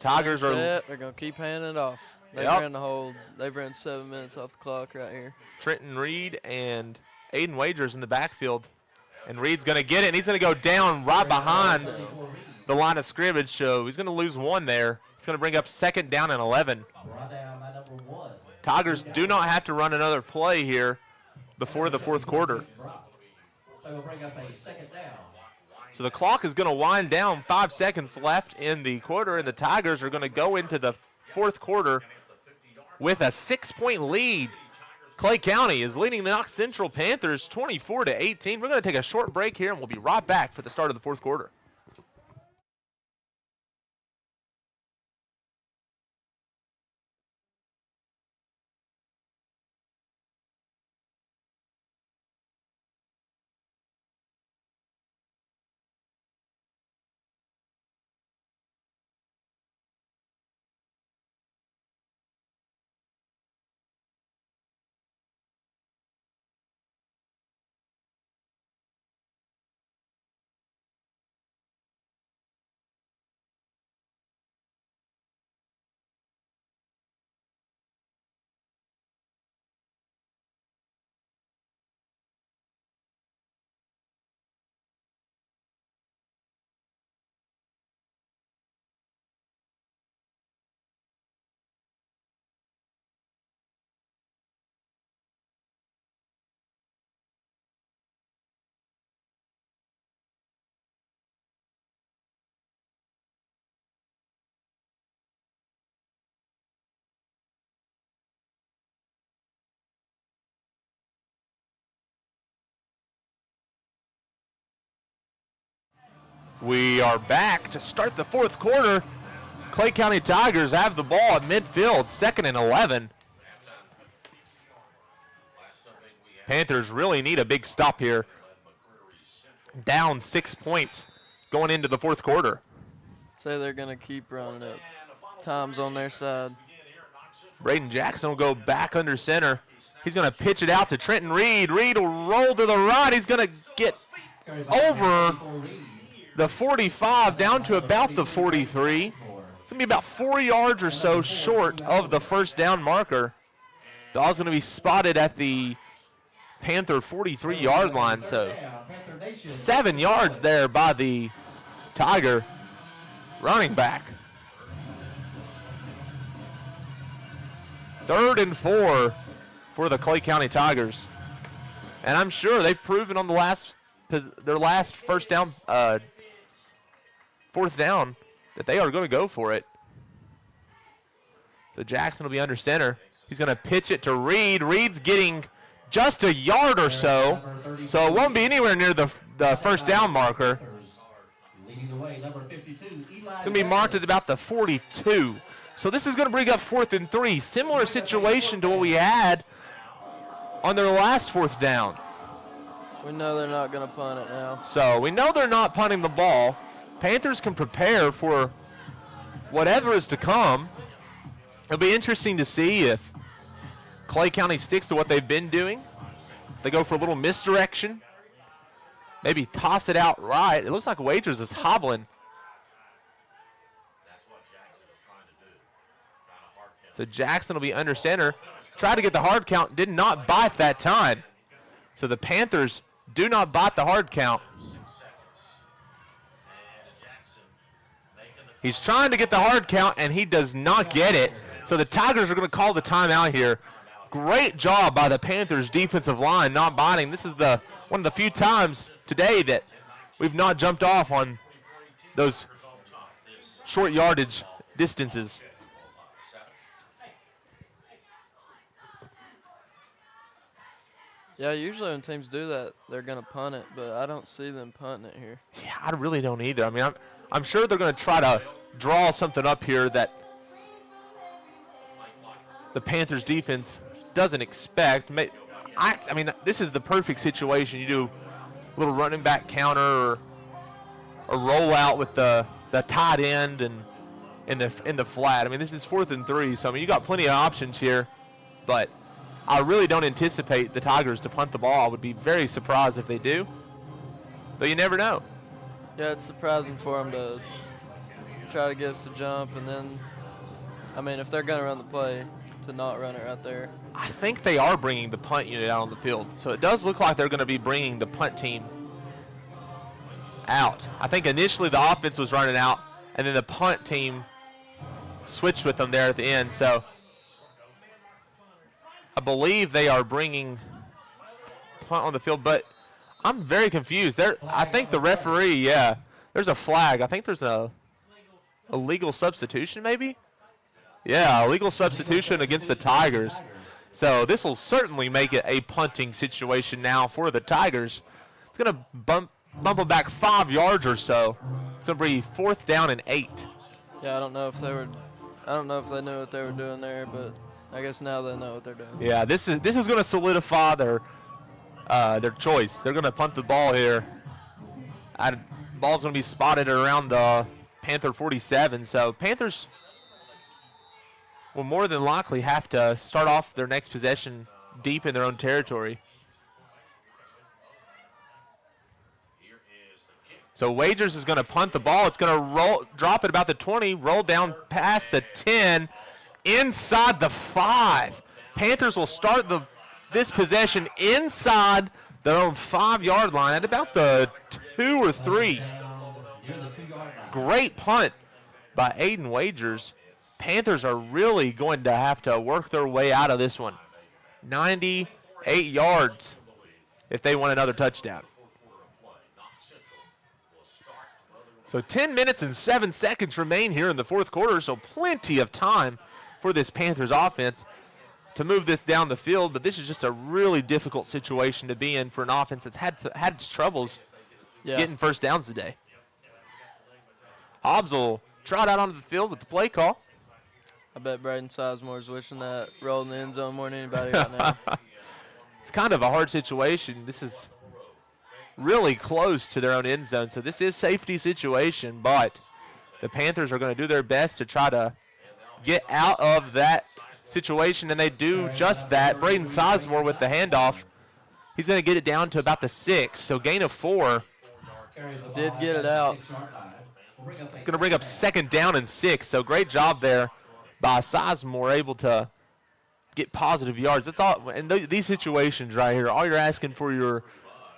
Tigers are Set. They're gonna keep handing it off. They've Yep. They've ran 7 minutes off the clock right here. Trenton Reed and Aiden Wagers in the backfield. And Reed's going to get it, and he's going to go down right behind the line of scrimmage. So he's going to lose 1 there. It's going to bring up 2nd down and 11. Tigers do not have to run another play here before the 4th quarter. So the clock is going to wind down. 5 seconds left in the quarter, and the Tigers are going to go into the 4th quarter with a 6-point lead. Clay County is leading the Knox Central Panthers 24-18. We're going to take a short break here, and we'll be right back for the start of the 4th quarter. We are back to start the 4th quarter. Clay County Tigers have the ball at midfield, 2nd and 11. Panthers really need a big stop here. Down 6 points going into the 4th quarter. Say they're gonna keep running it. Time's on their side. Braden Jackson will go back under center. He's going to pitch it out to Trenton Reed. Reed will roll to the right. He's going to get over the 45 down to about the 43. It's going to be about 4 yards or so short of the 1st down marker. Dog's going to be spotted at the Panther 43-yard line. So 7 yards there by the Tiger running back. 3rd and 4 for the Clay County Tigers. And I'm sure they've proven on their last 4th down that they are going to go for it. So Jackson will be under center. He's going to pitch it to Reed. Reed's getting just a yard or so. So it won't be anywhere near the 1st down marker. It's going to be marked at about the 42. So this is going to bring up 4th and 3. Similar situation to what we had on their last 4th down. We know they're not going to punt it now. So we know they're not punting the ball. Panthers can prepare for whatever is to come. It'll be interesting to see if Clay County sticks to what they've been doing. They go for a little misdirection. Maybe toss it out right. It looks like Wagers is hobbling. So Jackson will be under center. Tried to get the hard count. Did not bite that time. So the Panthers do not bite the hard count. He's trying to get the hard count, and he does not get it. So the Tigers are going to call the timeout here. Great job by the Panthers defensive line not biting. This is one of the few times today that we've not jumped off on those short yardage distances. Yeah, usually when teams do that, they're going to punt it, but I don't see them punting it here. Yeah, I really don't either. I mean, I'm sure they're going to try to draw something up here that the Panthers defense doesn't expect. I mean, this is the perfect situation. You do a little running back counter or a rollout with the tight end and in the flat. I mean, this is 4th and 3, so I mean, you got plenty of options here, but I really don't anticipate the Tigers to punt the ball. I would be very surprised if they do, but you never know. Yeah, it's surprising for them to try to get us to jump, and then, I mean, if they're going to run the play, to not run it right there. I think they are bringing the punt unit out on the field, so it does look like they're going to be bringing the punt team out. I think initially the offense was running out, and then the punt team switched with them there at the end, so I believe they are bringing punt on the field, but I'm very confused. I think the referee, there's a flag. I think there's a legal substitution maybe? Yeah, a legal substitution against the Tigers. So this will certainly make it a punting situation now for the Tigers. It's going to bump them back 5 yards or so. It's going to be 4th down and 8. Yeah, I don't know if they knew what they were doing there, but I guess now they know what they're doing. Yeah, this is going to solidify their choice. They're going to punt the ball here. Ball's going to be spotted around the Panther 47. So Panthers will more than likely have to start off their next possession deep in their own territory. So Wagers is going to punt the ball. It's going to drop at about the 20, roll down past the 10, inside the 5. Panthers will start this possession inside their own 5-yard line at about the 2 or 3. Great punt by Aiden Wagers. Panthers are really going to have to work their way out of this one. 98 yards if they want another touchdown. So 10 minutes and 7 seconds remain here in the 4th quarter, so plenty of time for this Panthers offense to move this down the field, but this is just a really difficult situation to be in for an offense that's had its troubles getting first downs today. Hobbs will trot out onto the field with the play call. I bet Braden Sizemore is wishing that roll in the end zone more than anybody right now. It's kind of a hard situation. This is really close to their own end zone, so this is safety situation, but the Panthers are going to do their best to try to get out of that situation, and they do just that. Braden Sizemore with the handoff. He's going to get it down to about the 6, so gain of 4. Did get it out. Going to bring up 2nd down and 6, so great job there by Sizemore, able to get positive yards. That's all. And these situations right here, all you're asking for your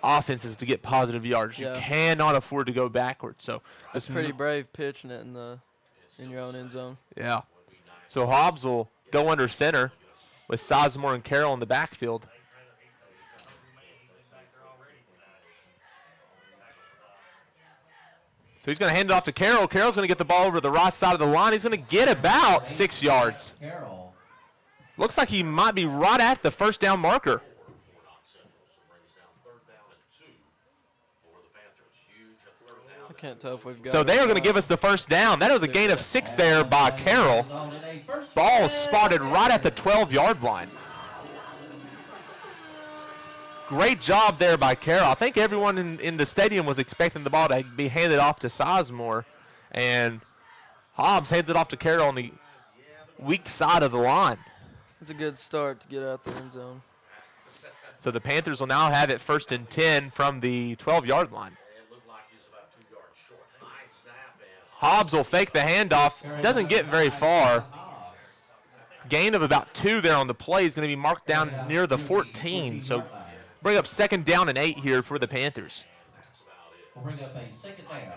offense is to get positive yards. You cannot afford to go backwards. So it's pretty brave pitching it in your own end zone. Yeah. So Hobbs will go under center with Sizemore and Carroll in the backfield. So he's going to hand it off to Carroll. Carroll's going to get the ball over the right side of the line. He's going to get about 6 yards. Looks like he might be right at the first down marker. I can't tell if we've got So they are going to give us the first down. That was a gain of 6 there by Carroll. Ball spotted right at the 12-yard line. Great job there by Carroll. I think everyone in the stadium was expecting the ball to be handed off to Sizemore, and Hobbs hands it off to Carroll on the weak side of the line. It's a good start to get out the end zone. So the Panthers will now have it 1st and 10 from the 12-yard line. Hobbs will fake the handoff. Doesn't get very far. Gain of about 2 there on the play is going to be marked down near the 14. So bring up 2nd down and 8 here for the Panthers. We'll bring up a 2nd down.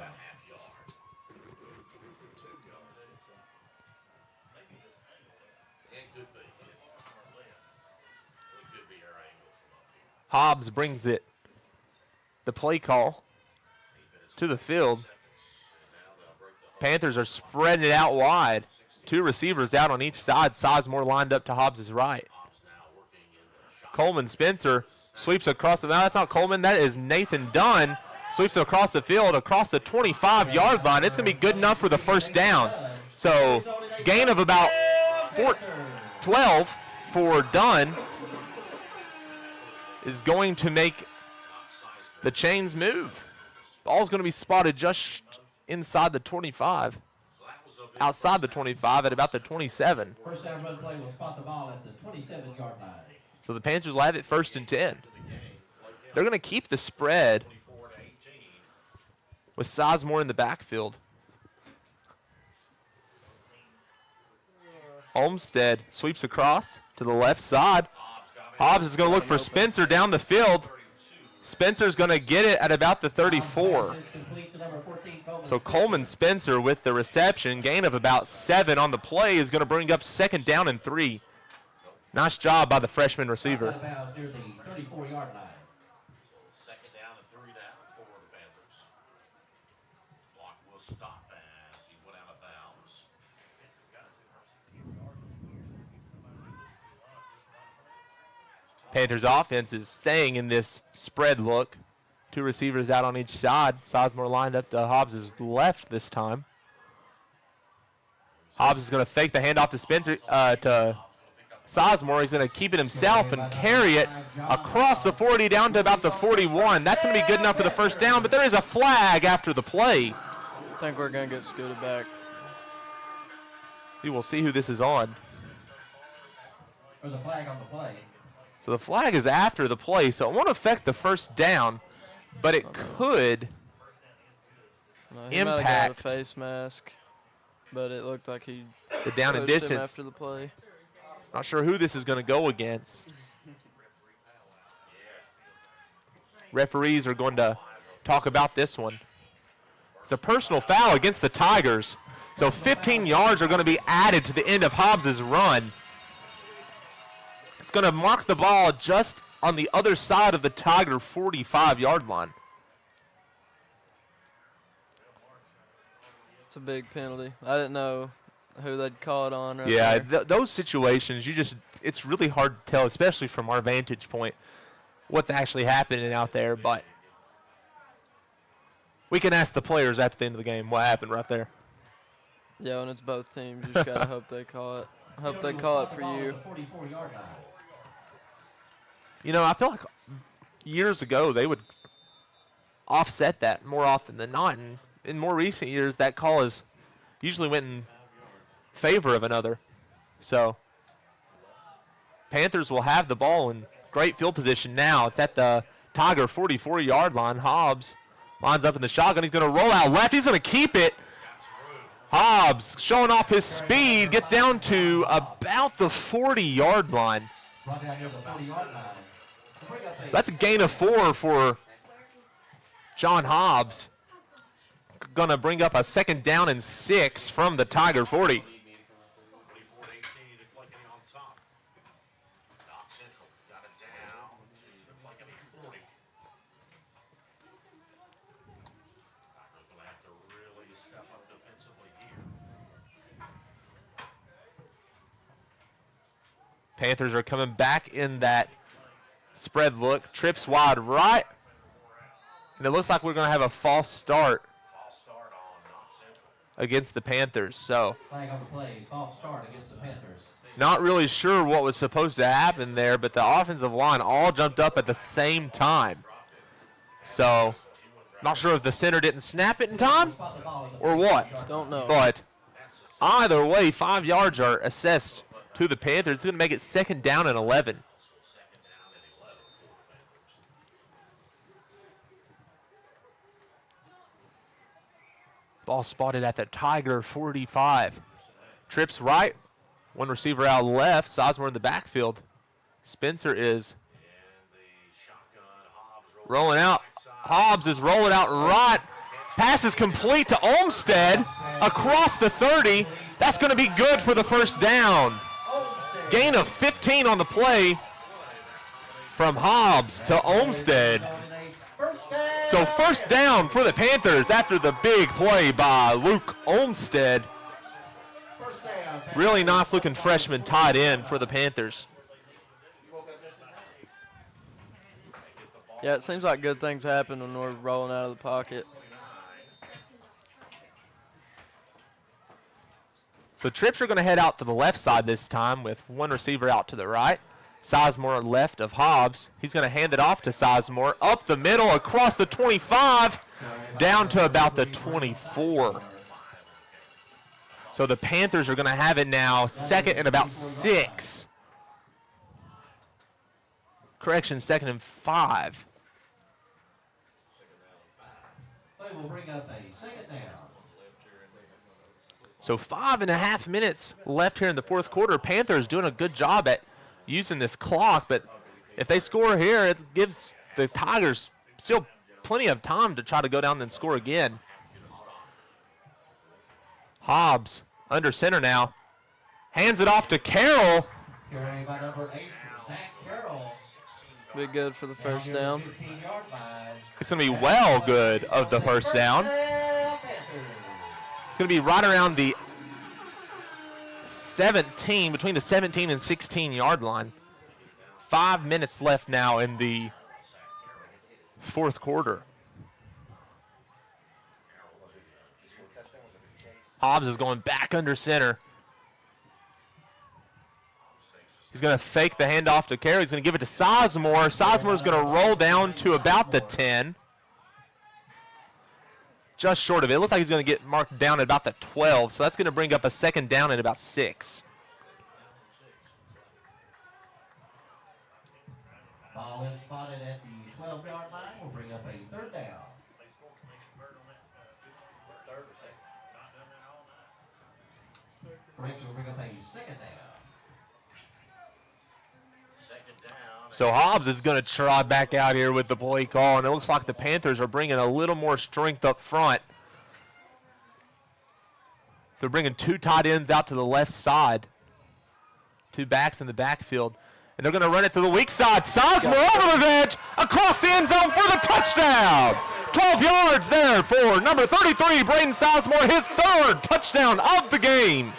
Hobbs brings it, the play call, to the field. Panthers are spreading it out wide. 2 receivers out on each side. Sizemore lined up to Hobbs' right. Coleman Spencer sweeps across the, no, that's not Coleman, that is Nathan Dunn. Sweeps across the field, across the 25-yard line. It's going to be good enough for the first down. So gain of about 12 for Dunn is going to make the chains move. Ball's going to be spotted just inside the 25. Outside the 25 at about the 27. First down run play will spot the ball at the 27-yard line. So the Panthers will have it 1st and 10. They're going to keep the spread with Sizemore in the backfield. Olmsted sweeps across to the left side. Hobbs is going to look for Spencer down the field. Spencer's going to get it at about the 34. So Coleman Spencer with the reception, gain of about 7 on the play, is going to bring up 2nd down and 3. Nice job by the freshman receiver. Near the 34-yard line. 2nd down and 3 now for the Panthers. Clock will stop as he went out of bounds. Panthers offense is staying in this spread look. 2 receivers out on each side. Sizemore lined up to Hobbs' left this time. Hobbs is going to fake the handoff to Spencer, to Sizemore. He's going to keep it himself and carry it across the 40 down to about the 41. That's going to be good enough for the first down, but there is a flag after the play. I think we're going to get scooted back. We will see who this is on. There's a flag on the play. So the flag is after the play, so it won't affect the first down, but it could No, he might have impact got a face mask, but it looked like he the down and pushed him distance. after the play. Not sure who this is going to go against. Referees are going to talk about this one. It's a personal foul against the Tigers. So 15 yards are going to be added to the end of Hobbs' run. It's going to mark the ball just on the other side of the Tiger 45-yard line. It's a big penalty. I didn't know who they'd call it on. Right Yeah, there. those situations, it's really hard to tell, especially from our vantage point, what's actually happening out there. But we can ask the players after the end of the game what happened right there. Yeah, when it's both teams, you just gotta hope they call it. Hope they call it for you. 44-yard line. You know, I feel like years ago they would offset that more often than not. And in more recent years, that call is usually went in favor of another. So Panthers will have the ball in great field position now. It's at the Tiger 44-yard line. Hobbs lines up in the shotgun. He's going to roll out left. He's going to keep it. Hobbs showing off his speed, gets down to about the 40-yard line. Brought down near the 40-yard line. That's a gain of 4 for John Hobbs. Going to bring up a 2nd down and 6 from the Tiger 40. 24-18 to Clicking on top. Knox Central got it down to the Clicking 40. Tigers going to have to really step up defensively here. Panthers are coming back in that spread look. Trips wide right. And it looks like we're going to have a false start False start on Knox Central. against the Panthers. So Flag on the play. False start against the Panthers. not really sure what was supposed to happen there, but the offensive line all jumped up at the same time. So not sure if the center didn't snap it in time Spot the ball at the or what. Don't know. But either way, 5 yards are assessed to the Panthers. It's going to make it 2nd down and 11. Second down and 11 for the Panthers. Ball spotted at the Tiger 45. Trips right. One receiver out left. Sizemore in the backfield. Spencer is And the shotgun, Hobbs rolling out. Hobbs is rolling out right. Pass is complete to Olmsted across the 30. That's going to be good for the first down. Gain of 15 on the play. from Hobbs to Olmsted. So first down for the Panthers after the big play by Luke Olmsted. Really nice looking freshman tight end for the Panthers. Yeah, it seems like good things happen when we're rolling out of the pocket. So trips are going to head out to the left side this time with one receiver out to the right. Sizemore left of Hobbs. He's going to hand it off to Sizemore. Up the middle, across the 25, down to about the 24. So the Panthers are going to have it now, second and about 6. Correction, second and 5. They will bring up a second down. So 5.5 minutes left here in the fourth quarter. Panthers doing a good job at using this clock, but if they score here, it gives the Tigers still plenty of time to try to go down and score again. Hobbs under center now. Hands it off to Carroll. Carrying by number 8, Zach Carroll. Be good for the first down. 15-yard line. It's going to be well good of the first down. It's going to be right around the 17, between the 17 and 16-yard line. 5 minutes left now in the fourth quarter. Hobbs is going back under center. He's going to fake the handoff to Carey. He's going to give it to Sizemore. Sizemore is going to roll down to about the 10. Just short of it. It looks like he's going to get marked down at about the 12, so that's going to bring up a second down at about 6. Ball is spotted at the 12-yard line. We'll bring up a third down. Correction, we'll bring up a second down. So Hobbs is going to try back out here with the play call, and it looks like the Panthers are bringing a little more strength up front. They're bringing 2 tight ends out to the left side, 2 backs in the backfield, and they're going to run it to the weak side. Sizemore over the edge, across the end zone for the touchdown. 12 yards there for number 33, Braden Sizemore, his 3rd touchdown of the game.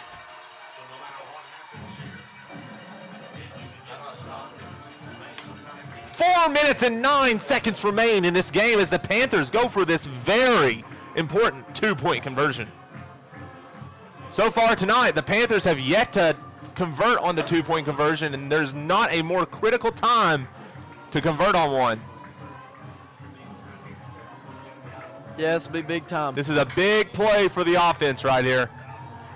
Four minutes and 9 seconds remain in this game as the Panthers go for this very important 2-point conversion. So far tonight, the Panthers have yet to convert on the 2-point conversion, and there's not a more critical time to convert on one. Yeah, it's be big time. This is a big play for the offense right here,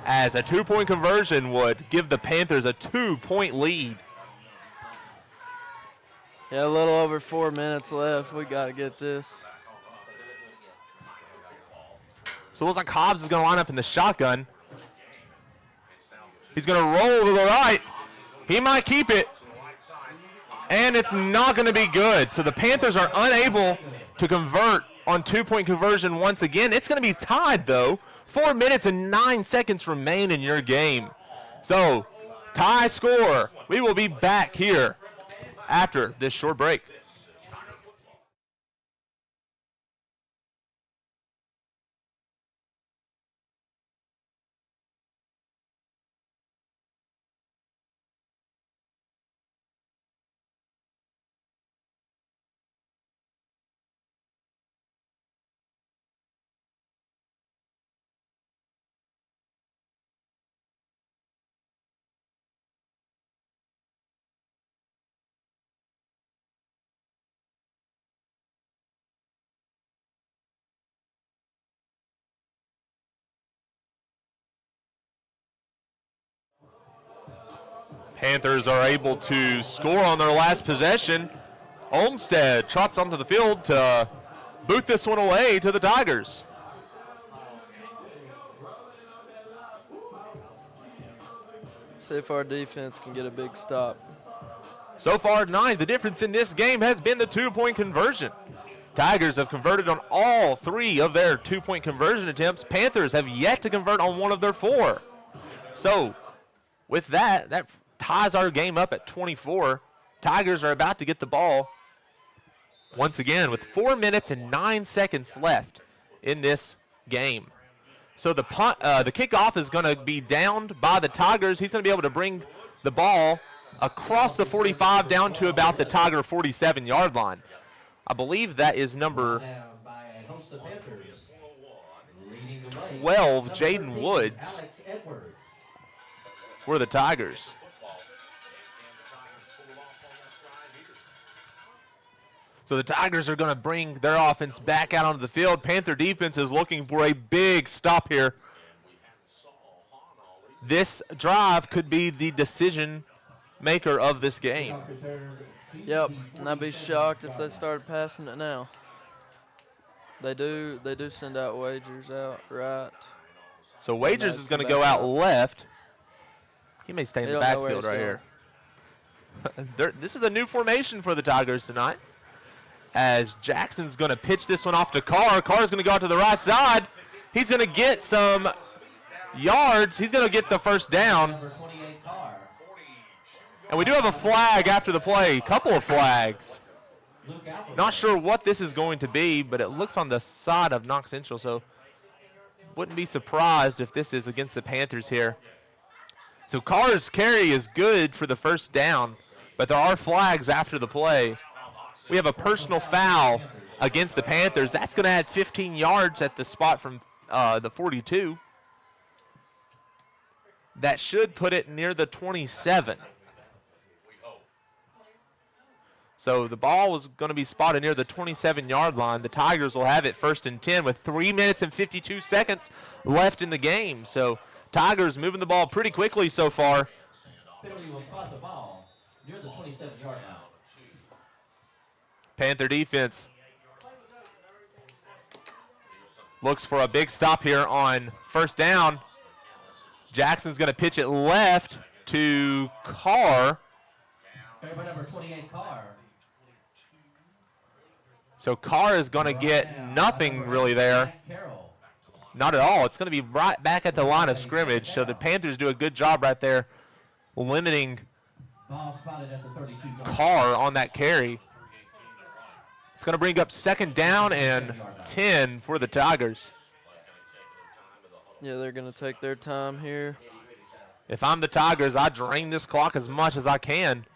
as a 2-point conversion would give the Panthers a 2-point lead. Yeah, a little over 4 minutes left. We got to get this. So it looks like Hobbs is going to line up in the shotgun. He's going to roll to the right. He might keep it. And it's not going to be good. So the Panthers are unable to convert on 2-point conversion once again. It's going to be tied, though. 4 minutes and 9 seconds remain in your game. So, tie score. We will be back here after this short break. Panthers are able to score on their last possession. Olmsted trots onto the field to boot this one away to the Tigers. See if our defense can get a big stop. So far tonight, the difference in this game has been the 2-point conversion. Tigers have converted on all 3 of their 2-point conversion attempts. Panthers have yet to convert on 1 of their 4. So with that ties our game up at 24. Tigers are about to get the ball once again with 4 minutes and 9 seconds left in this game. So the kickoff is going to be downed by the Tigers. He's going to be able to bring the ball across the 45 down to about the Tiger 47-yard line. I believe that is number 12, Jaden Woods, for the Tigers. So the Tigers are going to bring their offense back out onto the field. Panther defense is looking for a big stop here. This drive could be the decision maker of this game. Yep, and I'd be shocked if they started passing it now. They do send out Wagers out right. So Wagers is going to go out left. He may stay in the backfield right here. This is a new formation for the Tigers tonight, as Jackson's going to pitch this one off to Carr. Carr's going to go out to the right side. He's going to get some yards. He's going to get the first down. And we do have a flag after the play, a couple of flags. Not sure what this is going to be, but it looks on the side of Knox Central, so wouldn't be surprised if this is against the Panthers here. So Carr's carry is good for the first down, but there are flags after the play. We have a personal foul against the Panthers. That's going to add 15 yards at the spot from the 42. That should put it near the 27. So the ball was going to be spotted near the 27-yard line. The Tigers will have it 1st and 10 with 3 minutes and 52 seconds left in the game. So Tigers moving the ball pretty quickly so far. Penalty will spot the ball near the 27-yard line. Panther defense looks for a big stop here on 1st down. Jackson's going to pitch it left to Carr. Number 28, Carr. So Carr is going to get nothing really there. Not at all. It's going to be right back at the line of scrimmage. So the Panthers do a good job right there limiting Carr on that carry. It's going to bring up 2nd down and 10 for the Tigers. Yeah, they're going to take their time here. If I'm the Tigers, I drain this clock as much as I can.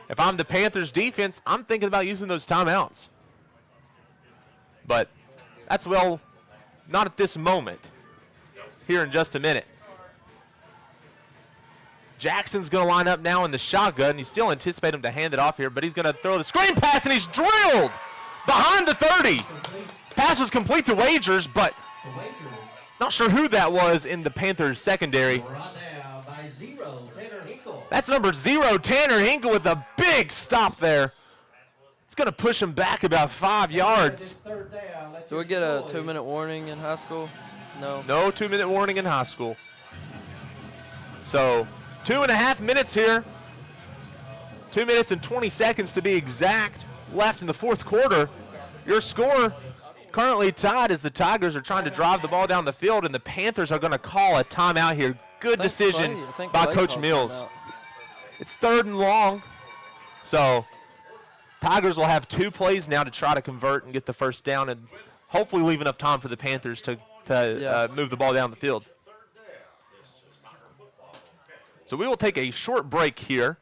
If I'm the Panthers defense, I'm thinking about using those timeouts. But that's, well, not at this moment. Here in just a minute. Jackson's going to line up now in the shotgun. You still anticipate him to hand it off here, but he's going to throw the screen pass, and he's drilled behind the 30. Pass was complete to Wagers, but not sure who that was in the Panthers secondary. That's number 0, Tanner Hinkle, with a big stop there. It's going to push him back about 5 yards. Do we get a 2-minute warning in high school? No. No 2-minute warning in high school. So 2.5 minutes here. 2 minutes and 20 seconds to be exact left in the 4th quarter. Your score currently tied as the Tigers are trying to drive the ball down the field, and the Panthers are going to call a timeout here. Good decision by Coach Mills. It's 3rd and long. So Tigers will have 2 plays now to try to convert and get the first down and hopefully leave enough time for the Panthers to move the ball down the field. So we will take a short break here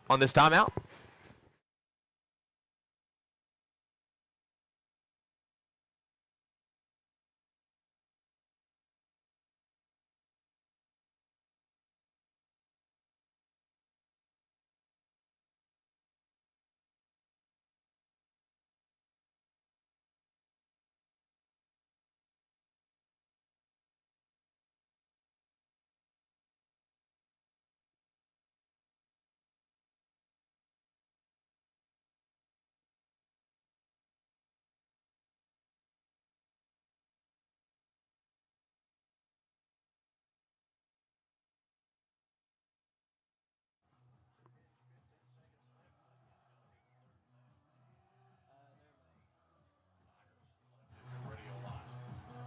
on this timeout.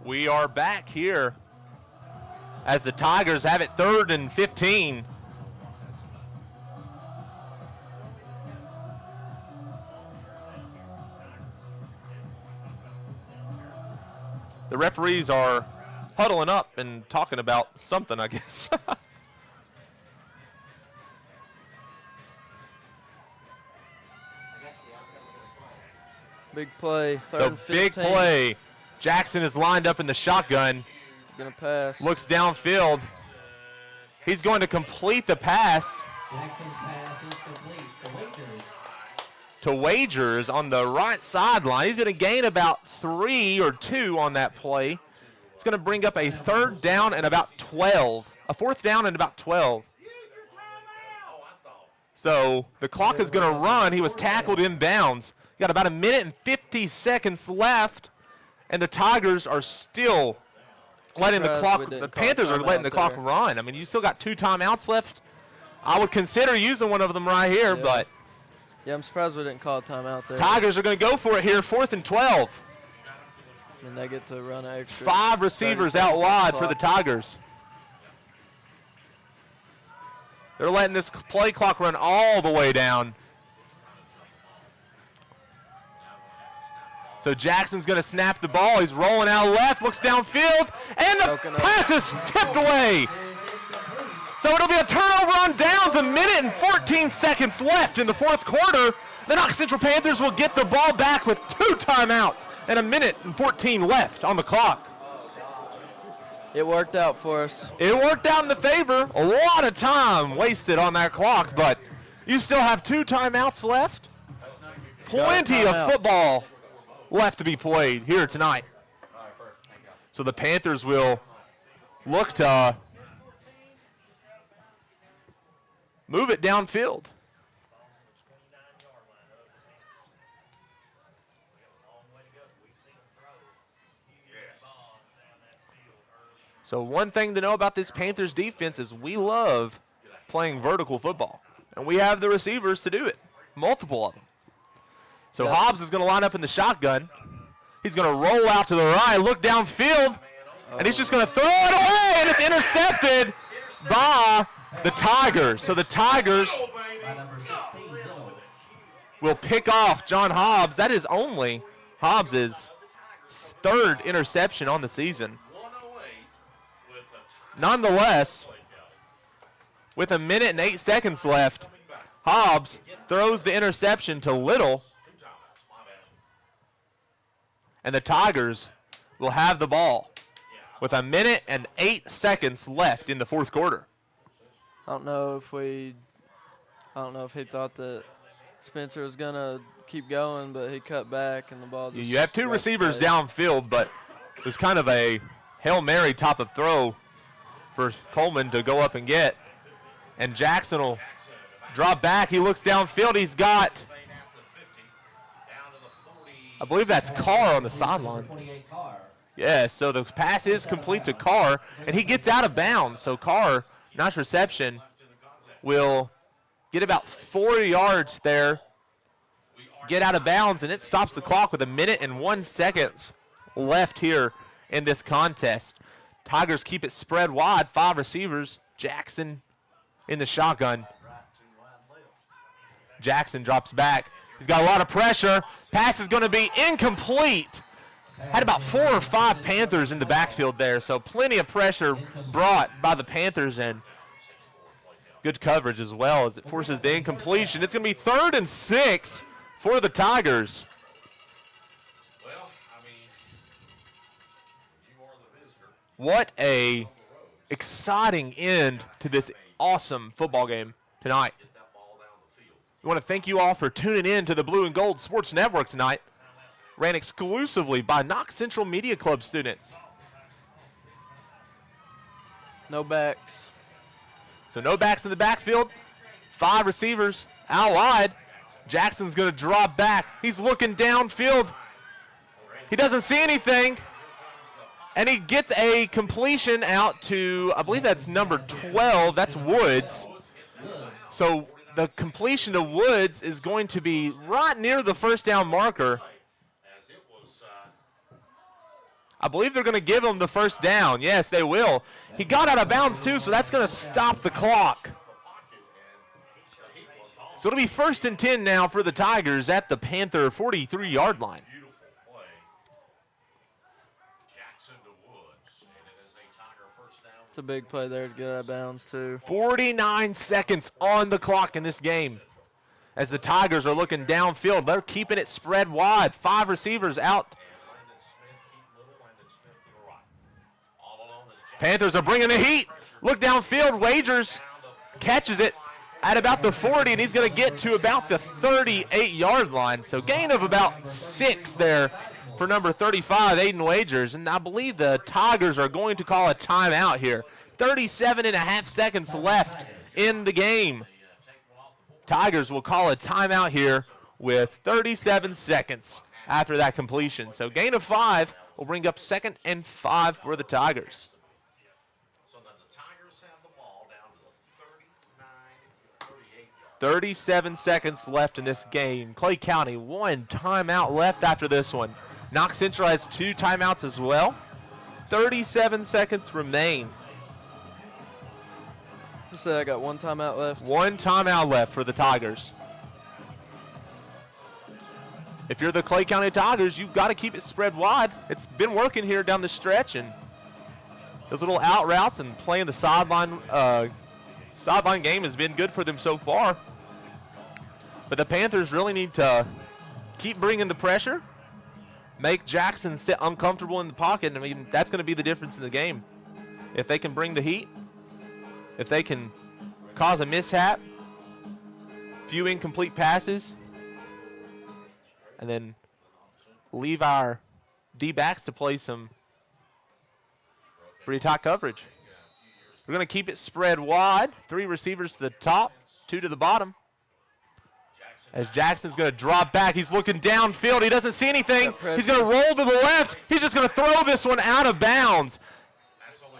We are back here as the Tigers have it 3rd and 15. referees are huddling up and talking about something, I guess. Big play. Third So and 15. big play. Jackson is lined up in the shotgun. Gonna pass. Looks downfield. He's going to complete the pass Jackson's pass is complete to Wagers. to Wagers on the right sideline. He's going to gain about 3 or 2 on that play. It's going to bring up a 3rd down and about 12. A 4th down and about 12. So the clock is going to run. He was tackled in bounds. Got about 1 minute and 50 seconds left, and the Tigers are still letting the Surprised clock. we didn't The call Panthers are letting timeout the clock there. run. I mean, you still got 2 timeouts left. I would consider using one of them right here, Yeah. but Yeah, I'm surprised we didn't call a timeout there. Tigers are going to go for it here, 4th and 12. And they get to run an extra. 5 30 receivers out seconds on wide for the clock. Tigers. They're letting this play clock run all the way down. So Jackson's going to snap the ball. He's rolling out left, looks downfield, and the Broken up. pass is tipped away. So it'll be a turnover on downs, 1 minute and 14 seconds left in the 4th quarter. The Knox Central Panthers will get the ball back with 2 timeouts and 1 minute and 14 left on the clock. It worked out for us. It worked out in the favor. A lot of time wasted on that clock, but you still have 2 timeouts left. Plenty of timeouts. football left to be played here tonight. So the Panthers will look to move it downfield. So one thing to know about this Panthers defense is we love playing vertical football. And we have the receivers to do it, multiple of them. So Yeah. Hobbs is going to line up in the shotgun. He's going to roll out to the right, look downfield, and he's just going to throw it away, and it's intercepted by the Tigers. So the Tigers By number 16, Little. will pick off John Hobbs. That is only Hobbs's 3rd interception on the season. 108 with a time. Nonetheless, with 1 minute and 8 seconds left, Hobbs throws the interception to Little, 2 timeouts. My bad. and the Tigers will have the ball with 1 minute and 8 seconds left in the 4th quarter. I don't know if he thought that Spencer was gonna keep going, but he cut back and the ball just. You have 2 left receivers place. downfield, but it was kind of a Hail Mary type of throw for Coleman to go up and get. And Jackson will drop back. He looks downfield. He's got, Made at the 50, down to the 40. I believe that's Carr on the sideline. 28 Carr. Yeah, so the pass is complete to Carr, and he gets out of bounds. So Carr, nice reception, will get about 4 yards there, get out of bounds, and it stops the clock with 1 minute and 1 second left here in this contest. Tigers keep it spread wide, 5 receivers. Jackson in the shotgun. Jackson drops back. He's got a lot of pressure. Pass is going to be incomplete. Had about 4 or 5 Panthers in the backfield there, so plenty of pressure brought by the Panthers, and good coverage as well as it forces the incompletion. It's going to be 3rd and 6 for the Tigers. Well, I mean, you are the visitor. What a exciting end to this awesome football game tonight. Get that ball down the field. We want to thank you all for tuning in to the Blue and Gold Sports Network tonight. Ran exclusively by Knox Central Media Club students. No backs. So no backs in the backfield. 5 receivers out wide. Jackson's going to drop back. He's looking downfield. He doesn't see anything. And he gets a completion out to, I believe that's number 12. That's Woods. So the completion to Woods is going to be right near the 1st down marker. As it was, I believe they're going to give him the 1st down. Yes, they will. He got out of bounds too, so that's going to stop the clock. So it'll be 1st and 10 now for the Tigers at the Panther 43-yard line. beautiful play. Jackson into Woods, and it is a Tiger first down. It's a big play there to get out of bounds, too. 49 seconds on the clock in this game. As the Tigers are looking downfield, they're keeping it spread wide. 5 receivers out. Landon Smith keep middle, Landon Smith to the right. All alone is Jackson. Panthers are bringing the heat. Look downfield. Wagers catches it at about the 40, and he's going to get to about the 38-yard line. So gain of about 6 there for number 35, Aiden Wagers. And I believe the Tigers are going to call a timeout here. 37.5 seconds left in the game. Tigers will call a timeout here with 37 seconds after that completion. So gain of 5 will bring up 2nd and 5 for the Tigers. So that the Tigers have the ball down to the 39, 38 yard. 37 seconds left in this game. Clay County, 1 timeout left after this one. Knox Central has 2 timeouts as well. 37 seconds remain. You said I got 1 timeout left. 1 timeout left for the Tigers. If you're the Clay County Tigers, you've got to keep it spread wide. It's been working here down the stretch, and those little out routes and playing the sideline game has been good for them so far. But the Panthers really need to keep bringing the pressure, make Jackson sit uncomfortable in the pocket. I mean, that's going to be the difference in the game. If they can bring the heat, if they can cause a mishap, few incomplete passes, and then leave our D-backs to play some pretty tight coverage. We're going to keep it spread wide. 3 receivers to the top, 2 to the bottom. As Jackson's going to drop back, he's looking downfield. He doesn't see anything. He's going to roll to the left. He's just going to throw this one out of bounds.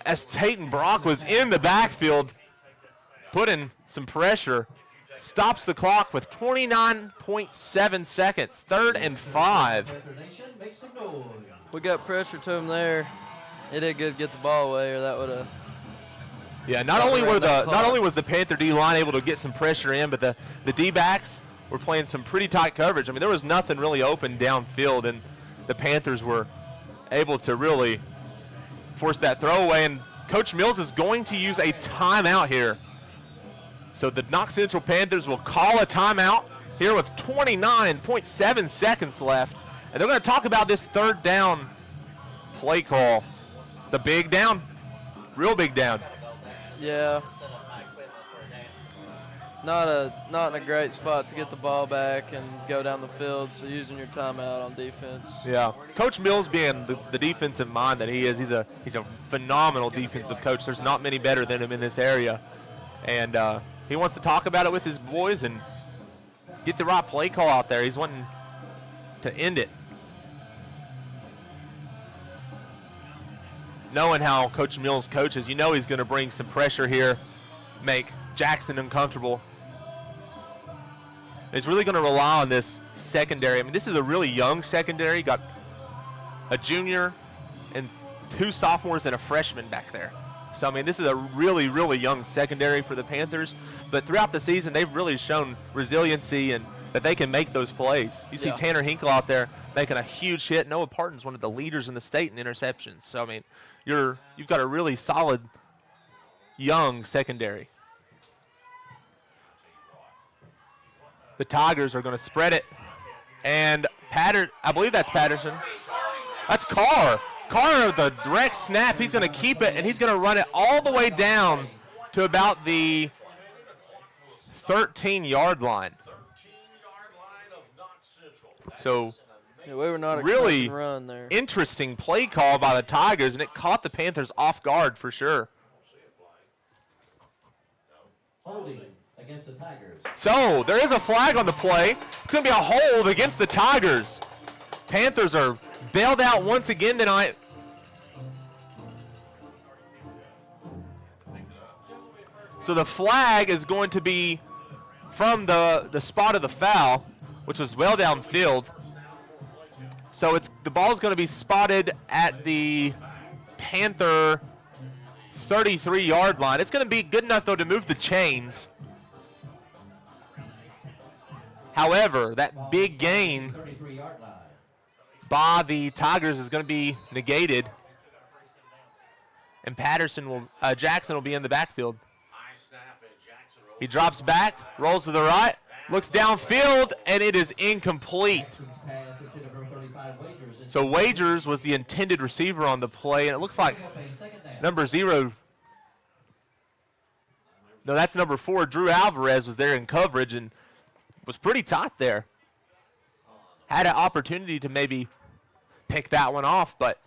As Tayton Brock was in the backfield, putting some pressure, stops the clock with 29.7 seconds. 3rd and 5. Panther Nation, make some noise. We got pressure to him there. It did good to get the ball away, or that would have. Yeah, not only was the Panther D line able to get some pressure in, but the D-backs were playing some pretty tight coverage. I mean, there was nothing really open downfield, and the Panthers were able to really force that throwaway. And Coach Mills is going to use a timeout here. So the Knox Central Panthers will call a timeout here with 29.7 seconds left. And they're going to talk about this 3rd down play call. It's a big down, real big down. Yeah. Not in a great spot to get the ball back and go down the field, so using your timeout on defense. Yeah. Coach Mills, being the defensive mind that he is, he's a phenomenal defensive coach. There's not many better than him in this area. And he wants to talk about it with his boys and get the right play call out there. He's wanting to end it. Knowing how Coach Mills coaches, you know he's going to bring some pressure here, make Jackson uncomfortable. He's really going to rely on this secondary. I mean, this is a really young secondary. Got a junior and 2 sophomores and a freshman back there. So, I mean, this is a really, really young secondary for the Panthers. But throughout the season, they've really shown resiliency and that they can make those plays. You see Tanner Hinkle out there making a huge hit. Noah Parton's one of the leaders in the state in interceptions. So, I mean, you've got a really solid young secondary. The Tigers are going to spread it. And I believe that's Patterson. That's Carr. Carr with a direct snap. He's going to keep it, and he's going to run it all the way down to about the 13-yard line. So Yeah, we were not really expecting run there. interesting play call by the Tigers, and it caught the Panthers off guard for sure. Holding against the Tigers. So there is a flag on the play. It's going to be a hold against the Tigers. Panthers are bailed out once again tonight. So the flag is going to be from the spot of the foul, which was well downfield. So the ball is going to be spotted at the Panther 33-yard line. It's going to be good enough, though, to move the chains. However, that big gain 33-yard line. by the Tigers is going to be negated and Jackson will be in the backfield. High snap and Jackson He drops back, rolls to the right, looks downfield, and it is incomplete. Jackson's pass into number 35, Wagers. So Wagers was the intended receiver on the play, and it looks like Up a second down. number 0. No, that's number 4. Drew Alvarez was there in coverage and was pretty tight there. Had an opportunity to maybe pick that one off, but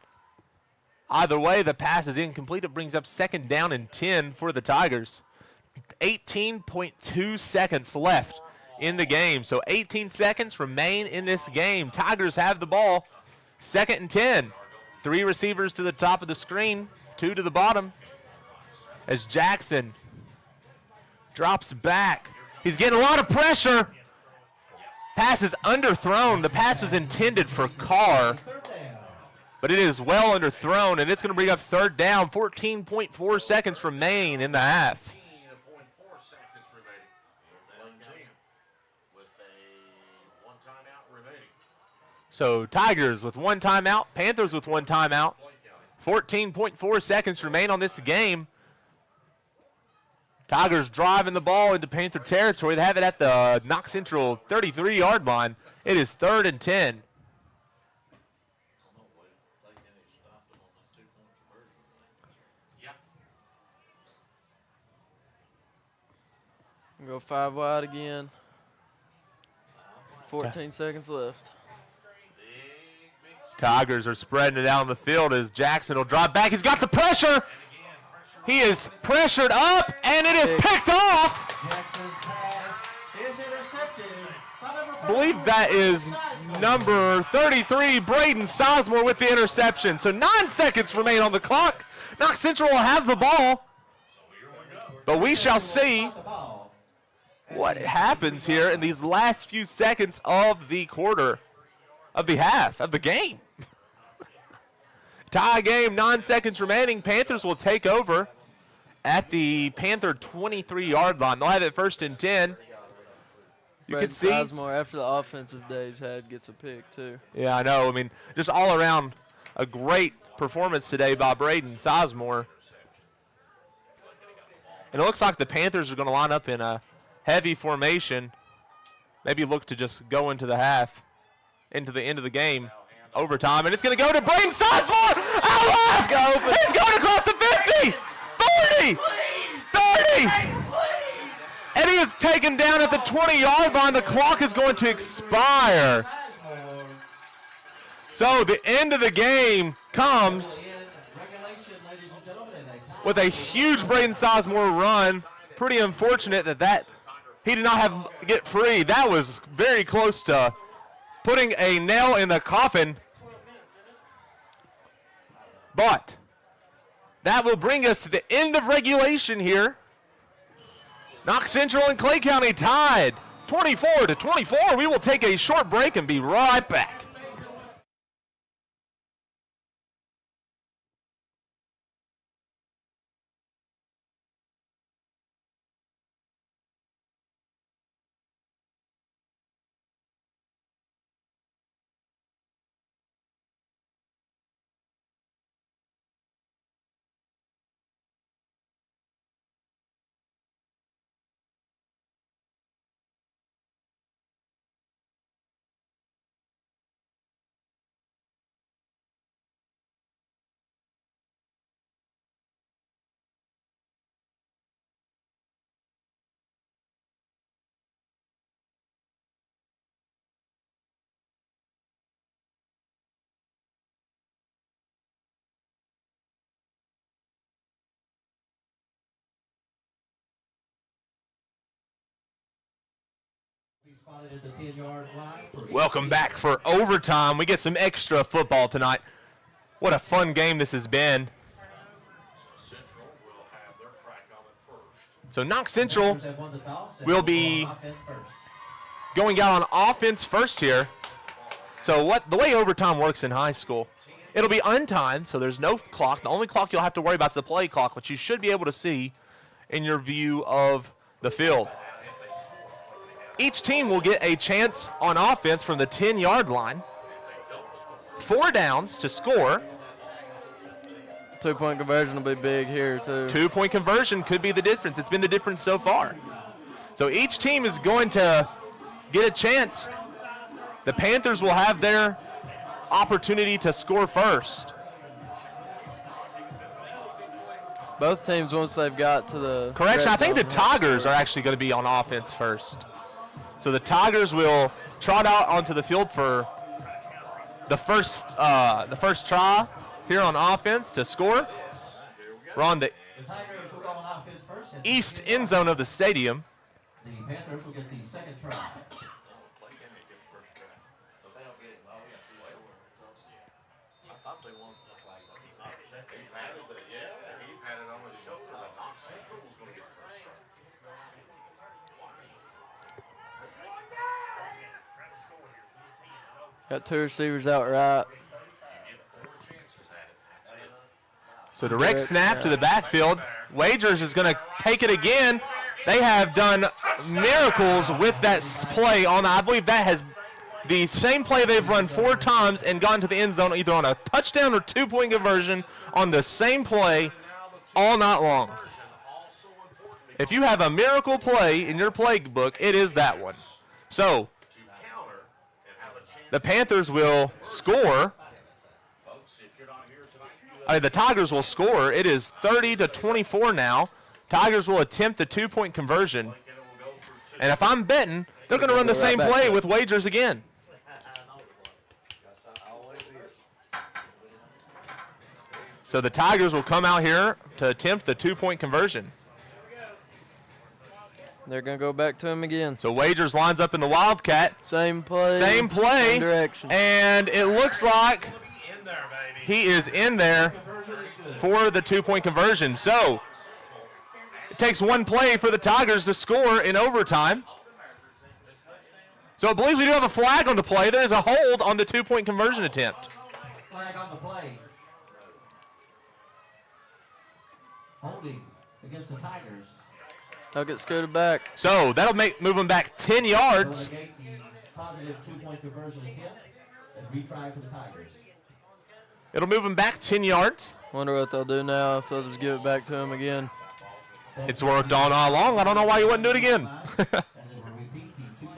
either way, the pass is incomplete. It brings up 2nd down and 10 for the Tigers. 18.2 seconds left in the game. So 18 seconds remain in this game. Tigers have the ball. 2nd and 10. 3 receivers to the top of the screen, 2 to the bottom. As Jackson drops back. He's getting a lot of pressure. Pass is underthrown. The pass was intended for Carr, but it is well underthrown, and it's going to bring up 3rd down. 14.4 seconds remain in the half. 14.4 seconds remaining. One team with a 1 timeout remaining. So Tigers with 1 timeout, Panthers with 1 timeout. 14.4 seconds remain on this game. Tigers driving the ball into Panther territory. They have it at the Knox Central 33-yard line. It is 3rd and 10. Go 5 wide again. 14 seconds left. Tigers are spreading it down the field as Jackson will drop back. He's got the pressure. He is pressured up, and it is picked off. Jackson's pass is intercepted. I believe that is number 33, Braden Sizemore, with the interception. So 9 seconds remain on the clock. Knox Central will have the ball, but we shall see what happens here in these last few seconds of the quarter, of the half, of the game. Tie game, 9 seconds remaining. Panthers will take over at the Panther 23-yard line. They'll have it 1st and 10. You can see Sizemore, after the offensive day he's had, gets a pick too. Yeah, I know. I mean, just all around a great performance today by Braden Sizemore. And it looks like the Panthers are going to line up in a heavy formation. Maybe look to just go into the half, into the end of the game, overtime. And it's going to go to Braden Sizemore. He's going across the 50, 40, 30. And he is taken down at the 20-yard line. The clock is going to expire. So the end of the game comes with a huge Braden Sizemore run. Pretty unfortunate that he did not get free. That was very close to putting a nail in the coffin. But that will bring us to the end of regulation here. Knox Central and Clay County tied 24-24. We will take a short break and be right back. Welcome back for overtime. We get some extra football tonight. What a fun game this has been. So Knox Central will be going out on offense first here. So the way overtime works in high school, it'll be untimed, so there's no clock. The only clock you'll have to worry about is the play clock, which you should be able to see in your view of the field. Each team will get a chance on offense from the 10-yard line. 4 downs to score. 2-point conversion will be big here, too. 2-point conversion could be the difference. It's been the difference so far. So each team is going to get a chance. The Panthers will have their opportunity to score first. Both teams, once they've got to the Correction, I red think the zone, have to Tigers score. are actually going to be on offense first. So the Tigers will trot out onto the field for the first try here on offense to score. We're on the The Tigers will go on offense first. And east end zone of the stadium. the Panthers will get the second try. He had it on his shoulder that Knox Central was going to get the first try. Got 2 receivers out right. So direct snap to the backfield. Wagers is going to take it again. They have done miracles with that play on. I believe that has the same play they've run 4 times and gotten to the end zone either on a touchdown or 2-point conversion on the same play all night long. If you have a miracle play in your playbook, it is that one. So the Panthers will score. The Tigers will score. It is 30-24 now. Tigers will attempt the 2-point conversion. And if I'm betting, they're going to run the same play with Wagers again. So the Tigers will come out here to attempt the 2-point conversion. They're going to go back to him again. So Wagers lines up in the Wildcat. Same play. Same play. Same direction. And it looks like he is in there for the 2-point conversion. So it takes one play for the Tigers to score in overtime. So I believe we do have a flag on the play. There is a hold on the 2-point conversion attempt. Flag on the play. Holding against the Tigers. They'll get scooted back. So that'll move them back 10 yards. Negate the positive 2-point conversion attempt and retry for the Tigers. It'll move them back 10 yards. Wonder what they'll do now if they'll just give it back to him again. It's worked all night long. I don't know why you wouldn't do it again.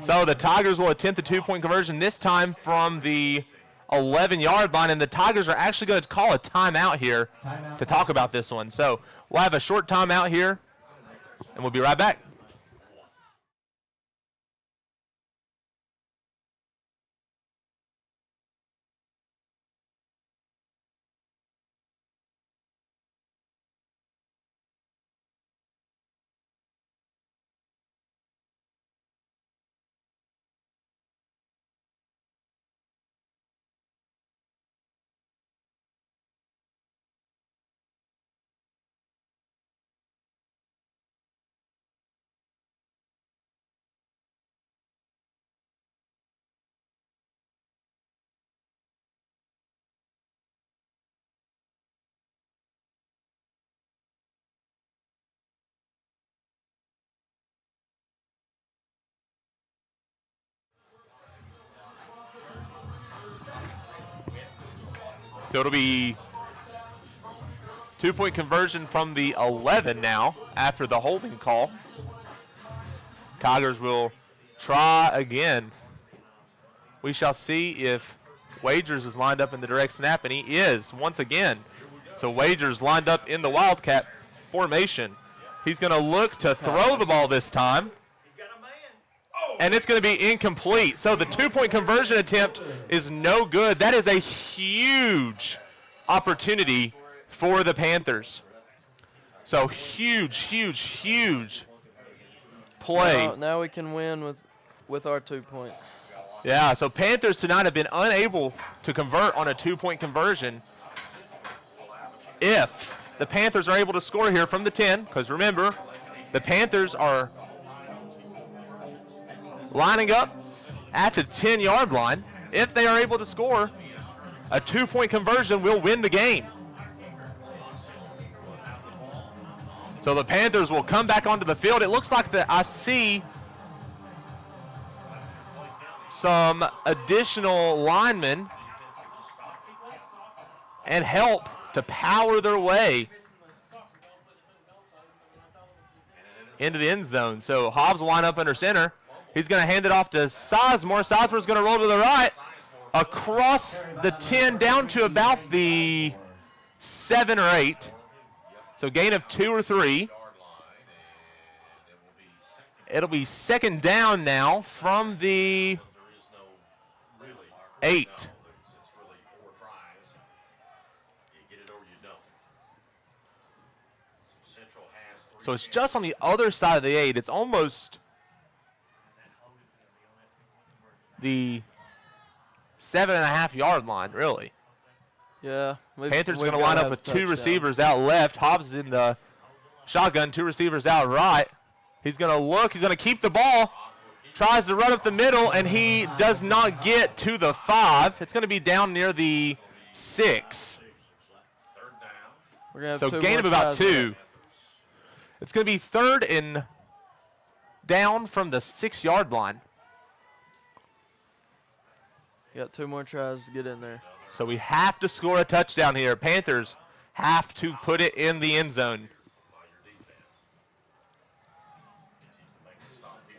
So the Tigers will attempt the 2-point conversion this time from the 11-yard line, and the Tigers are actually going to call a timeout here to talk about this one. So we'll have a short timeout here, and we'll be right back. So it'll be 2-point conversion from the 11 now after the holding call. Tigers will try again. We shall see if Wagers is lined up in the direct snap, and he is once again. So Wagers lined up in the Wildcat formation. He's going to look to throw the ball this time. And it's going to be incomplete. So the 2-point conversion attempt is no good. That is a huge opportunity for the Panthers. So huge, huge, huge play. Now we can win with our 2-point. Yeah, so Panthers tonight have been unable to convert on a 2-point conversion. If the Panthers are able to score here from the 10, because remember, the Panthers are lining up at the 10-yard line. If they are able to score, a 2-point conversion will win the game. So the Panthers will come back onto the field. It looks like I see some additional linemen and help to power their way into the end zone. So Hobbs will line up under center. He's going to hand it off to Sizemore. Sizemore's going to roll to the right, across the 10 down to about the 7 or 8. So gain of 2 or 3. It'll be second down now from the 8. So it's just on the other side of the 8. It's almost the 7.5 yard line, really. Yeah. Panthers going to line up with 2 receivers out left. Hobbs is in the shotgun, 2 receivers out right. He's going to look. He's going to keep the ball. Tries to run up the middle, and he does not get to the 5. It's going to be down near the 6. We're gonna have So 2 gain more of about tries 2. It's going to be third and down from the 6 yard line. You got 2 more tries to get in there. So we have to score a touchdown here. Panthers have to put it in the end zone.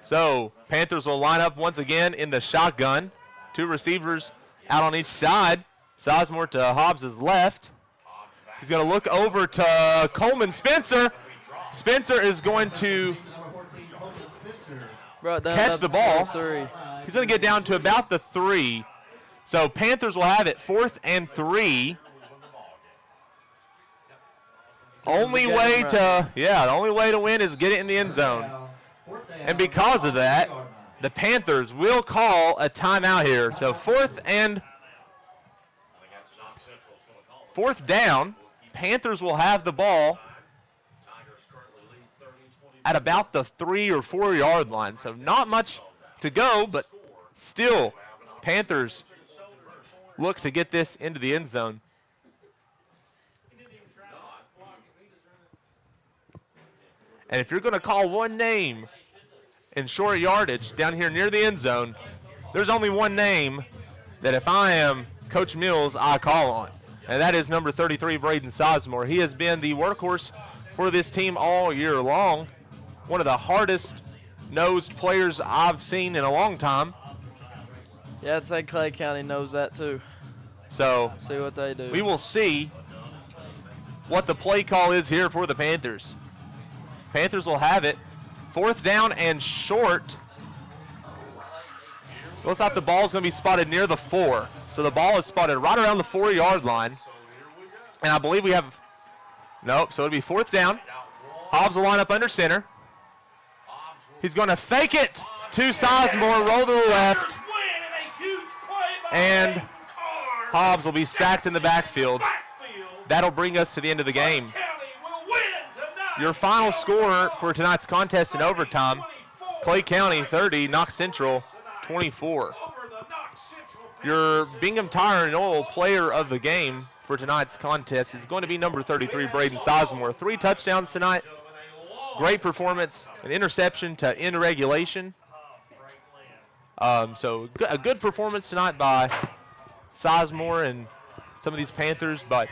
So Panthers will line up once again in the shotgun. 2 receivers out on each side. Sizemore to Hobbs' left. He's going to look over to Coleman Spencer. Spencer is going to catch the ball. 3. He's going to get down to about the 3. So Panthers will have it 4th and 3. The only way to win is get it in the end zone. And because of that, the Panthers will call a timeout here. So 4th down. Panthers will have the ball at about the 3 or 4 yard line. So not much to go, but still Panthers look to get this into the end zone. And if you're going to call one name in short yardage down here near the end zone, there's only one name that if I am Coach Mills, I call on. And that is number 33, Braden Sizemore. He has been the workhorse for this team all year long. One of the hardest nosed players I've seen in a long time. Yeah, I'd say Clay County knows that too. So See what they do. we will see what the play call is here for the Panthers. Panthers will have it 4th down and short. Looks like the ball is going to be spotted near the 4. So the ball is spotted right around the 4 yard line. And I believe we have, nope, so it'll be 4th down. Hobbs will line up under center. He's going to fake it to Sizemore, roll to the left. And Hobbs will be sacked in the backfield. That'll bring us to the end of the game. Your final score for tonight's contest in overtime, Clay County 30, Knox Central 24. Your Bingham Tire and Oil player of the game for tonight's contest is going to be number 33, Braden Sizemore. 3 touchdowns tonight. Great performance, an interception to end regulation. So a good performance tonight by Sizemore and some of these Panthers, but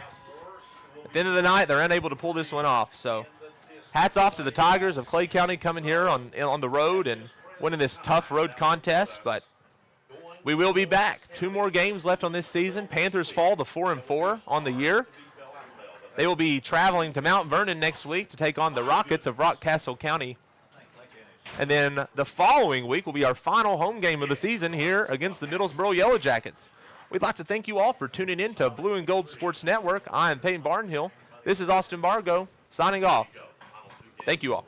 at the end of the night, they're unable to pull this one off. So hats off to the Tigers of Clay County coming here on the road and winning this tough road contest, but we will be back. 2 more games left on this season. Panthers fall to 4-4 on the year. They will be traveling to Mount Vernon next week to take on the Rockets of Rockcastle County. And then the following week will be our final home game of the season here against the Middlesboro Yellow Jackets. We'd like to thank you all for tuning in to Blue and Gold Sports Network. I am Peyton Barnhill. This is Austin Bargo signing off. Thank you all.